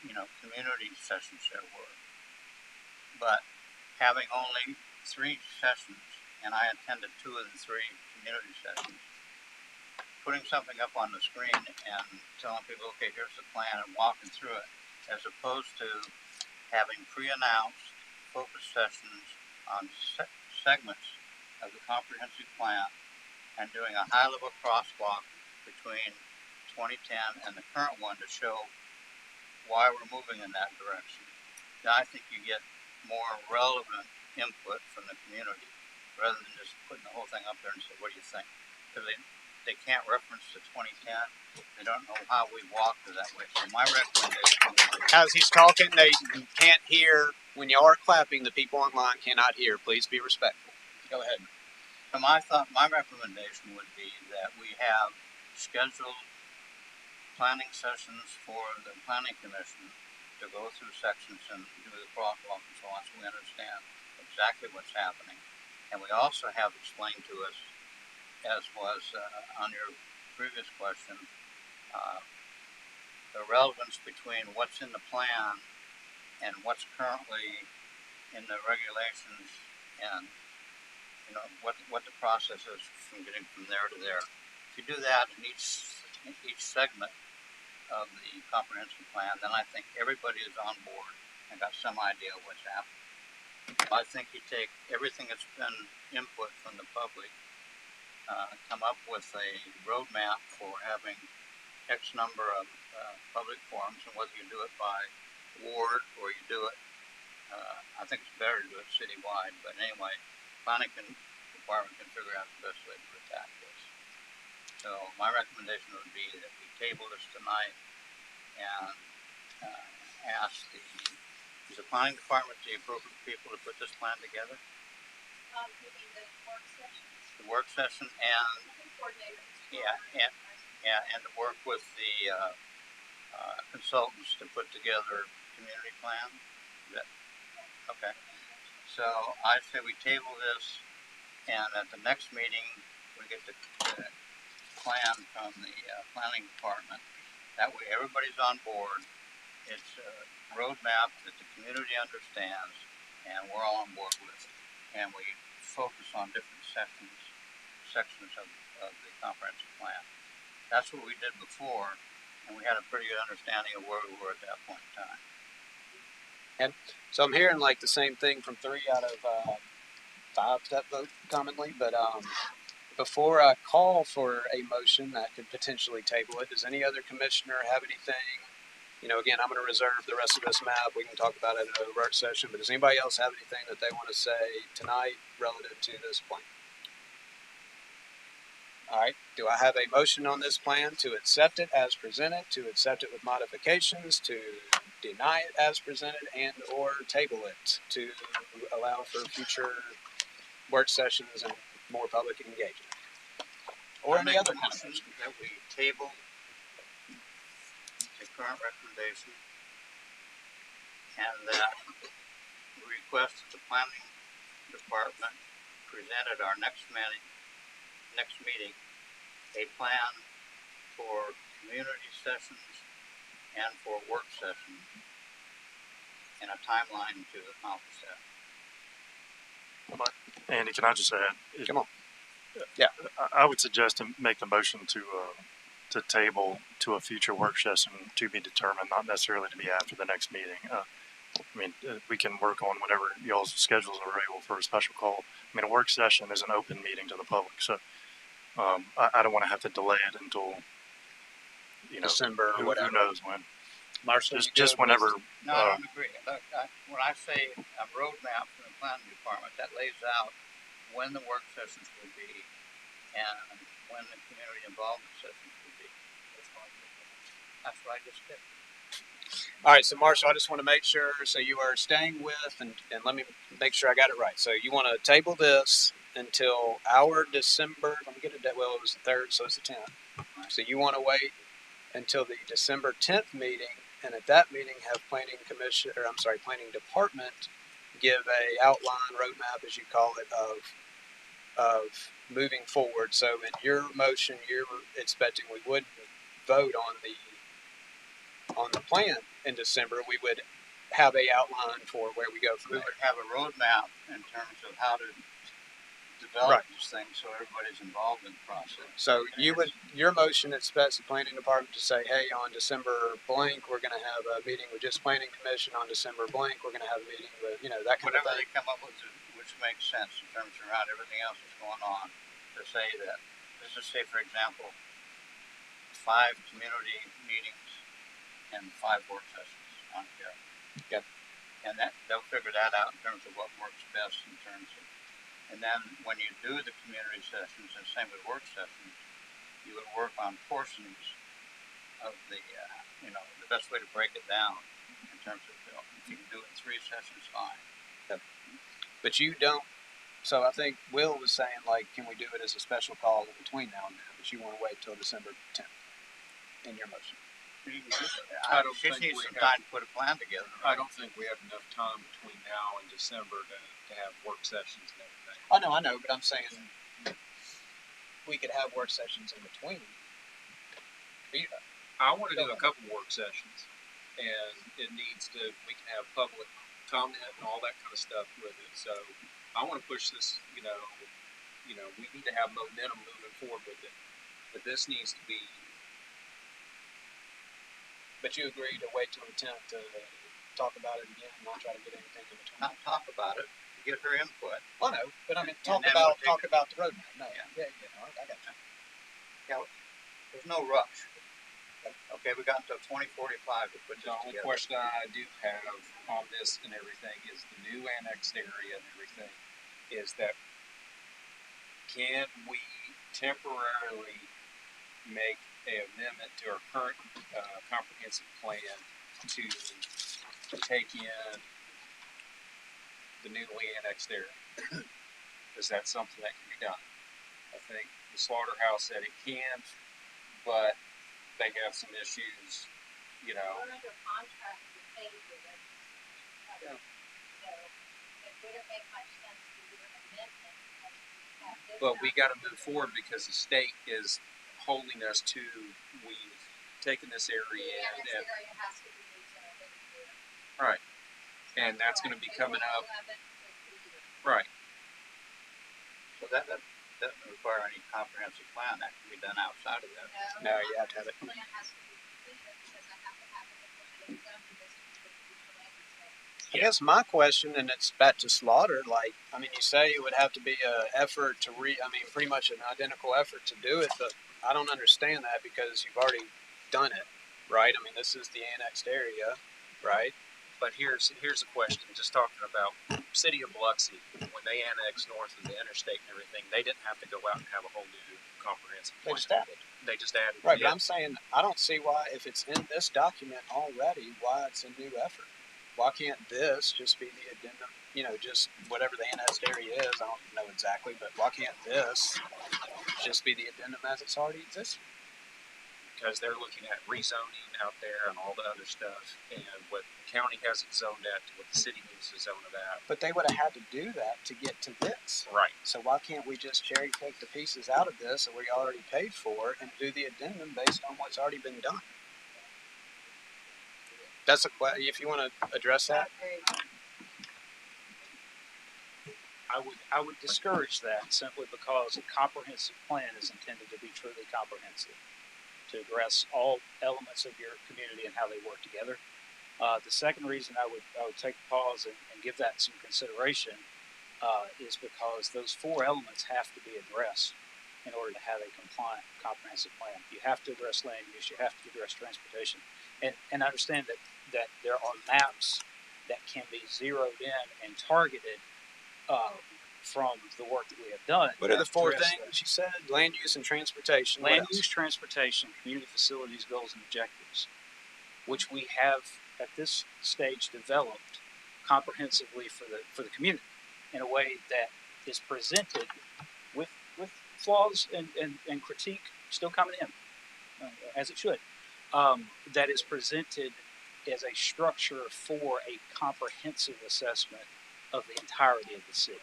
you know, community sessions there were, but having only 3 sessions, and I attended 2 of the 3 community sessions, putting something up on the screen and telling people, okay, here's the plan, and walking through it, as opposed to having pre-announced focus sessions on segments of the comprehensive plan and doing a high-level crosswalk between 2010 and the current one to show why we're moving in that direction. Then I think you get more relevant input from the community rather than just putting the whole thing up there and say, what do you think? Because they can't reference to 2010. They don't know how we walked to that way. So my recommendation is, As he's talking, they can't hear. When you are clapping, the people online cannot hear. Please be respectful. Go ahead. so my recommendation would be that we have scheduled planning sessions for the planning commission to go through sections and do the crosswalk and so on, so we understand exactly what's happening. And we also have explained to us, as was on your previous question, the relevance between what's in the plan and what's currently in the regulations and, you know, what the process is from getting from there to there. If you do that in each segment of the comprehensive plan, then I think everybody is on board and got some idea of what's happening. I think you take everything that's been input from the public, come up with a roadmap for having X number of public forums, and whether you do it by ward or you do it, I think it's better to do it citywide. But anyway, planning department can figure out the best way to attack this. So my recommendation would be that we table this tonight and ask is the planning department the appropriate people to put this plan together? You mean the work sessions? The work session and and to work with the consultants to put together community plan. Okay. So I say we table this, and at the next meeting we get the plan from the planning department. That way everybody's on board. It's a roadmap that the community understands, and we're all on board with it. And we focus on different sections of the comprehensive plan. That's what we did before, and we had a pretty good understanding of where we were at that point in time. And so I'm hearing like the same thing from 3 out of 5 that vote commonly, but before I call for a motion that could potentially table it, does any other commissioner have anything? You know, again, I'm going to reserve the rest of this map. We can talk about it in a work session, but does anybody else have anything that they want to say tonight relative to this plan? All right, do I have a motion on this plan to accept it as presented, to accept it with modifications, to deny it as presented, and or table it to allow for future work sessions and more public engagement? Or any other kind of motion? That we table the current recommendation, and that we request that the planning department present at our next meeting a plan for community sessions and for work sessions and a timeline to accomplish that. Andy, can I just add? Come on. Yeah. I would suggest to make the motion to table to a future work session to be determined, not necessarily to be after the next meeting. We can work on whatever y'all's schedules are able for a special call. I mean, a work session is an open meeting to the public, so I don't want to have to delay it until, December or who whatever. Who knows when? Marshall, Just whenever. No, I don't agree. Look, when I say a roadmap from the planning department, that lays out when the work sessions will be and when the community involvement sessions will be. That's what I just did. All right, so Marshall, I just want to make sure, so you are staying with, and let me make sure I got it right. So you want to table this until our December, let me get it, well, it was the 3rd, so it's the 10th. So you want to wait until the December 10th meeting, and at that meeting have planning department give a outline roadmap, as you call it, of moving forward. So in your motion, you're expecting we wouldn't vote on the plan in December. We would have a outline for where we go from We there. would have a roadmap in terms of how to develop these things so everybody's involved in the process. So your motion expects the planning department to say, hey, on December blank, we're going to have a meeting with just planning commission. On December blank, we're going to have a meeting with, that kind Whatever of thing. they come up with, which makes sense in terms of around everything else that's going on, to say that, let's just say, for example, 5 community meetings and 5 work sessions on here. Yep. And they'll figure that out in terms of what works best in terms of, and then when you do the community sessions, and same with work sessions, you would work on portions of the best way to break it down in terms of, if you can do it in 3 sessions, fine. Yep. But you don't, so I think Will was saying, like, can we do it as a special call in between now and then? But you want to wait till December 10th in your motion. I don't think need some time to put a plan together. I don't think we have enough time between now and December to have work sessions and everything. Oh, no, I know, but I'm saying we could have work sessions in between. I want to do a couple work sessions, and we can have public comment and all that kind of stuff with it. So I want to push this. We need to have momentum moving forward with it. But this needs to be. But you agree to wait till the 10th to talk about it again, and not try to get anything in between. Not talk about it, get her input. I know, but I mean, And then we'll take it- about the roadmap. No, Yeah. I got you. Yeah, there's no rush. Okay, we got until 2045 to put this The only together. question I do have on this and everything is the new annexed area and everything is that can we temporarily make an amendment to our current comprehensive plan to take in the newly annexed area? Is that something that can be done? I think the slaughterhouse said it can, but they have some issues, We're under contract to pay for this. Yeah. So it wouldn't make much sense to do an amendment because we have this. But we got to move forward because the state is holding us to, we've taken this area The in annexed and, area has to be used in a big year. right. And that's going to be coming up, 11 is the year. right. So that doesn't require any comprehensive plan. That can be done outside of that. No, you have to have it. The plan has to be completed because I have to have it implemented in zoning districts for future land use. I guess my question, and it's back to slaughter, you say it would have to be an effort to pretty much an identical effort to do it, but I don't understand that because you've already done it, right? I mean, this is the annexed area, right? But here's a question, just talking about City of Biloxi, when they annexed north of the interstate and everything, they didn't have to go out and have a whole new comprehensive They plan. just added. They just added. Right, yeah. but I'm saying, I don't see why, if it's in this document already, why it's a new effort. Why can't this just be the addendum, just whatever the annexed area is, I don't know exactly, but why can't this just be the addendum as it's already existing? Because they're looking at rezoning out there and all the other stuff, and what the county has it zoned at to what the city needs to zone it at. But they would have had to do that to get to this. Right. So why can't we just cherry pick the pieces out of this that we already paid for and do the addendum based on what's already been done? That's a question. If you want to address that. I would discourage that simply because a comprehensive plan is intended to be truly comprehensive, to address all elements of your community and how they work together. The second reason I would take a pause and give that some consideration is because those four elements have to be addressed in order to have a compliant comprehensive plan. You have to address land use, you have to address transportation, and understand that there are maps that can be zeroed in and targeted from the work that we have done. What are the four Address things you said? Land use and transportation. What land else? use, transportation, community facilities, goals, and objectives, which we have at this stage developed comprehensively for the community in a way that is presented with flaws and critique still coming in, as it should. That is presented as a structure for a comprehensive assessment of the entirety of the city.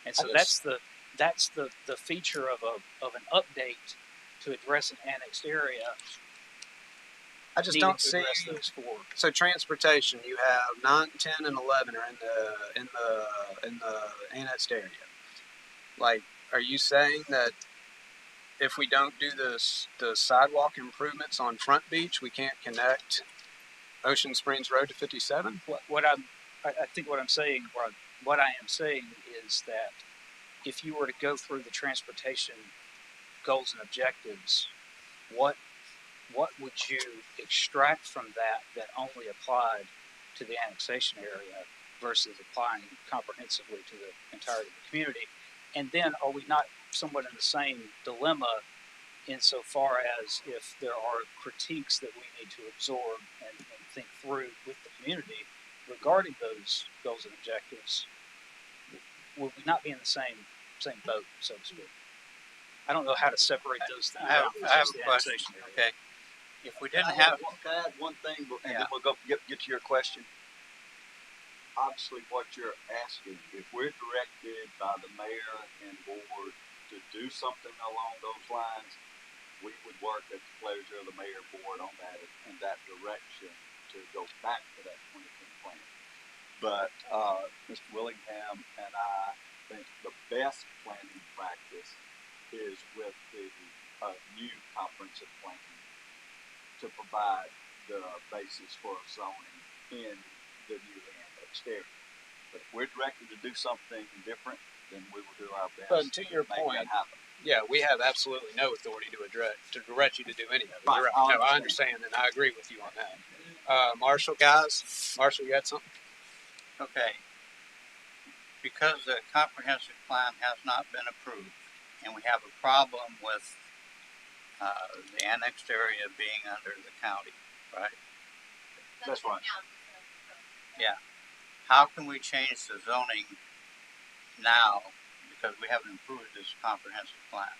And so that's the feature of an update to address an annexed area. I just needing don't to see. address those four. So transportation, you have 9, 10, and 11 are in the annexed area. Are you saying that if we don't do the sidewalk improvements on Front Beach, we can't connect Ocean Springs Road to 57? I think what I'm saying, or what I am saying is that if you were to go through the transportation goals and objectives, what would you extract from that only applied to the annexation area versus applying comprehensively to the entirety of the community? And then are we not somewhat in the same dilemma insofar as if there are critiques that we need to absorb and think through with the community regarding those goals and objectives, would we not be in the same boat, so to speak? I don't know how to separate those things out. I have a question. Okay. If we didn't have, Can I add one thing, and Yeah. then we'll go get to your question? Obviously, what you're asking, if we're directed by the mayor and board to do something along those lines, we would work at the pleasure of the mayor board on that, in that direction, to go back to that 2010 plan. but, Mr. Willingham and I think the best planning practice is with the, new comprehensive plan to provide the basis for zoning in the new annexed area. But if we're directed to do something different, then we will do our best But to your make point, that happen. yeah, we have absolutely no authority to direct you to do any of it. Right, You're right. No, I understand, and I agree with you on that. Marshall, Marshall, you had something? Okay, because the comprehensive plan has not been approved, and we have a problem with the annexed area being under the county, right? That's right. Yeah. How can we change the zoning now because we haven't approved this comprehensive plan?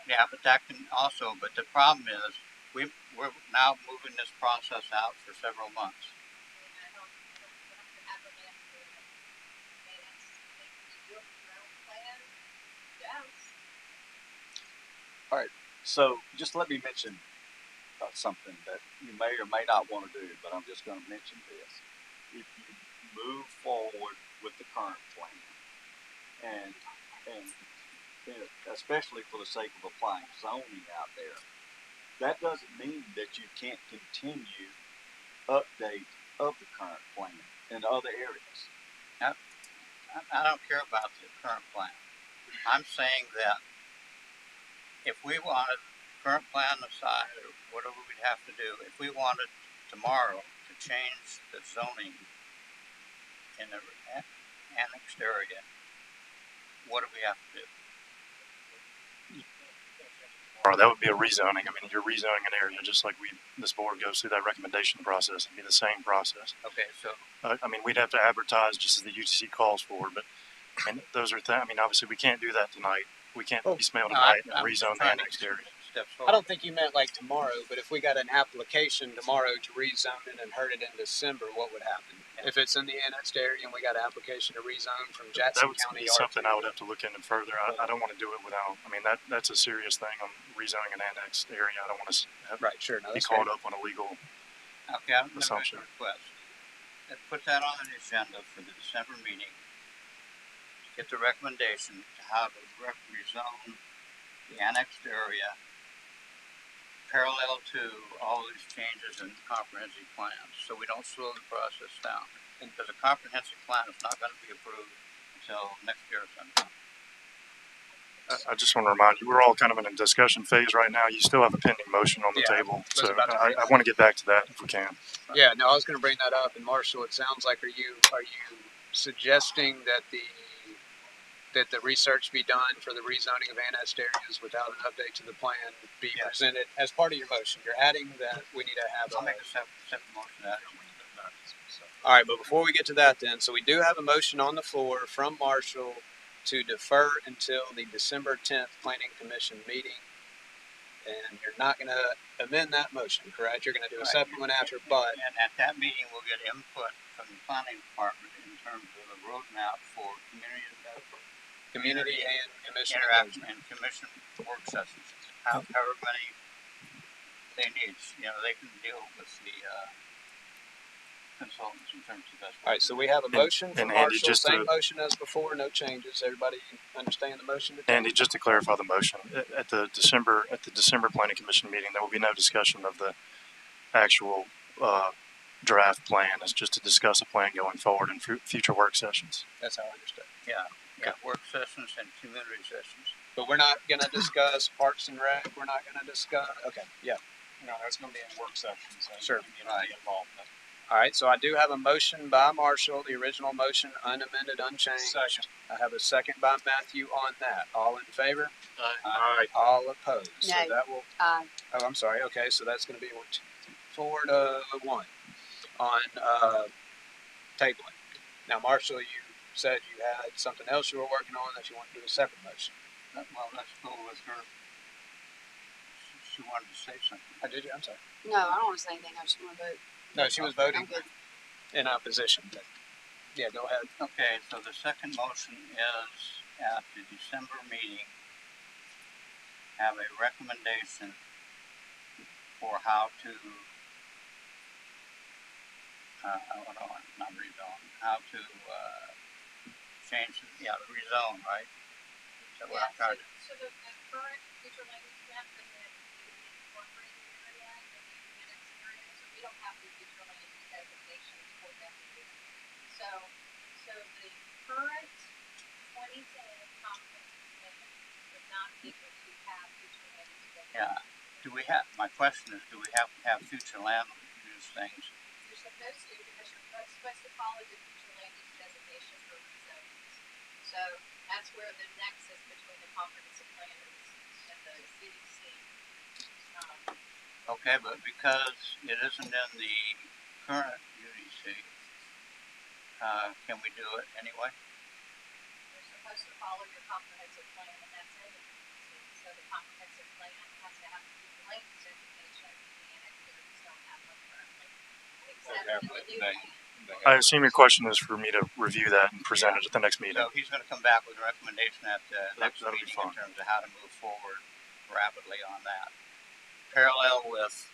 Yeah, but that can also, but the problem is we're now moving this process out for several months. All right, so just let me mention something that you may or may not want to do, but I'm just going to mention this. If you move forward with the current plan, and especially for the sake of applying zoning out there, that doesn't mean that you can't continue update of the current plan in other areas. I don't care about the current plan. I'm saying that if we wanted current plan aside or whatever we'd have to do, if we wanted tomorrow to change the zoning in the annexed area, what do we have to do? Or that would be a rezoning. I mean, you're rezoning an area just like this board goes through that recommendation process. It'd be the same process. Okay, so I mean, we'd have to advertise just as the UTC calls for, but and those are I mean, obviously we can't do that tonight. We can't piecemeal tonight and rezone the annexed area. I don't think you meant like tomorrow, but if we got an application tomorrow to rezone it and heard it in December, what would happen? If it's in the annexed area and we got an application to rezone from Jackson That would County be something I would have to look into further. I don't want to do it without. I mean, that's a serious thing on rezoning an annexed area. I don't want to right, sure, no, be that's caught fair. up on a legal okay, I'm going to make assumption. a request. Let's put that on the agenda for the December meeting. Get the recommendation to how to rezone the annexed area parallel to all these changes in comprehensive plans, so we don't slow the process down. And because the comprehensive plan is not going to be approved until next year sometime. I just want to remind you, we're all kind of in a discussion phase right now. You still have a pending motion on the table, so I want to get back to that if we can. Yeah, no, I was going to bring that up. And Marshall, it sounds like are you suggesting that the research be done for the rezoning of annexed areas without an update to the plan be presented as part of your motion? You're adding that we need to have. I'll make a separate motion to that. All right, but before we get to that, then, so we do have a motion on the floor from Marshall to defer until the December 10th Planning Commission meeting. And you're not going to amend that motion, correct? You're going to do a separate one after, but. And at that meeting, we'll get input from the planning department in terms of a roadmap for community and commission interaction and commission work sessions. However many they need, they can deal with the consultants in terms of best. All right, so we have a motion from Andy, Marshall, just same motion as before, no changes. Everybody understand the motion? Andy, just to clarify the motion, at the December Planning Commission meeting, there will be no discussion of the actual draft plan. It's just to discuss a plan going forward in future work sessions. That's how I understood. Yeah, work sessions and community sessions. But we're not going to discuss Parks and Rec. We're not going to discuss. Okay, yeah. No, that's going to be in work sessions. Sure. Involved. All right, so I do have a motion by Marshall, the original motion, unamended, unchanged. Second. I have a second by Matthew on that. All in favor? Aye. All opposed? So Nay. that will. Aye. Oh, I'm sorry. Okay, so that's going to be 4 to 1 on tabling. Now, Marshall, you said you had something else you were working on that you wanted to do a separate motion. Well, let's go with her. She wanted to say something. Did you? I'm sorry. No, I don't want to say anything. I just want to vote. No, she was voting I'm good. in opposition. But yeah, go ahead. Okay, so the second motion is at the December meeting, have a recommendation for how to, hold on, not rezone, how to, change, rezone, right? Is that what I'm trying to? So the current future land use map doesn't include the incorporated area and the annexed area, so we don't have the future land use designations for that area. So the current 2010 comprehensive plan does not equal to have future land use designations. Yeah. Do we have, my question is, do we have to have future land use things? You're supposed to, because you're supposed to follow the future land use designation for rezonings. So that's where the nexus between the comprehensive plan and the CDC. Okay, but because it isn't in the current UDC, can we do it anyway? You're supposed to follow your comprehensive plan, and that's in the UDC. So the comprehensive plan has to have a future land use designation, and the annexed areas don't have one currently. Except in the new plan. I assume your question is for me to review that and present it at the next meeting. So he's gonna come back with a recommendation at the next that'll be meeting fine. in terms of how to move forward rapidly on that. Parallel with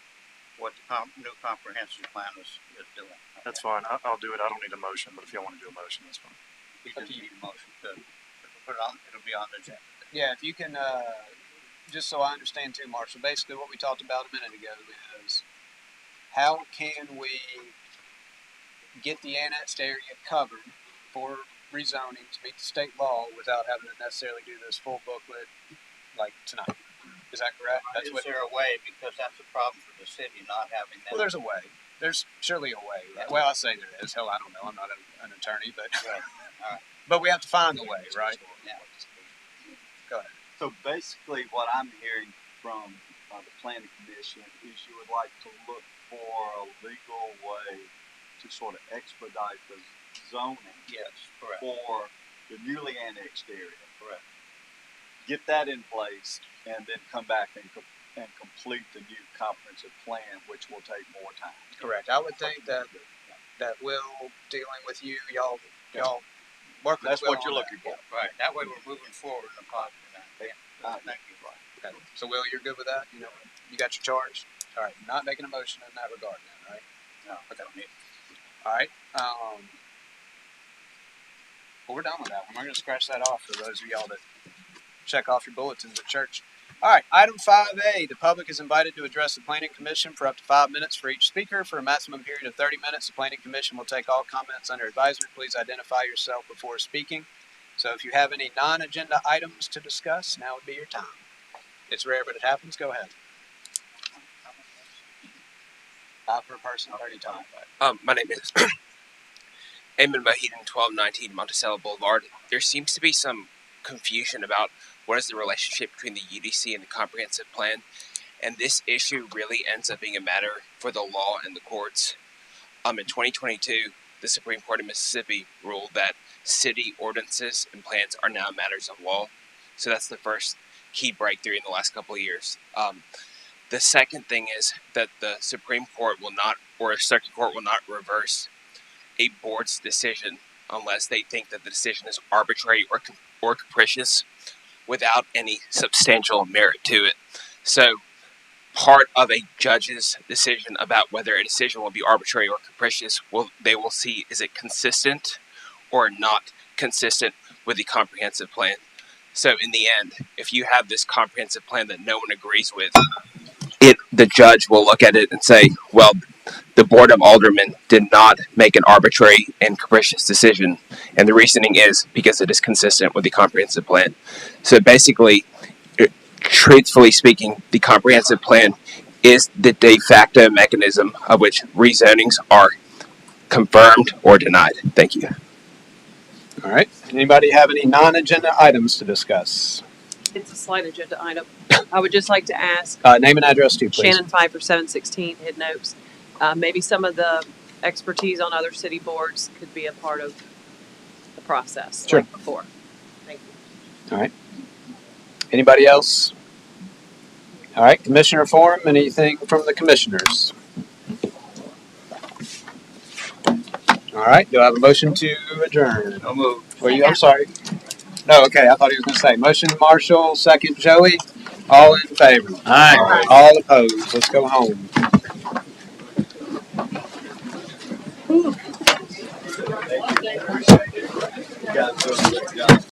what the new comprehensive plan is doing. That's fine. I'll do it. I don't need a motion, but if you want to do a motion, that's fine. He doesn't need a motion, good. Put it on, it'll be on the agenda. Yeah, if you can, just so I understand too, Marshall, basically what we talked about a minute ago is how can we get the annexed area covered for rezoning to meet the state law without having to necessarily do this full booklet like tonight. Is that correct? That's Is what. there a way, because that's a problem for the city not having that? Well, there's a way. There's surely a way. Well, I say there is. Hell, I don't know. I'm not an attorney, but but we have to find the way, right? Yeah. Go ahead. So basically, what I'm hearing from the planning commission is you would like to look for a legal way to sort of expedite the zoning. Yes, correct. For the newly annexed area. Correct. Get that in place, and then come back and complete the new comprehensive plan, which will take more time. Correct. I would think that Will dealing with you, y'all work with That's Will what you're on looking that. for. Right, that way we're moving forward in a positive manner. Thank you. Okay. So Will, you're good with that? You know, you got your charge. All right. Not making a motion in that regard, then, right? No, I don't need. All right. Well, we're done with that one. I'm going to scratch that off for those of y'all that check off your bulletins at church. All right. Item 5A. The public is invited to address the Planning Commission for up to 5 minutes for each speaker. For a maximum period of 30 minutes, the Planning Commission will take all comments under advisement. Please identify yourself before speaking. So if you have any non-agenda items to discuss, now would be your time. It's rare, but it happens. Go ahead. 5 per person, 30 time. My name is Eamon Mahedin, 1219 Monticello Boulevard. There seems to be some confusion about what is the relationship between the UDC and the comprehensive plan, and this issue really ends up being a matter for the law and the courts. In 2022, the Supreme Court of Mississippi ruled that city ordinances and plans are now matters of law. So that's the first key breakthrough in the last couple of years. The second thing is that the Supreme Court will not, or a circuit court will not reverse a board's decision unless they think that the decision is arbitrary or capricious without any substantial merit to it. So part of a judge's decision about whether a decision will be arbitrary or capricious, they will see, is it consistent or not consistent with the comprehensive plan. So in the end, if you have this comprehensive plan that no one agrees with, the judge will look at it and say, well, the Board of Aldermen did not make an arbitrary and capricious decision. And the reasoning is because it is consistent with the comprehensive plan. So basically, truthfully speaking, the comprehensive plan is the de facto mechanism of which rezonings are confirmed or denied. Thank you. All right. Anybody have any non-agenda items to discuss? It's a slight agenda item. I would just like to ask. Name and address too, please. Shannon Pfeiffer, 716 Hidden Oaks. Maybe some of the expertise on other city boards could be a part of the process. Sure. Like before. Thank you. All right. Anybody else? All right. Commissioner forum. Anything from the commissioners? All right. Do I have a motion to adjourn? No move. I'm sorry. No. Okay. I thought he was going to say motion. Marshall. Second. Joey. All in favor? Aye. All opposed? Let's go home.